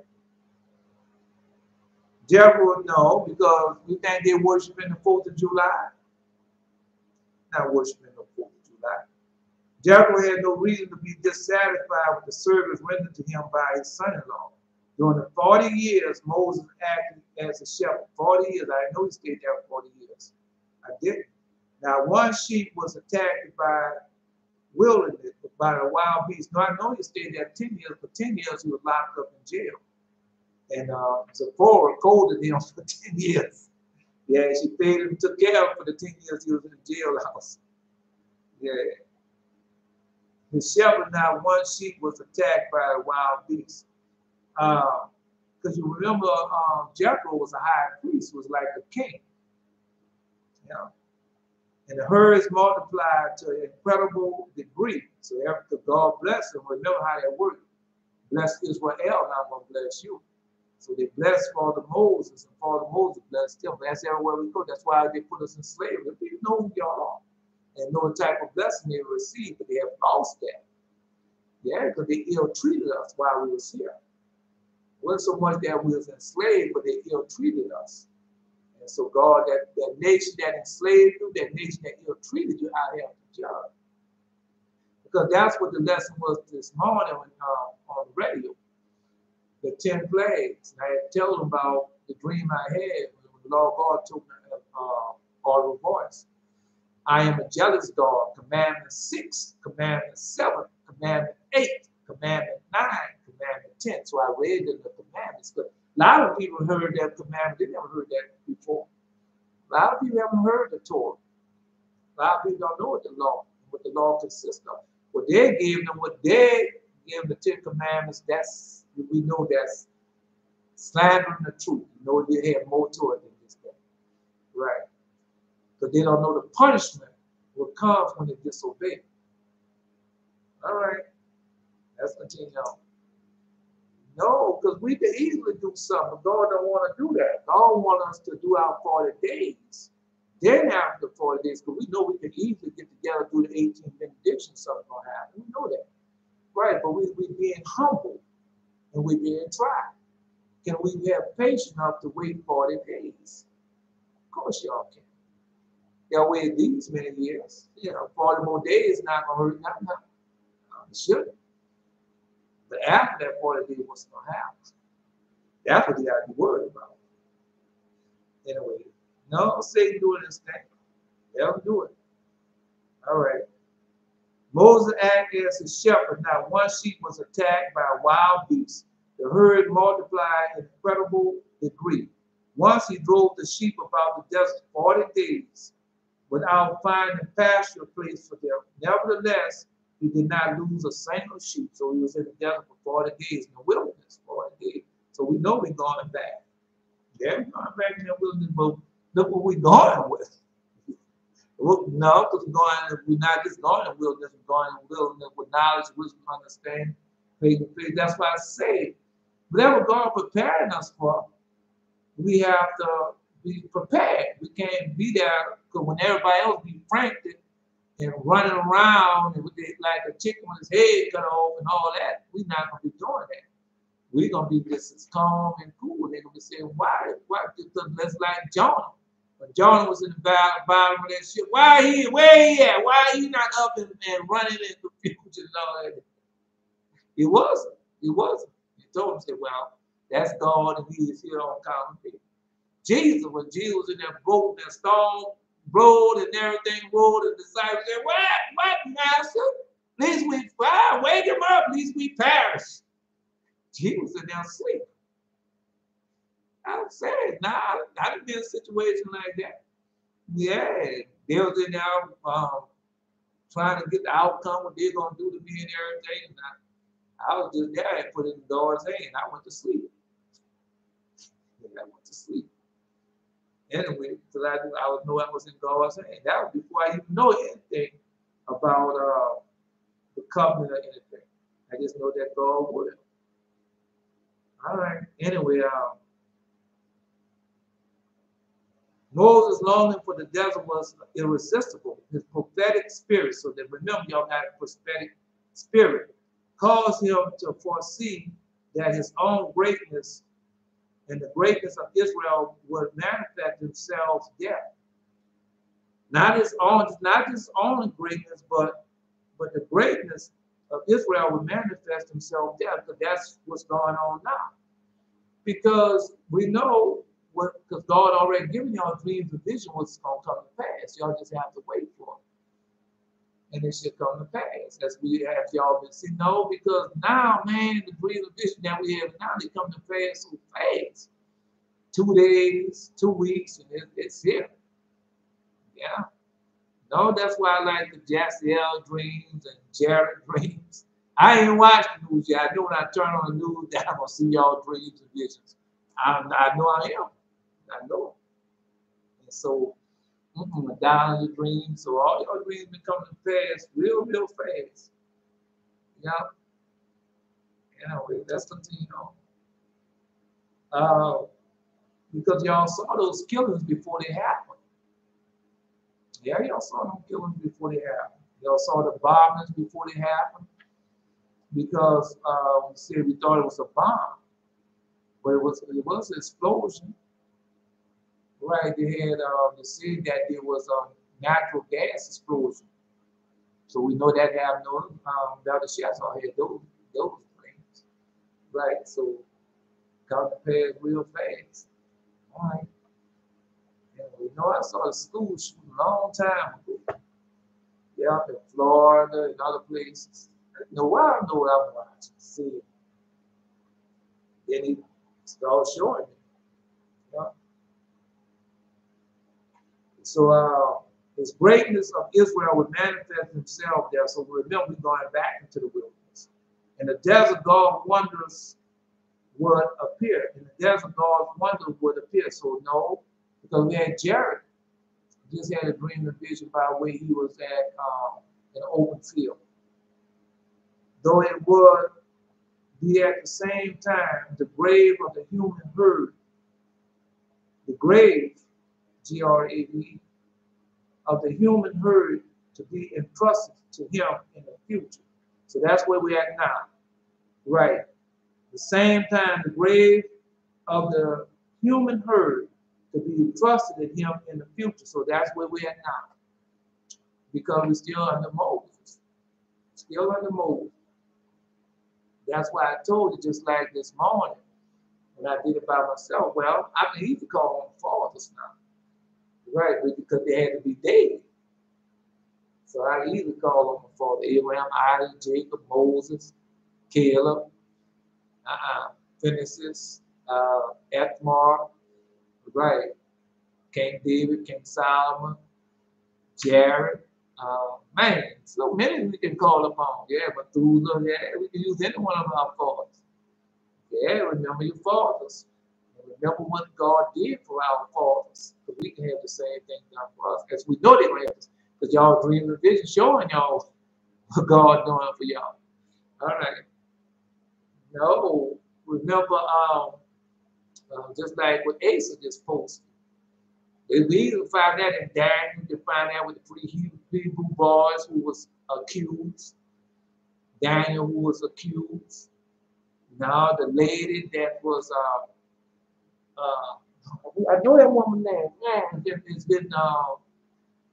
Jethro, no, because we think they're worshiping the 4th of July. Not worshiping the 4th of July. Jethro had no reason to be dissatisfied with the service rendered to him by his son-in-law. During the 40 years, Moses acted as a shepherd. 40 years. I know he stayed there for 40 years. I didn't. Now, one sheep was attacked by wilderness, by a wild beast. Now, I know he stayed there 10 years. For 10 years, he was locked up in jail. And Zipporah scolded him for 10 years. Yeah, she paid him, took care of him for the 10 years he was in the jailhouse. Yeah. The shepherd, now one sheep was attacked by a wild beast. Because you remember, Jethro was a high priest, was like a king. Yeah. And the herds multiplied to an incredible degree. So after God blessed them, remember how that worked. Bless Israel, now I'm going to bless you. So they blessed Father Moses, and Father Moses blessed them. That's everywhere we go. That's why they put us in slavery. We know who y'all are and know the type of blessing they received, but they have lost that. Yeah, because they ill-treated us while we was here. It wasn't so much that we was enslaved, but they ill-treated us. And so God, that nation that enslaved you, that nation that ill-treated you, I have to judge. Because that's what the lesson was this morning on the radio. The 10 plagues. And I had to tell them about the dream I had when the Lord God told me audible voice. I am a jealous God. Commandment 6, Commandment 7, Commandment 8, Commandment 9, Commandment 10. So I read the commandments. But a lot of people heard that commandment. They never heard that before. A lot of people haven't heard the Torah. A lot of people don't know what the law consists of. What they gave them, the 10 commandments, we know that's slandering the truth. You know they have more to it than this thing. Right. Because they don't know the punishment what comes when they disobey. All right. Let's continue on. No, because we can easily do something, but God don't want to do that. God wants us to do our 40 days. Then after 40 days, because we know we can easily get together, do the 18 benediction, something's going to happen. We know that. Right, but we're being humble and we're being tried. Can we have patience enough to wait 40 days? Of course y'all can. Y'all wait these many years. 40 more days not going to hurt nothing. It shouldn't. But after that 40 days, what's going to happen? That's what you got to be worried about. Anyway, no Satan doing this thing. They'll do it. All right. Moses acted as a shepherd. Now one sheep was attacked by a wild beast. The herd multiplied in incredible degree. Once he drove the sheep about the desert 40 days without finding pasture place for them. Nevertheless, he did not lose a single sheep. So he was in the desert for 40 days, in the wilderness 40 days. So we know we're going back. Yeah, we're going back in the wilderness, but look what we're going with. No, because we're not just going in wilderness, we're going in wilderness with knowledge, wisdom, understanding, faith, and faith. That's why I say, whatever God preparing us for, we have to be prepared. We can't be there because when everybody else be frantic and running around and like a chicken with his head cut off and all that, we're not going to be doing that. We're going to be just as calm and cool. They're going to be saying, why? That's like Jonah. When Jonah was in the bottom of that ship, where he at? Why he not up and running in confusion and all that? He wasn't. He told him, said, well, that's God and he is here on account of me. Jesus, when Jesus was in that boat, that storm rolled and everything rolled, and the disciples said, what, master? At least we wake him up, at least we perish. Jesus was in there asleep. I'm saying, I've been in a situation like that. Yeah, they was in there trying to get the outcome, what they're going to do to me and everything. And I was just there and put it in God's hand. I went to sleep. I went to sleep. Anyway, because I would know I was in God's hand. That was before I even know anything about the covenant or anything. I just know that God would. All right. Anyway, Moses' longing for the desert was irresistible. His prophetic spirit, so that remember y'all got a prophetic spirit, caused him to foresee that his own greatness and the greatness of Israel would manifest themselves there. Not his own greatness, but the greatness of Israel would manifest himself there, because that's what's going on now. Because we know because God already given y'all dreams and vision what's going to come to pass. Y'all just have to wait for it. And it should come to pass. As we have y'all been seeing. No, because now, man, the dreams and vision that we have now, they come to pass so fast. 2 days, 2 weeks, and it's here. Yeah. No, that's why I like the Jassiel dreams and Jared dreams. I ain't watched the news yet. I know when I turn on the news that I'm going to see y'all dreams and visions. I know I am. I know. And so, down in your dreams. So all your dreams been coming to pass real fast. Yeah. Anyway, let's continue on. Because y'all saw those killings before they happened. Yeah, y'all saw them killings before they happened. Y'all saw the bombings before they happened. Because we thought it was a bomb, but it was an explosion. Right? They had they said that there was a natural gas explosion. So we know that happened. The other shots all had those things. Right? So got to pass real fast. All right. And we know I saw a school shooting a long time ago. Yeah, up in Florida and other places. I know what I'm watching. See it. Then he started showing me. Yeah. So his greatness of Israel would manifest himself there. So remember, we're going back into the wilderness. And the desert God wonders would appear. In the desert God's wonder would appear. So no, because we had Jared. He just had a dream and vision by the way he was at an open field. Though it would be at the same time the grave of the human herd. The grave, Grave, of the human herd to be entrusted to him in the future. So that's where we're at now. Right. The same time, the grave of the human herd to be entrusted to him in the future. So that's where we're at now. Because we're still under Moses. Still under Moses. That's why I told you, just like this morning, when I did it by myself, well, I can even call them fathers now. Right, because they had to be dead. So I either call them father Abraham, Isaac, Jacob, Moses, Caleb, Phinehas, Ethmar, right, King David, King Solomon, Jared, man, so many we can call upon. Yeah, Methuselah, yeah, we can use any one of our fathers. Yeah, remember your fathers. Remember what God did for our fathers. Because we can have the same thing done for us. As we know they're going to have this. Because y'all dream of vision showing y'all what God doing for y'all. All right. No, remember, just like what Asa just posted. We can find that in Daniel. You can find that with the 3 Hebrew boys who was accused. Daniel who was accused. Now the lady that was I know that woman's name. Man,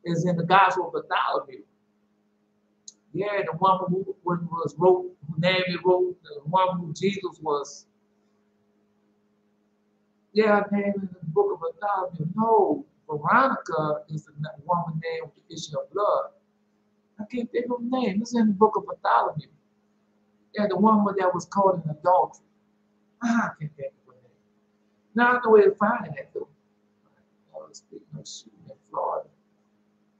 it's in the Gospel of Bartholomew. Yeah, the woman who wrote, who Naaman wrote, the one who Jesus was. Yeah, her name is in the book of Bartholomew. No, Veronica is the woman named with the issue of blood. I can't think of her name. It's in the book of Bartholomew. Yeah, the woman that was caught in adultery. I can't think of her name. Now I know where to find it though. I was speaking of shooting in Florida.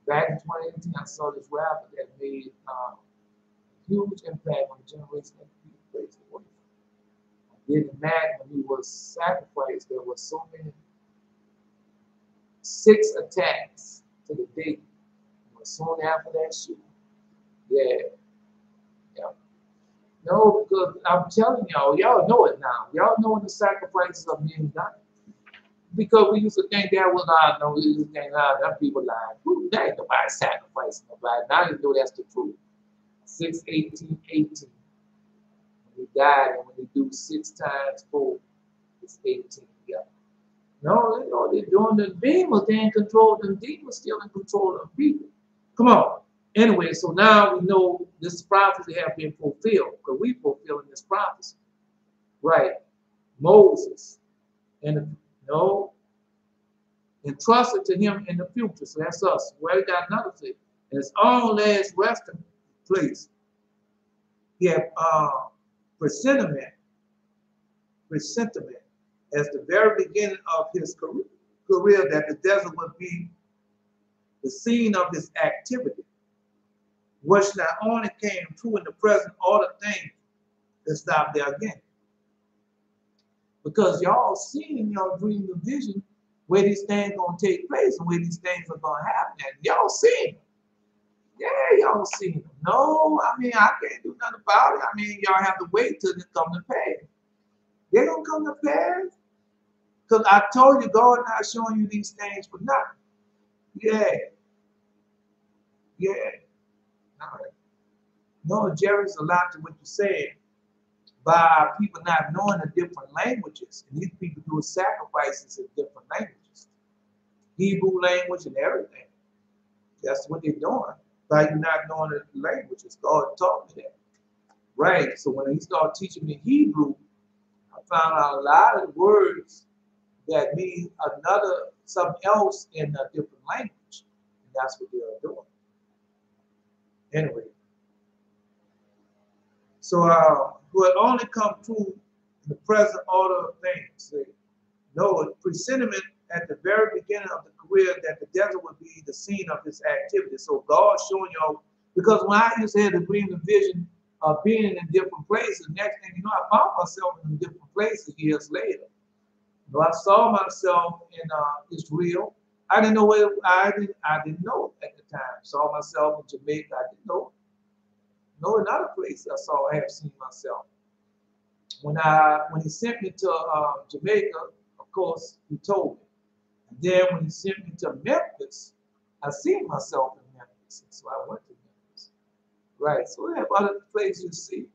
Back in 2018, I saw this rapper that made a huge impact on the generation that people placed away from. Then imagine when he was sacrificed, there were so many, 6 attacks to the day. Soon after that shooting. Yeah. Yeah. No, because I'm telling y'all know it now. Y'all know when the sacrifices are being done. Because we used to think that was no, we used to think that people lying. Ooh, that ain't nobody sacrificing nobody. Now you know that's the truth. 6:18:18. When he died, and when he do 6 times 4, it's 18. Yeah. No, you know, they're doing the demons, they in control of them demons, still in control of people. Come on. Anyway, so now we know this prophecy have been fulfilled, because we fulfilling this prophecy. Right. Moses, and entrusted to him in the future. So that's us. Well, we got another thing. And his own last resting place. He had presentiment as the very beginning of his career that the desert would be the scene of his activity, which not only came true in the present, all the things that stop there again. Because y'all seen in your dream and vision where these things gonna take place and where these things are gonna happen. And y'all seen them. Yeah, y'all seen them. No, I mean, I can't do nothing about it. I mean, y'all have to wait till it come to pass. They're gonna come to pass. Because I told you God not showing you these things for nothing. Yeah. Yeah. All right. No, Jerry's a lot to what you said by people not knowing the different languages. And these people do sacrifices in different languages. Hebrew language and everything. That's what they're doing. By you not knowing the languages. God taught me that. Right. So when he started teaching me Hebrew, I found out a lot of words that mean something else in a different language. And that's what they are doing. Anyway. So who had only come true in the present order of things. No, presentiment at the very beginning of the career that the desert would be the scene of his activity. So God showing y'all, because when I used to have the dream and vision of being in different places, next thing you know, I found myself in different places years later. You know, I saw myself in Israel. I didn't know where I didn't know at the time. Saw myself in Jamaica. I didn't know. No, another place I have seen myself. When he sent me to Jamaica, of course, he told me. And then when he sent me to Memphis, I seen myself in Memphis. So I went to Memphis. Right. So we have other places you see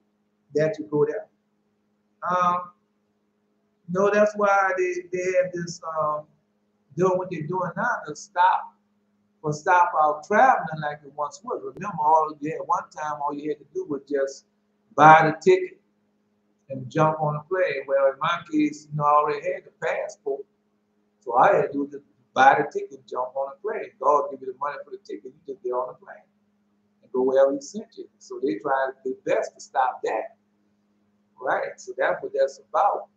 that you go there. No, that's why they have this doing what they're doing now to stop our traveling like it once was. Remember, one time all you had to do was just buy the ticket and jump on a plane. Well, in my case, I already had the passport, so I had to do just buy the ticket, jump on a plane. God give you the money for the ticket, you just get on the plane and go wherever He sent you. So they try their best to stop that, right? So that's what that's about.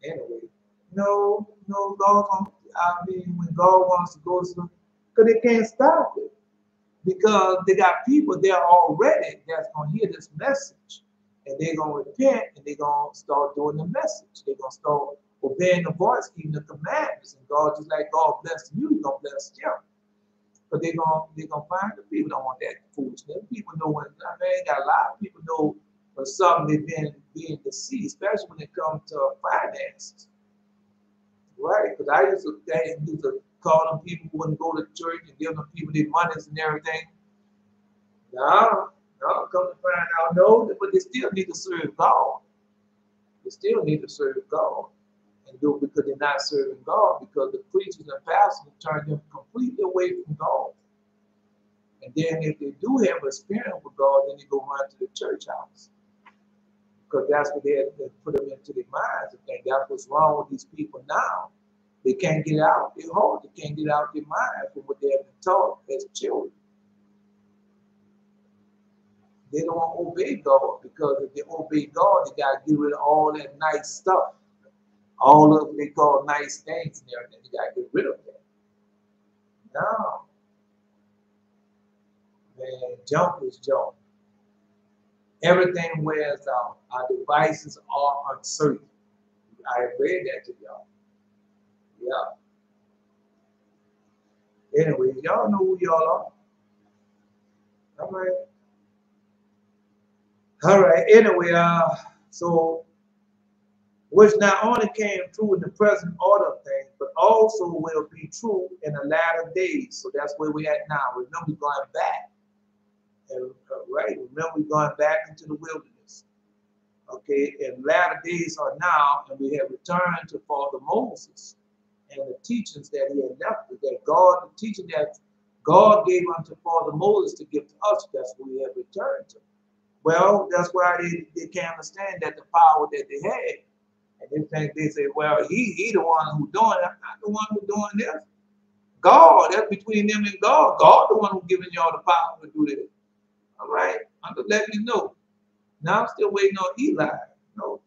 Anyway, no, God. I mean, when God wants to go to, because they can't stop it. Because they got people there already that's going to hear this message. And they're going to repent and they're going to start doing the message. They're going to start obeying the voice, keeping the commandments. And God, just like God blessed you, He's going to bless them. But they're going to find the people don't want that foolishness. People know when, got a lot of people know when something they've been being deceived, especially when it comes to finances. Right, because I used to call them people who wouldn't go to church and give them people their monies and everything. No, come to find out, no, but they still need to serve God. They still need to serve God. And do it because they're not serving God, because the preachers and pastors turn them completely away from God. And then if they do have an experience with God, then they go run to the church house. Because that's what they put them into their minds. I think that's what's wrong with these people now. They can't get out their heart. They can't get out their mind from what they have been taught as children. They don't want to obey God, because if they obey God, they got to get rid of all that nice stuff. All of what they call nice things and everything. They got to get rid of that. No. Man, junk is junk. Everything wears out. Our devices are uncertain. I read that to y'all. Yeah. Anyway, y'all know who y'all are. All right. All right. Anyway, so which not only came true in the present order of things, but also will be true in the latter days. So that's where we're at now. Remember, we're going back. And, right? Remember, we're going back into the wilderness. Okay, and latter days are now, and we have returned to Father Moses and the teachings that he had left, that God, the teaching that God gave unto Father Moses to give to us, that's what we have returned to. Well, that's why they can't understand that the power that they had. And they think, they say, well, he the one who's doing it. I'm not the one who's doing this. God, that's between them and God. God the one who's giving y'all the power to do this. All right? I'm just letting you know. Now I'm still waiting on Eli. You know,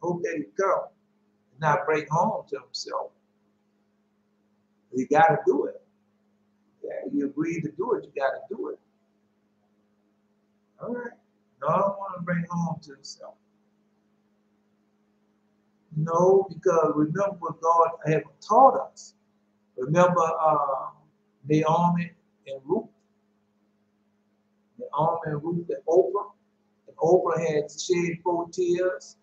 hope that he come and not break home to himself. You got to do it. Yeah, you agreed to do it, you got to do it. All right. No, I don't want to bring home to himself. No, because remember what God had taught us. Remember Naomi and Ruth. Naomi and Ruth and Oprah. And Oprah had shed 4 tears.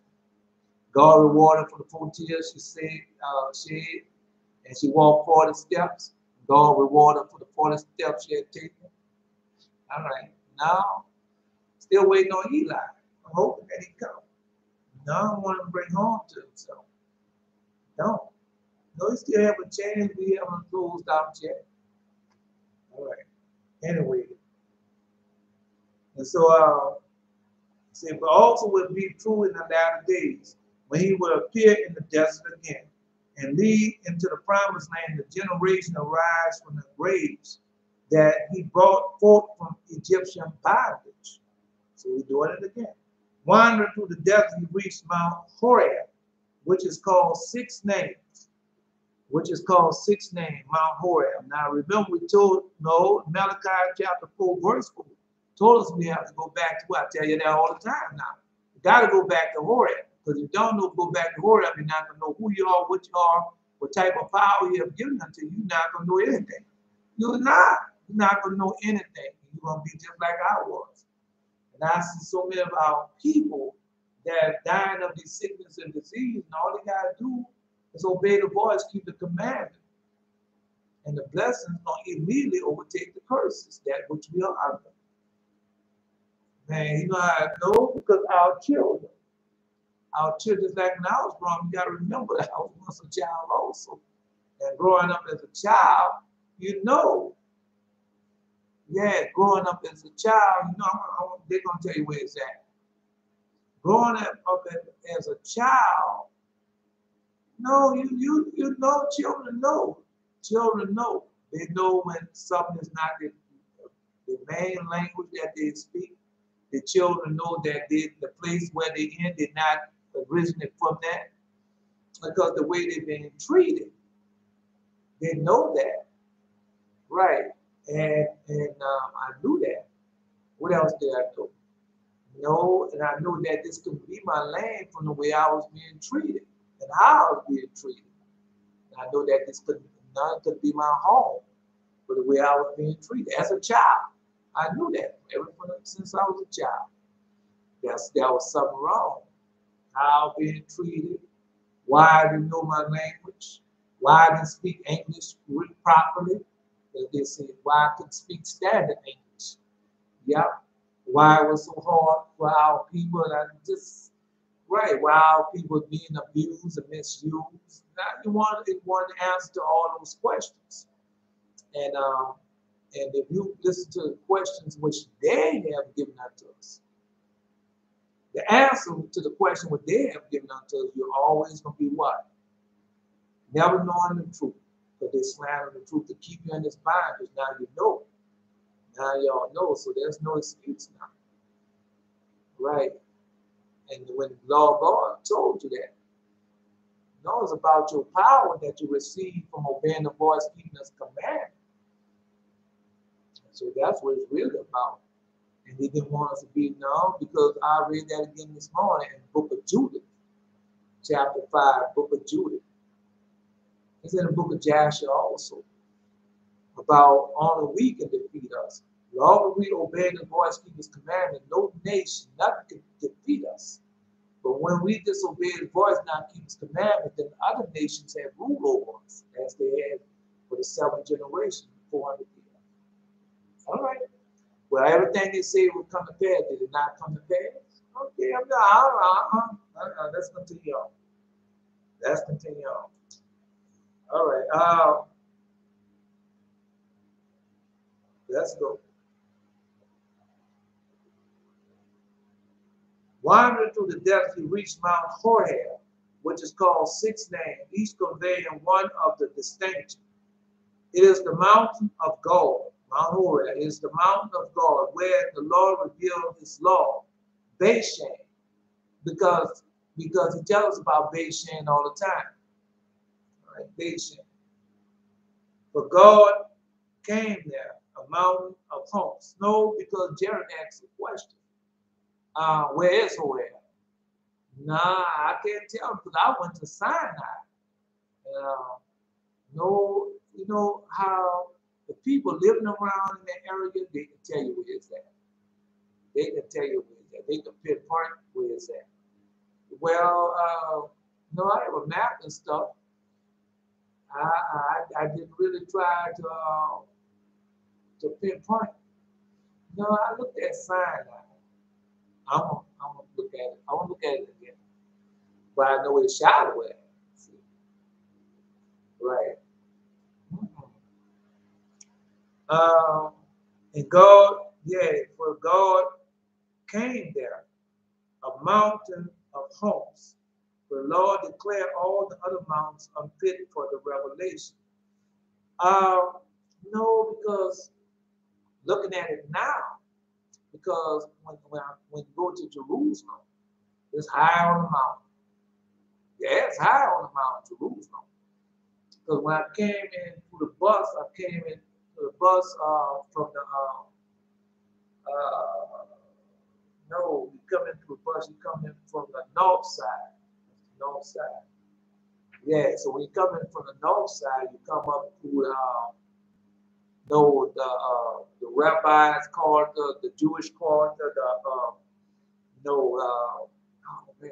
God rewarded for the 4 tears she shed. And she walked 40 steps. God rewarded for the 40 steps she had taken. All right. Now, still waiting on Eli. I'm hoping that he comes. Now I don't want him to bring home to himself. No. No, he still have a chance. We haven't closed out yet. All right. Anyway. And so, see, but also will be true in the latter days, when he will appear in the desert again and lead into the promised land the generation arise from the graves that he brought forth from Egyptian bondage. So we're doing it again. Wandering through the desert, he reached Mount Horeb, which is called 6 names. Mount Horeb. Now remember, we told, Malachi chapter 4, verse 4, told us we have to go back to, I tell you that all the time now. You got to go back to Horeb, because if you don't know, go back to Horeb, you're not going to know who you are, what you are, what type of power you have given unto you. You're not going to know anything. You're not going to know anything. You're going to be just like I was. And I see so many of our people that are dying of these sickness and disease, and all they got to do is obey the voice, keep the commandment. And the blessings don't immediately overtake the curses, that which we are under. Man, you know how I know? Because our children, like when I was growing, you got to remember that I was once a child also. And growing up as a child, you know. Yeah, growing up as a child, you know, they're going to tell you where it's at. Growing up as a child, no, you know, children know. Children know. They know when something is not the main language that they speak. The children know that the place where they're in, they're not originally from that. Because the way they've been treated, they know that. Right. And I knew that. What else did I know? No, and I knew that this could be my land from the way I was being treated and how I was being treated. And I know that this could be my home for the way I was being treated as a child. I knew that since I was a child. There was something wrong. How I was being treated, why I didn't know my language, why I didn't speak English properly. As they said, why I couldn't speak standard English. Yep. Why it was so hard for our people, and why our people being abused and misused. Now you want the answer to all those questions. And if you listen to the questions which they have given unto us, the answer to the question what they have given unto us, you're always going to be what? Never knowing the truth. Because they slander the truth to keep you in this bondage. Now you know. Now y'all know, so there's no excuse now. Right? And when the Lord God told you that, no, it's about your power that you receive from obeying the voice, keeping His command. So that's what it's really about. And he didn't want us to be known because I read that again this morning in the book of Judith, chapter 5, book of Judith. It's in the book of Joshua also, about only we can defeat us. As long as we obey the voice, keep his commandment, no nation, nothing can defeat us. But when we disobey his voice, not keep his commandment, then other nations have ruled over us, as they had for the 7th generation, 400 years. All right. Well, everything they say will come to pass. Did it not come to pass? Okay, I'm not. Let's continue on. Let's continue on. All right. Let's go. Wandering through the depths, he reached Mount Horeb, which is called 6 names, each conveying one of the distinction. It is the mountain of God. Mount Horeb is the mountain of God, where the Lord revealed his law. Bashan, because he tells us about Bashan all the time. All right, Bashan. For God came there, a mountain of humps. No, because Jared asked a question. Where is Horeb? Nah, I can't tell because I went to Sinai. No, you know how the people living around in that area, they can tell you where it's at. They can tell you where it's at. They can pinpoint where it's at. Well, no, I have a map and stuff. I didn't really try to pinpoint. No, I looked at Sinai. I'm gonna look at it. I want to look at it again. But I know it's shallow at. Right. And God, for God came there, a mountain of humps. The Lord declared all the other mountains unfit for the revelation. No, because looking at it now, because when you go to Jerusalem, it's high on the mountain. Yeah, it's high on the mountain, Jerusalem. Because when I came in through the bus, from the no, you come in through the bus, you come in from the north side. North side. Yeah, so when you come in from the north side, you come up through the rabbis called the Jewish quarter, oh man,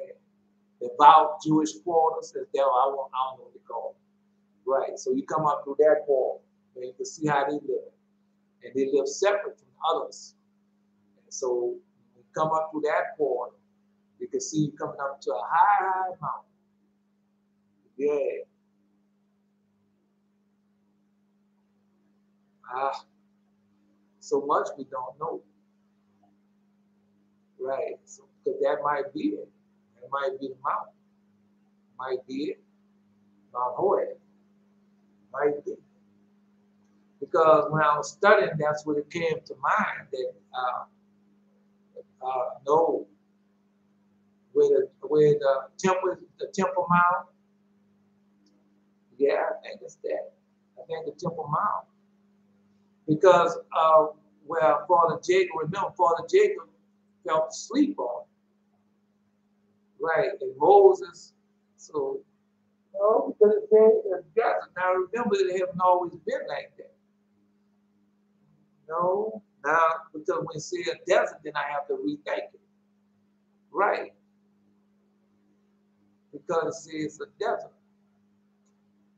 the devout Jewish quarters. I don't know what they call it. Right, so you come up through that quarter, and you can see how they live, and they live separate from others. And so when you come up through that quarter, you can see you coming up to a high mountain. Yeah. So much we don't know. Right. So because that might be it. That might be the mountain. Might be it. Mount Horeb. Might be. Because when I was studying, that's what it came to mind that no, where the Temple Mount. Yeah, I think it's that. I think the Temple Mount. Because Father Jacob fell asleep on it. Right, and Moses, so no, because it said desert. Now remember, it hasn't always been like that. No, now because when it says desert, then I have to rethink it. Right, because it says a desert.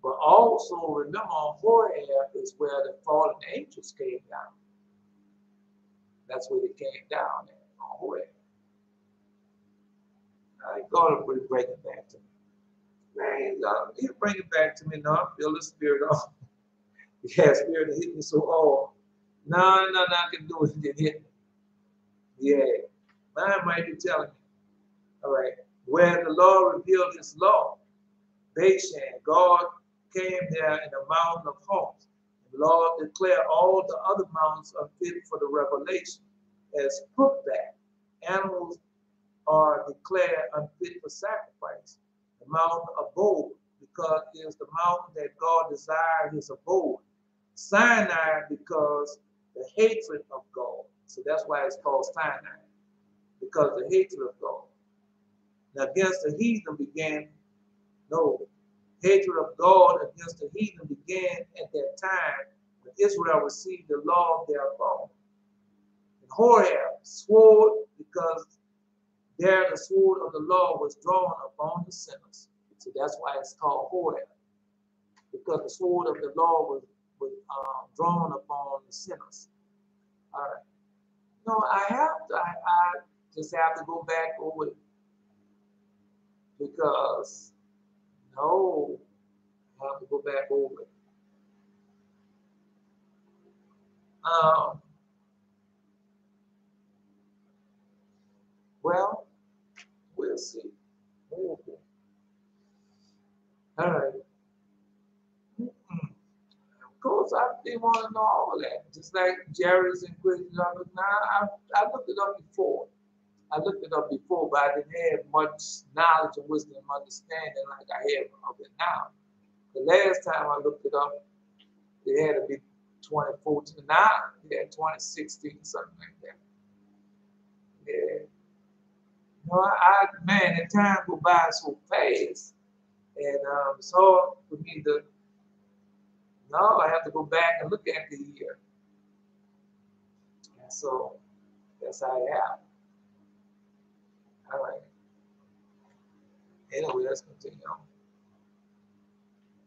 But also remember, on Horeb is where the fallen angels came down. That's where they came down at, on Horeb. God will bring it back to me. Man, he'll bring it back to me. No, I feel the spirit off. Yeah, spirit hit me so hard. No, I can do it. It didn't hit me. Yeah, mine might be telling me. All right, where the Lord revealed his law, Bashan, God came there in the mountain of humps. The Lord declared all the other mountains unfit for the revelation. As crookbackt, animals are declared unfit for sacrifice. The mountain abode, because it is the mountain that God desired his abode. Sinai, because the hatred of God. So that's why it's called Sinai, because the hatred of God. Now against the heathen began, no, hatred of God against the heathen began at that time when Israel received the law of their God. And Horeb swore because there the sword of the law was drawn upon the sinners. So that's why it's called Horeb, because the sword of the law was drawn upon the sinners. All right. No, I just have to go back over it because, no, I have to go back over it. Well, we'll see. Okay. All right. Of course, I didn't want to know all that. Just like Jerry's and Chris's. Now, I looked it up before. I looked it up before, but I didn't have much knowledge and wisdom and understanding like I have of it now. The last time I looked it up, it had to be 2014. Now, yeah, 2016, something like that. Yeah. No, man, the time go by so fast. And it's hard for me to, no, I have to go back and look at the year. And so, that's how I am. All right. Anyway, let's continue on.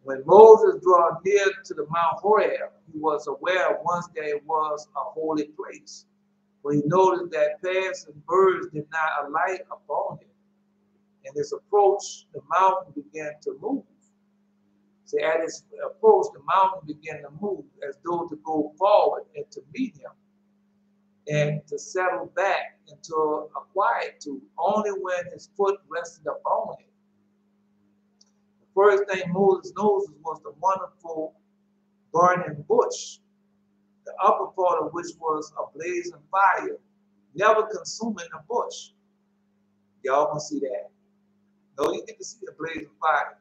When Moses drew near to the Mount Horeb, he was aware once there was a holy place. For he noticed that passing birds did not alight upon him. And his approach, the mountain began to move. So at his approach, the mountain began to move as though to go forward and to meet him and to settle back into a quietude only when his foot rested upon it. The first thing Moses noticed was the wonderful burning bush, the upper part of which was a blazing fire, never consuming the bush. Y'all can see that. No, you get to see the blazing fire.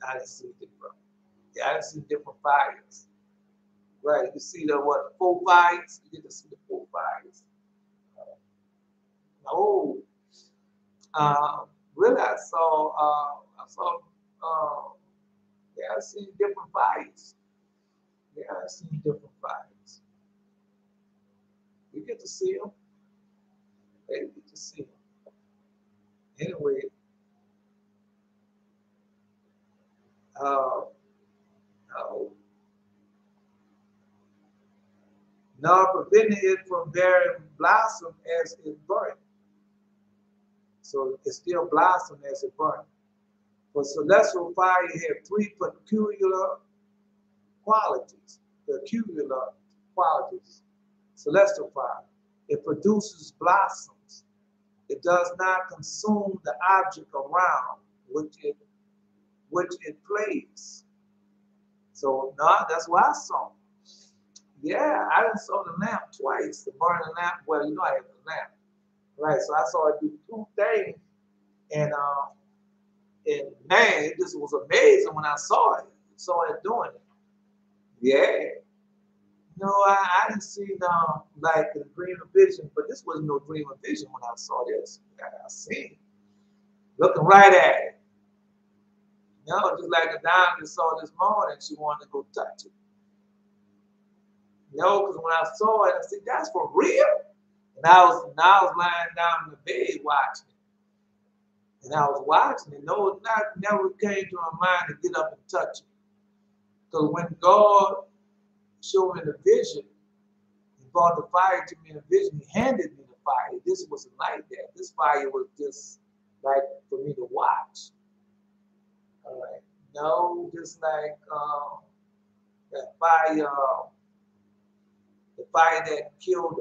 I didn't see different. Yeah, I didn't see different fires. Right, you see the what? 4 fires. You get to see the 4 fires. Really, I saw. Yeah, I seen different fires. Yeah, I seen different fires. You get to see them. They get to see them. Anyway, nor preventing it from bearing blossom as it burnt. So it still blossomed as it burnt. For celestial fire had 3 peculiar qualities. Peculiar qualities. Celestial fire. It produces blossoms. It does not consume the object around which it plays. So no, that's what I saw. Yeah, I done saw the lamp twice. The burning lamp. Well, you know I have the lamp, right? So I saw it do 2 things, and man, it just was amazing when I saw it. Saw it doing it. Yeah. No, I didn't see like a dream of vision, but this wasn't no dream of vision when I saw this. I seen it. Looking right at it. You know, just like the diamond saw this morning, she wanted to go touch it. You know, because when I saw it, I said, that's for real? And I was lying down in the bed watching it. And I was watching it. No, it never came to my mind to get up and touch it. Because when God showed me the vision, he brought the fire to me in a vision, he handed me the fire. This wasn't like that. This fire was just like for me to watch. All right. No, just like that fire, the fire that killed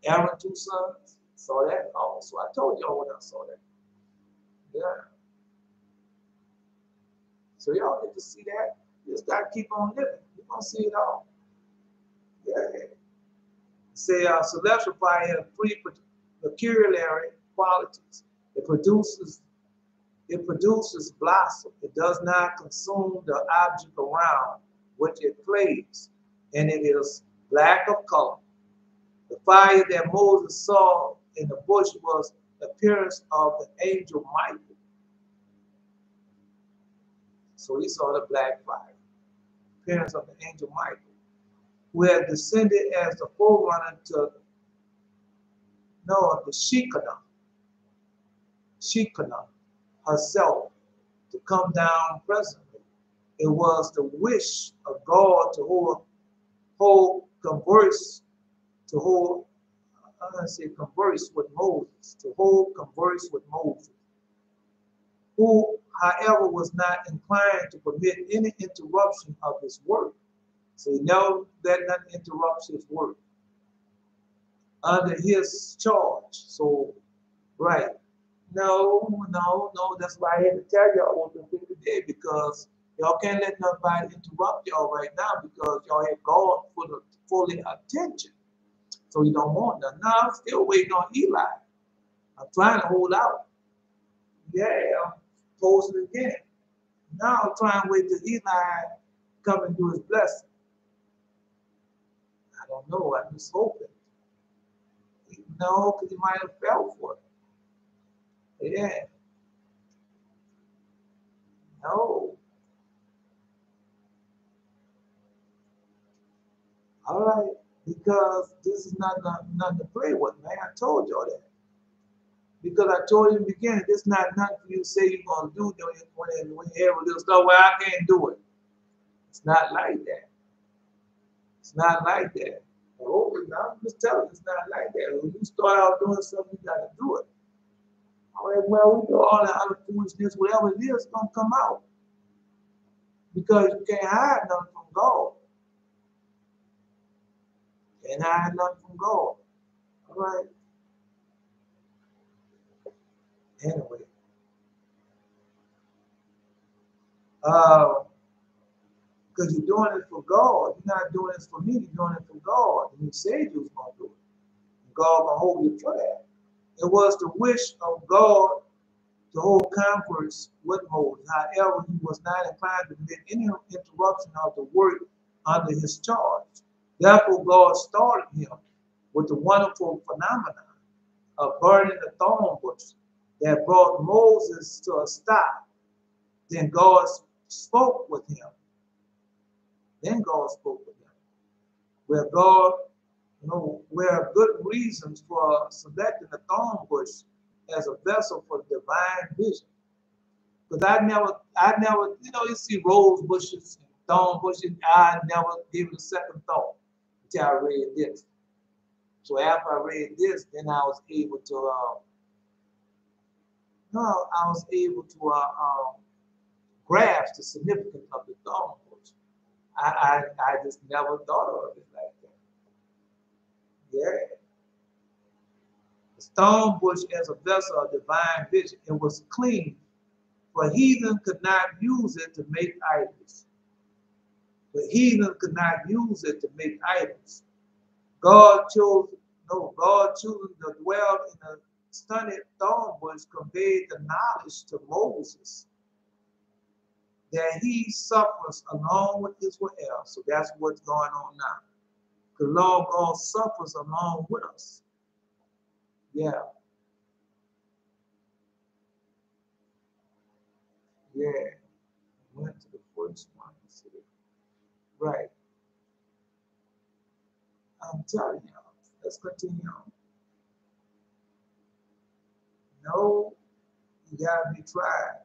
Aaron's 2 sons. Saw that also. I told y'all when I saw that. Yeah. So y'all get to see that. You just gotta keep on living. You're gonna see it all. Yeah. Say celestial fire has 3 peculiar qualities. It produces blossom. It does not consume the object around which it plays, and it is black of color. The fire that Moses saw in the bush was the appearance of the angel Michael. So he saw the black fire, appearance of the angel Michael, who had descended as the forerunner to Noah, the Shekinah herself, to come down presently. It was the wish of God to converse with Moses, who, however, was not inclined to permit any interruption of his work. So he never let nothing interrupt his work under his charge. So, right. No, that's why I had to tell y'all what the thing today, because y'all can't let nobody interrupt y'all right now because y'all have God for the fully attention. So you don't want that. Now I'm still waiting on Eli. I'm trying to hold out. Yeah, I'm posting again. Now I'm trying to wait till Eli come and do his blessing. I don't know. I'm just hoping. No, because he might have fell for it. Yeah. No. All right. Because this is not nothing to play with, man. I told y'all that. Because I told you in the beginning, this is not nothing for you to say you're going to do when you have a little stuff where I can't do it. It's not like that. It's not like that. I'm just telling you, it's not like that. When you start out doing something, you got to do it. All right, well, we do all the other foolishness, whatever it is, going to come out. Because you can't hide nothing from God. Can't hide nothing from God. All right. Anyway. Because you're doing it for God. You're not doing it for me. You're doing it for God. And you said you was going to do it. And God going to hold you for that. It was the wish of God to hold converse with Moses. However, he was not inclined to permit any interruption of the work under his charge. Therefore, God started him with the wonderful phenomenon of burning the thorn bush that brought Moses to a stop. Then God spoke with him. Where God, where good reasons for selecting the thorn bush as a vessel for divine vision. Because I never, you see rose bushes and thorn bushes. I never gave it a second thought until I read this. So after I read this, then I was able to, grasp the significance of the thorn bush. I just never thought of it like that. Yeah. The stone bush as a vessel of divine vision. It was clean, for heathen could not use it to make idols. God chose to dwell in a stunted thorn bush conveyed the knowledge to Moses that he suffers along with Israel. So that's what's going on now. The Lord God suffers along with us. Yeah. Yeah. Went to the first one. Right. I'm telling y'all. Let's continue on. No, you gotta be tried.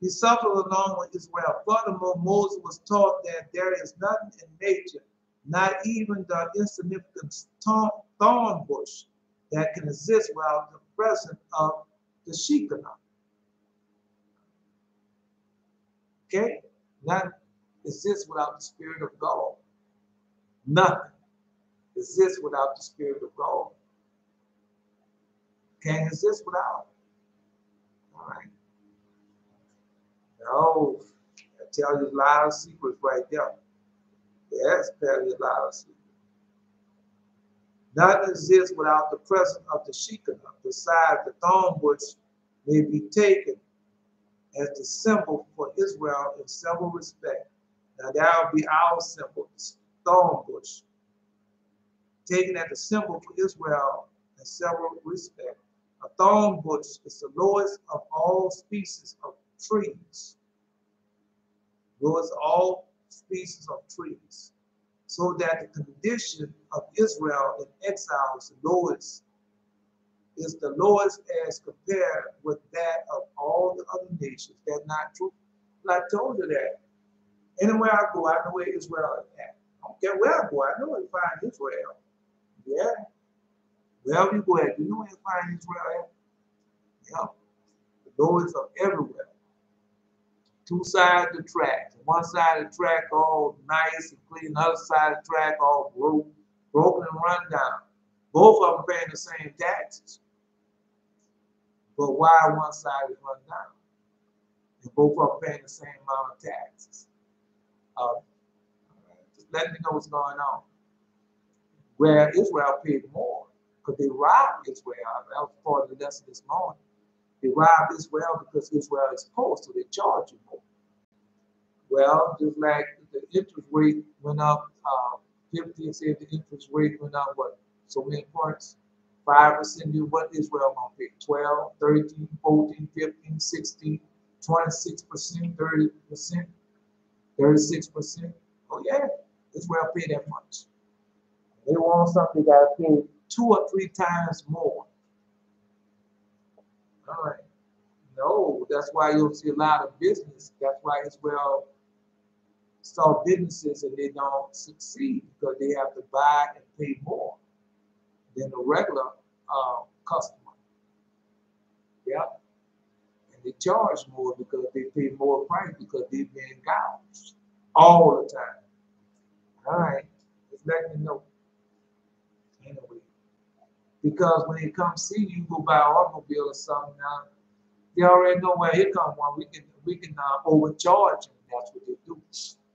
He suffered along with Israel. Furthermore, Moses was taught that there is nothing in nature, not even the insignificant thorn bush, that can exist without the presence of the Shekinah. Okay? Nothing exists without the Spirit of God. Nothing exists without the Spirit of God. Can't exist without. All right. No, I tell you a lot of secrets right there. Yes, tell you a lot of secrets. Nothing exists without the presence of the Shekinah. Besides, the thorn bush may be taken as the symbol for Israel in several respects. Now, that will be our symbol. thorn bush, taken as a symbol for Israel in several respects. A thorn bush is the lowest of all species of trees. Lowest of all species of trees. So that the condition of Israel in exile is the lowest as compared with that of all the other nations. That's not true. Well, I told you that. Anywhere I go, I know where Israel is at. I don't care where I go, I know where to find Israel. Yeah. Wherever you go at, you know where to find Israel at. Yeah. The lowest of everywhere. Two sides of the track. One side of the track all nice and clean, the other side of the track all broken and run down. Both of them paying the same taxes. But why one side is run down? And both of them paying the same amount of taxes. Just let me know what's going on. Where Israel paid more, because they robbed Israel. That was part of the lesson this morning. They robbed Israel because Israel is poor, so they charge you more. Well, just like the interest rate went up, 50 said the interest rate went up, what, so many points? 5%, what Israel going to pay? 12, 13, 14, 15, 16, 26%, 30%, 36%. Oh yeah, Israel pay that much. They want something, they got to pay 2 or 3 times more. All right. No, that's why you'll see a lot of business. That's why Israel start businesses and they don't succeed because they have to buy and pay more than the regular customer. Yeah. And they charge more because they pay more price because they've been gouged all the time. All right. Just let me know. Anyway. Because when they come see you, go buy an automobile or something now, they already know where here come one. We can overcharge them. That's what they do.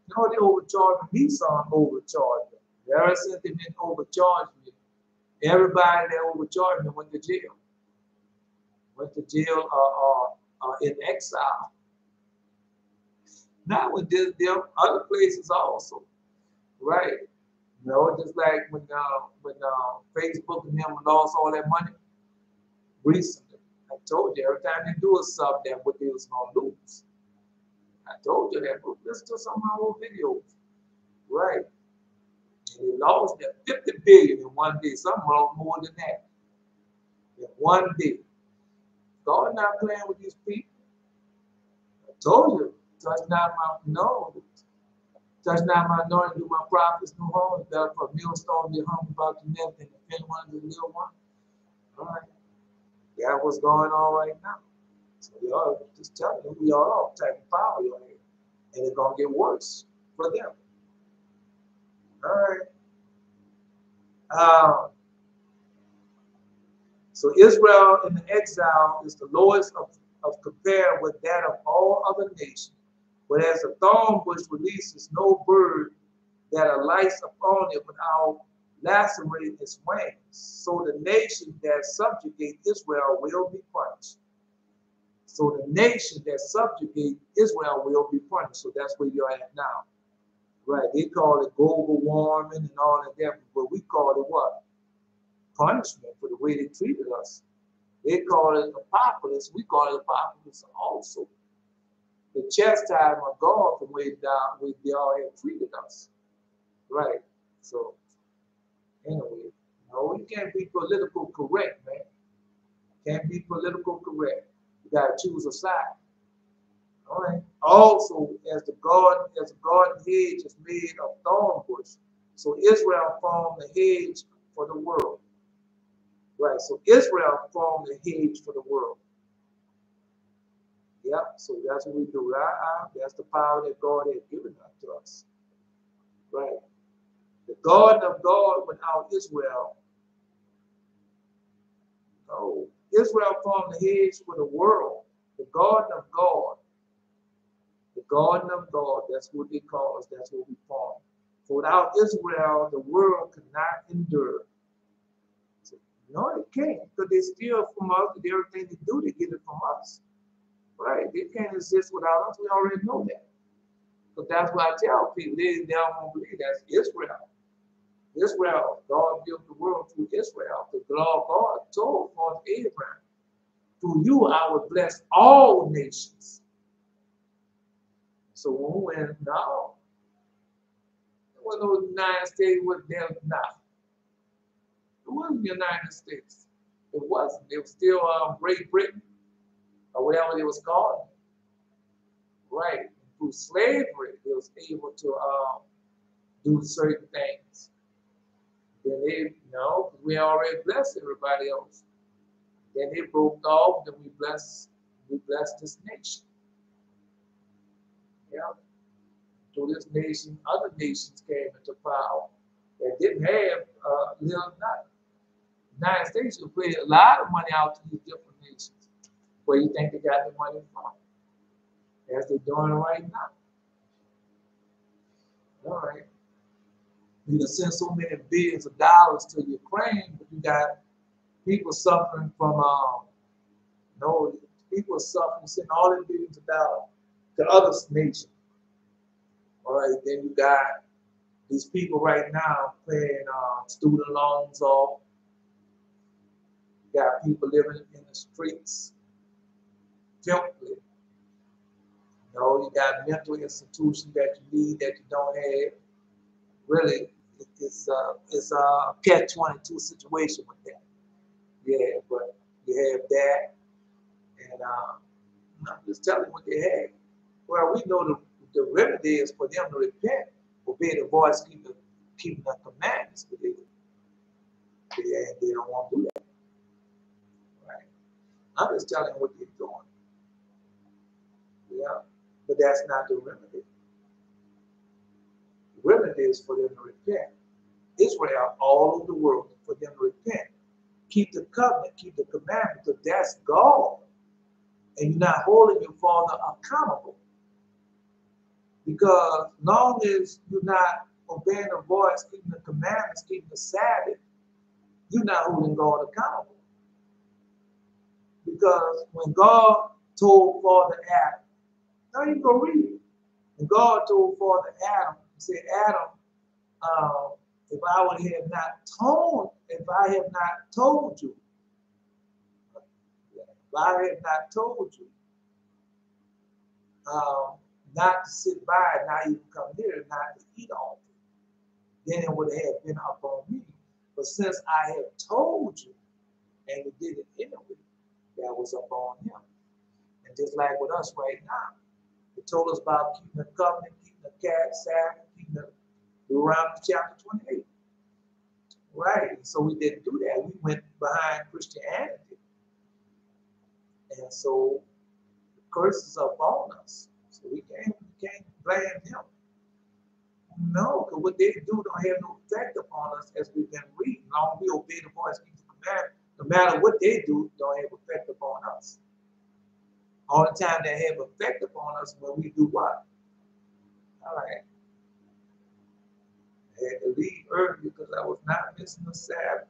You know, they overcharge me, so I'm overcharged them. Ever since they've been overcharged me, everybody that overcharged me went to jail. Went to jail in exile. Not with this, there are other places also, right? You know, just like when Facebook and them lost all that money recently. I told you every time they do a sub, that's what they was gonna lose. I told you that. Listen to some of my old videos, right? And they lost that 50 billion in one day. Some lost more than that in one day. God not playing with these people. I told you, touch not my anointing, do my prophets no harm. Therefore, a millstone be hung about the neck and defend one of the little one. All right. That's what's going on right now. So y'all just telling you, we all type of power y'all here. And it's gonna get worse for them. All right. So Israel in the exile is the lowest of compared with that of all other nations. But as a thorn bush releases no bird that alights upon it without lacerating its wings, so the nation that subjugate Israel will be punished. So the nation that subjugate Israel will be punished. So that's where you're at now. Right? They call it global warming and all of that, but we call it what? Punishment for the way they treated us. They call it apocalypse. We call it apocalypse also. The chastisement of God from way down, where they all have treated us. Right? So, anyway, no, you can't be political correct, man. Can't be political correct. You gotta choose a side. All right. Also, as the garden hedge is made of thorn bush, so Israel formed the hedge for the world. Right. So Israel formed the hedge for the world. Yeah. So that's what we do. That's the power that God has given to us. Right. The garden of God without Israel. No. Israel formed the hedge for the world. The garden of God. The garden of God, that's what they call us, that's what we form. For without Israel, the world could not endure. So, no, it can't, because they steal from us, and everything they do, they get it from us. Right? They can't exist without us, we already know that. But that's what I tell people. They don't want to believe that's Israel. Israel, God built the world through Israel. The Lord God told for Abraham, through you I will bless all nations. So when we went, no, there was no United States was there now. It wasn't the United States. It wasn't. It was still Great Britain, or whatever it was called. Right. Through slavery, they was able to do certain things. Then they, we already blessed everybody else. Then they broke off, then we blessed this nation. Yeah. Through this nation, other nations came into power that didn't have little nothing. The United States will pay a lot of money out to these different nations. Where you think they got the money from? As they're doing right now. All right. You can send so many billions of dollars to Ukraine, but you got people suffering from, people are suffering, sending all these billions of dollars to other nations. All right, then you got these people right now paying student loans off. You got people living in the streets, filthily. You got mental institutions that you need that you don't have. Really, it's a catch-22 situation with that. Yeah, but you have that, and I'm just telling you what they have. Well, we know the remedy is for them to repent, obey the voice, keeping the commandments, but they don't want to do that. Right? I'm just telling you what they're doing. Yeah, but that's not the remedy. The remedy is for them to repent. Israel, all over the world, for them to repent. Keep the covenant, keep the commandment, because that's God. And you're not holding your Father accountable. Because long as you're not obeying the voice, keeping the commandments, keeping the Sabbath, you're not holding God accountable. Because when God told Father Adam, now you go read it. When God told Father Adam, he said, Adam, if I have not told you, not to sit by and not even come near and not to eat all of it, then it would have been up on me. But since I have told you, and you did it anyway, that was up on him. And just like with us right now, it told us about keeping the covenant, keeping the Sabbath, keeping the Deuteronomy chapter 28. Right, so we didn't do that. We went behind Christianity. And so the curses are upon us. So we can't blame them. No, because what they do don't have no effect upon us as we've been reading. Long as we obey the voice, keep the commandment, no matter what they do, don't have effect upon us. All the time they have effect upon us when we do what? All right. I had to leave early because I was not missing the Sabbath.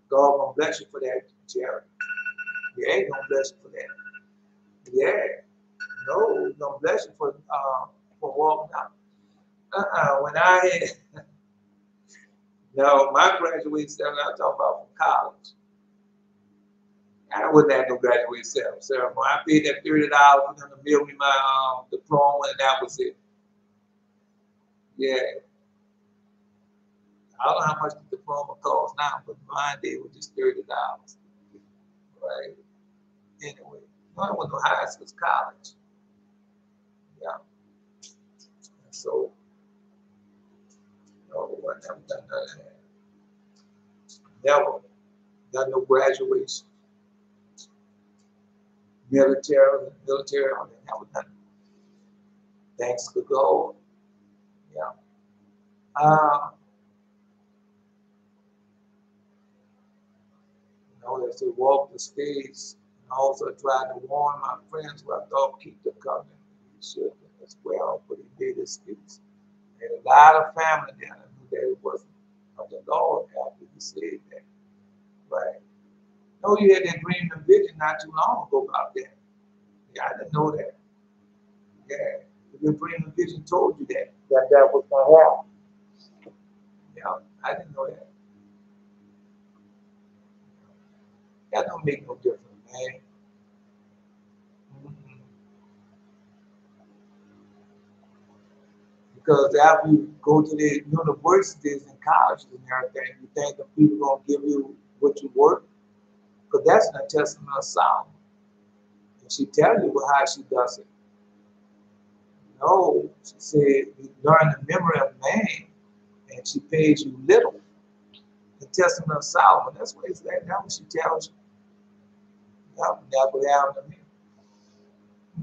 God gonna bless you for that, Jerry. He ain't gonna bless you for that. Yeah. No, he's gonna bless you for walking out. When I had no, my graduation ceremony, I'm talking about from college. I wasn't at no graduation ceremony. I paid that $30 for them to mail me my diploma, and that was it. Yeah. I don't know how much the diploma costs now, but mine did was just $30. Right? Anyway, no, I went to high school, it's college. Yeah. And so, no, I never done none of that. Never done no graduation. Military, I never done. Thanks to God. Yeah. As they walk the stage, and also tried to warn my friends who I thought keep the covenant. He should as well, but he made excuse. And a lot of family there knew that it wasn't of the Lord after he said that. Right. No, you had that dream and vision not too long ago about that. Yeah, I didn't know that. Yeah. Your dream and vision told you that was going to happen. Yeah, I didn't know that. That don't make no difference, man. Mhm. Because after you go to the universities and colleges and everything, you think the people gonna give you what you work? Because that's in the Testament of Solomon. And she tell you how she does it. No, she said, you learn the memory of man, and she pays you little. The Testament of Solomon, that's what it's like. That's what she tells you. That never happened to me.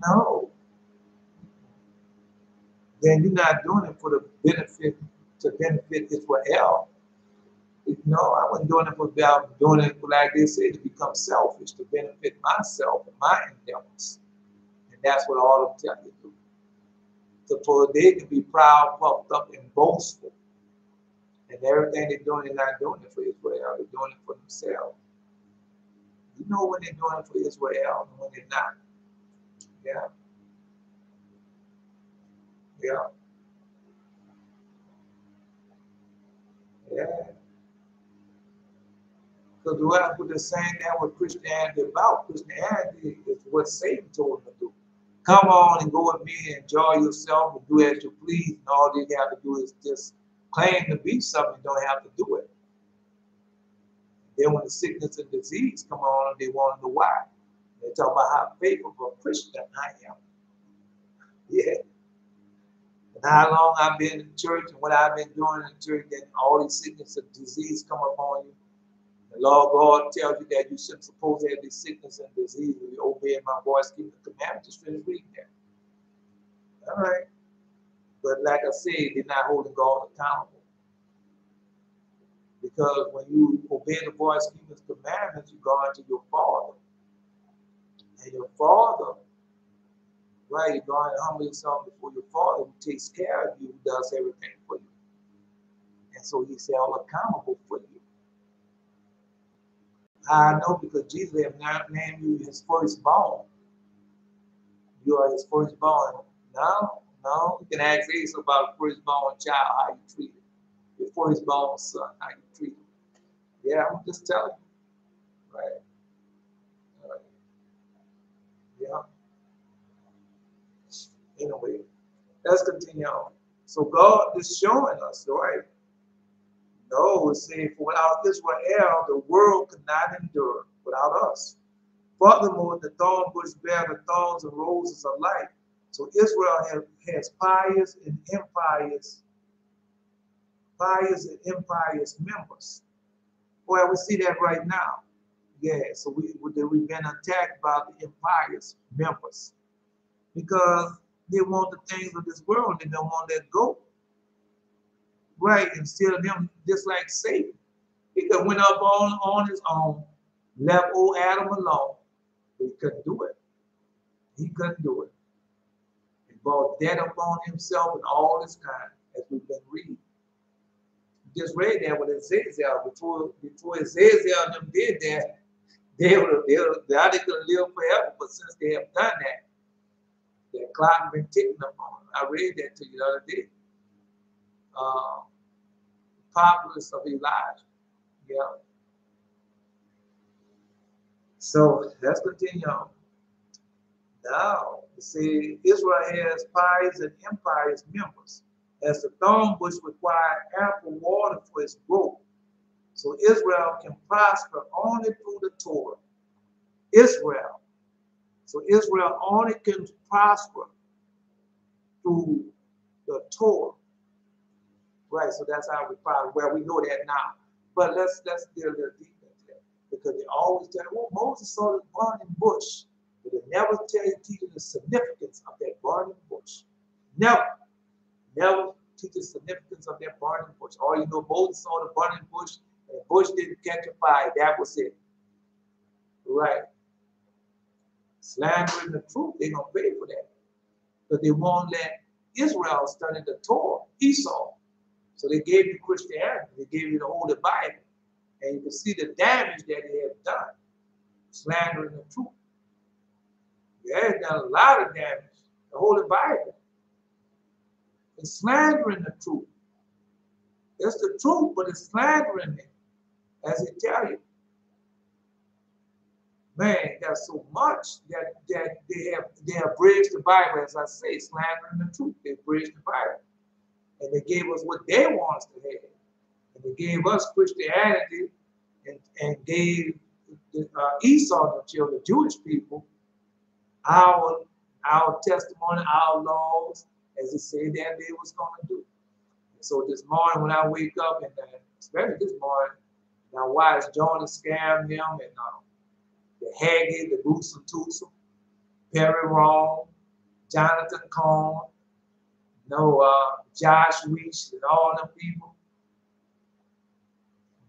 No. Then you're not doing it for the benefit, to benefit Israel. No, I wasn't doing it for about doing it for, like they say, to become selfish, to benefit myself and my endeavors. And that's what all of them tell you to do. So for they can be proud, puffed up, and boastful. And everything they're doing, they're not doing it for Israel, they're doing it for themselves. You know when they're doing it for Israel and when they're not. Yeah. Yeah. Yeah. Because what we're saying that what Christianity is about. Christianity is what Satan told them to do. Come on and go with me and enjoy yourself and do as you please. And all you have to do is just claim to be something, you don't have to do it. Then when the sickness and disease come on, they want to know why. They talk about how faithful of a Christian I am. Yeah. And how long I've been in church and what I've been doing in church, then all these sickness and disease come upon you. The Lord God tells you that you shouldn't suppose to have this sickness and disease if you obey my voice, keep the commandments. Just finish reading that. All right. But like I said, they're not holding God accountable. Because when you obey the voice, keep his commandments, you go into your Father. And your Father, right, you go and humble yourself before your Father who takes care of you, who does everything for you. And so he said, I'm accountable for you. I know because Jesus has not named you his firstborn. You are his firstborn. No, you can ask Ace about the firstborn child, how you treat him. Your firstborn son, how you treat him. Yeah, I'm just telling you. Right. Right. Yeah. Anyway, let's continue on. So God is showing us, right? No, it's saying, for without Israel, the world could not endure without us. Furthermore, the thorn bush bear the thorns and roses alike. So Israel has pious and impious members. Well, we see that right now. Yeah, so we've been attacked by the impious members because they want the things of this world. They don't want to let go. Right, instead of them, just like Satan, he could went up on his own, left old Adam alone. He couldn't do it. He couldn't do it. He brought death upon himself and all this kind, as we've been reading. We just read that with Ezekiel. Before Ezekiel and them did that, they could live forever. But since they have done that, their clock has been ticking upon them. I read that to you the other day. Populace of Elijah. Yeah. So let's continue on. Now, you see, Israel has pious and impious members. As the thorn bush requires ample water for its growth, so Israel can prosper only through the Torah. Israel only can prosper through the Torah. Right, so that's how we prosper. Well, we know that now. But let's deal a little deeper into that. Because they always tell you, well, Moses saw the burning bush. But they never teach you the significance of that burning bush. Never teach the significance of that burning bush. All you know, Moses saw the burning bush, and the bush didn't catch a fire. That was it. Right. Slandering the truth, they're going to pay for that. But they won't let Israel study the Torah, Esau. So they gave you Christianity, they gave you the Holy Bible. And you can see the damage that they have done, slandering the truth. They have done a lot of damage. The Holy Bible. It's slandering the truth. It's the truth, but it's slandering it, as it tell you. Man, there's so much that they have bridged the Bible, as I say, slandering the truth. They bridged the Bible. And they gave us what they want us to have. And they gave us Christianity and gave Esau, the Jewish people, our testimony, our laws, as it said that they was going to do. And so this morning when I wake up, and especially this morning, my wife's Jonah scammed him, and the Haggy, the Boosum Toosum, Perry Wrong, Jonathan Cohn, Josh Weech, and all them people.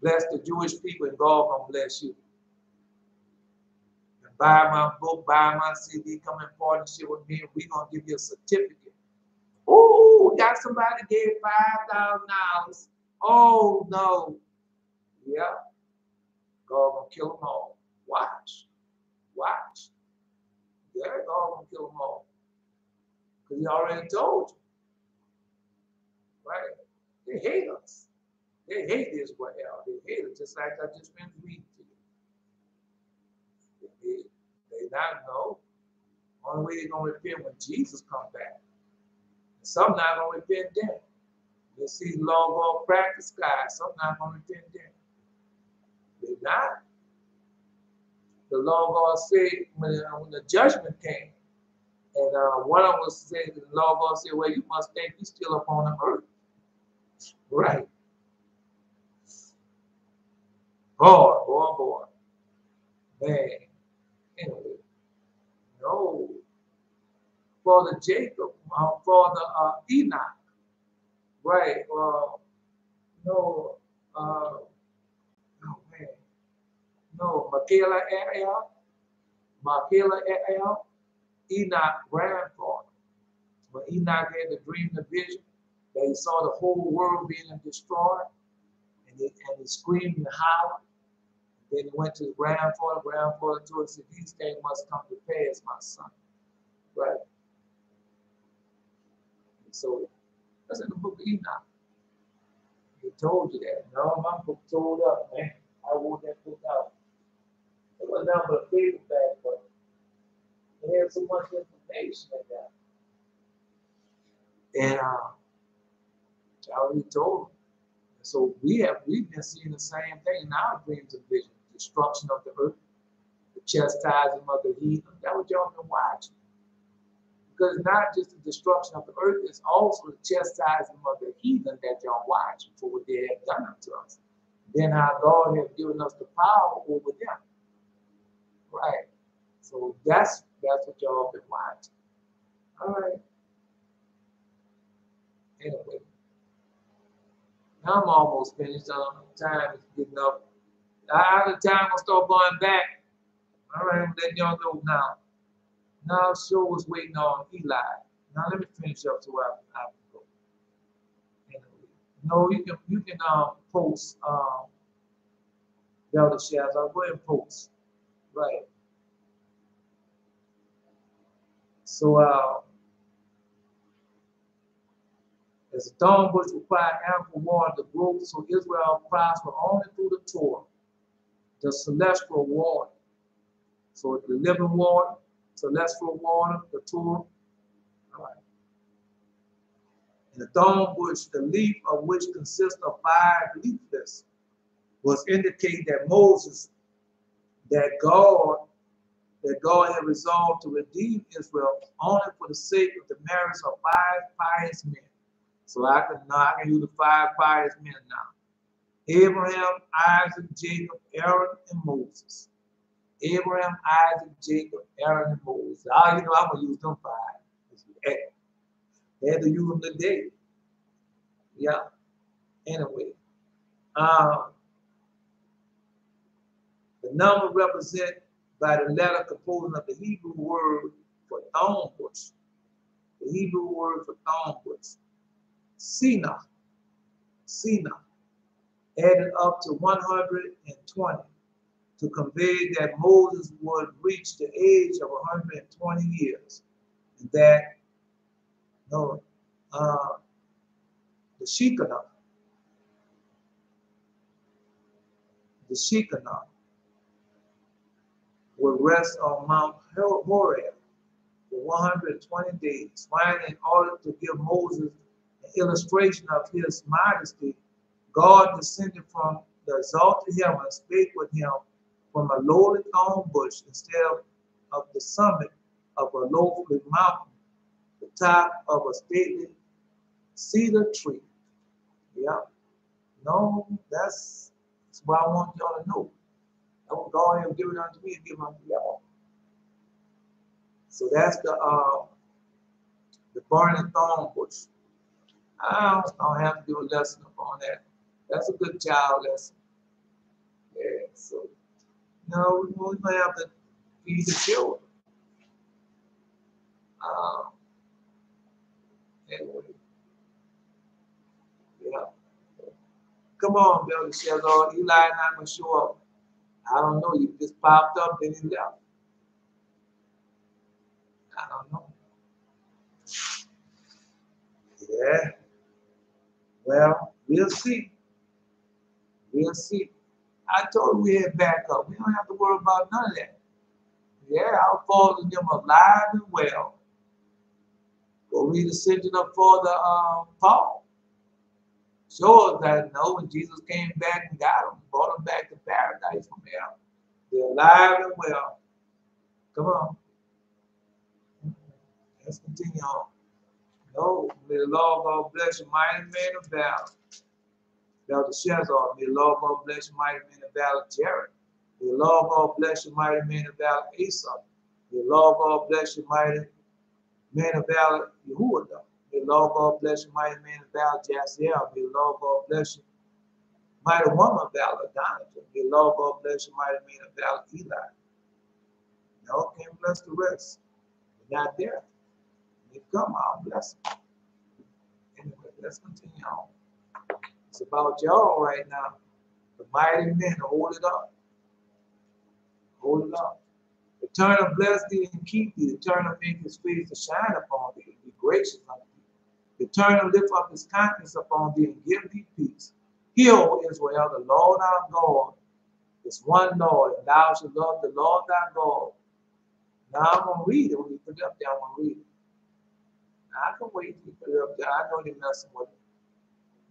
Bless the Jewish people, and God gonna bless you. And buy my book, buy my CD, come in partnership with me, and we're gonna give you a certificate. Oh, got somebody gave $5,000. Oh no. Yeah. God gonna kill them all. Watch. Yeah, God gonna kill them all. Because he already told you. Right? They hate us. They hate Israel. They hate it, just like I just been reading to you. They not know. Only way they're gonna repent when Jesus comes back. And some not gonna repent then. You see the Lord go crack the sky. Some not gonna repent then. They not. The Lord God said when the judgment came, and one of us said, the Lord God said, well, you must think he's still up on the earth. Right. Boy. Man. Anyway. No. For the Jacob, for the Enoch. Right. Oh man. No, Michaela El, Enoch grandfather. When Enoch had the dream, the vision, that he saw the whole world being destroyed, and he screamed and howled. Then he went to his grandfather. Grandfather told him, said, these things must come to pass, my son. Right? And so that's in the book of Enoch. He told you that. No, my book told up, man. I wrote that book out. It was nothing but a paperback, but it had so much information in that. And I already told him. So we've been seeing the same thing in our dreams and visions. Destruction of the earth, the chastising of the heathen. That's what y'all been watching. Because it's not just the destruction of the earth, it's also the chastising of the heathen that y'all watching for what they have done unto us. Then how God has given us the power over them. Right. So that's what y'all been watching. All right. Anyway. Now I'm almost finished. Time is getting up. The time will start going back. All right, I'm letting y'all know now. Now show was waiting on Eli. Now let me finish up so I can go. Anyway. No, you can post Elder Shares. I'll go ahead and post. Right. So as a thorn bush required ample water to grow, so Israel prospered only through the Torah, the celestial water. So the living water, celestial water, the Torah. All right. And the thorn bush, the leaf of which consists of 5 leaflets, was indicating that Moses, that God had resolved to redeem Israel only for the sake of the marriage of 5 pious men. So I can use the 5 pious men now. Abraham, Isaac, Jacob, Aaron, and Moses. Abraham, Isaac, Jacob, Aaron, and Moses. I'm going to use them 5. They had to use them today. Yeah. Anyway. The number represented by the letter composing of the Hebrew word for thorn bush. The Hebrew word for thorn bush. Sinai, added up to 120 to convey that Moses would reach the age of 120 years. And that, the Shekinah, will rest on Mount Horeb for 120 days, wherein in order to give Moses an illustration of his majesty, God descended from the exalted heaven and spake with him from a lowly thorn bush instead of the summit of a lofty mountain, the top of a stately cedar tree. Yeah. No, that's what I want y'all to know. That's what God has given unto me and given unto y'all. So that's the burning thorn bush. I don't have to do a lesson upon that. That's a good child lesson. Yeah, so we're gonna have to feed the children. Anyway, yeah. Come on, Belteshazzar. Eli not gonna show up. I don't know. You just popped up, then he left. I don't know. Yeah. Well, we'll see. We'll see. I told you we had backup. We don't have to worry about none of that. Yeah, our fathers them alive and well. Go read the sentence up for the Paul. Show us that when Jesus came back and got them, brought them back to paradise from hell. They're alive and well. Come on. Let's continue on. No, may the Lord God bless you, mighty man of valor. Belteshazzar, may the Lord God bless you, mighty man of valor, Jared. May the Lord God bless you, mighty man of valor, Asa. May the Lord God bless you, mighty man of valor, Yehuda. May the Lord God bless you, mighty man of valor, Jasiel. May the Lord God bless you, mighty woman of valor, Donovan. May the Lord God bless you, mighty man of valor, Eli. No, can't bless the rest. They're not there. They come, I'll bless them. Anyway, let's continue on. It's about y'all right now. The mighty men, hold it up. Hold it up. The Eternal bless thee and keep thee. The Eternal make his face to shine upon thee and be gracious unto thee. The Eternal lift up his countenance upon thee and give thee peace. Hear, O Israel, the Lord our God is one Lord, and thou shalt love the Lord thy God. Now I'm going to read it. When you put it up there, I'm going to read it. Now, I can wait till you put it up there. I know you're messing with it.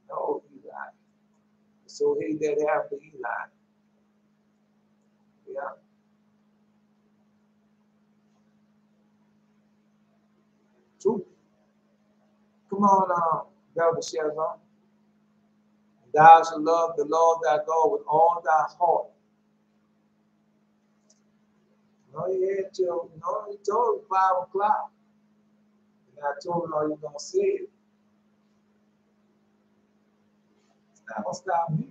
No, Eli. So he that have the Eli. Yeah. True. Come on, Belteshazzar. Thou shalt love the Lord thy God with all thy heart. No, you had till, you told 5 o'clock. And I told him, you're going to say it. It's not going to stop me.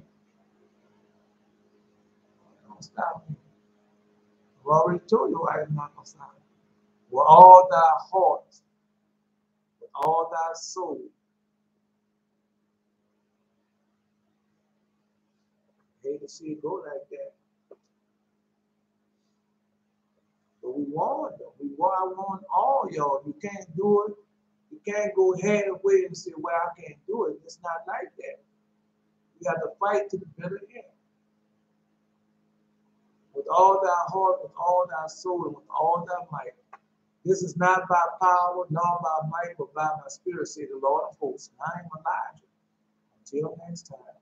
It's not going to stop me. I've already told you why it's not going to stop me. With all thy heart, with all thy soul. I hate to see it go like that. But we want them. I want all y'all. You can't do it. You can't go halfway and say, well, I can't do it. It's not like that. You have to fight to the bitter end. With all thy heart, with all thy soul, and with all thy might. This is not by power, nor by might, but by my spirit, say the Lord of hosts. And I am Elijah. Until next time.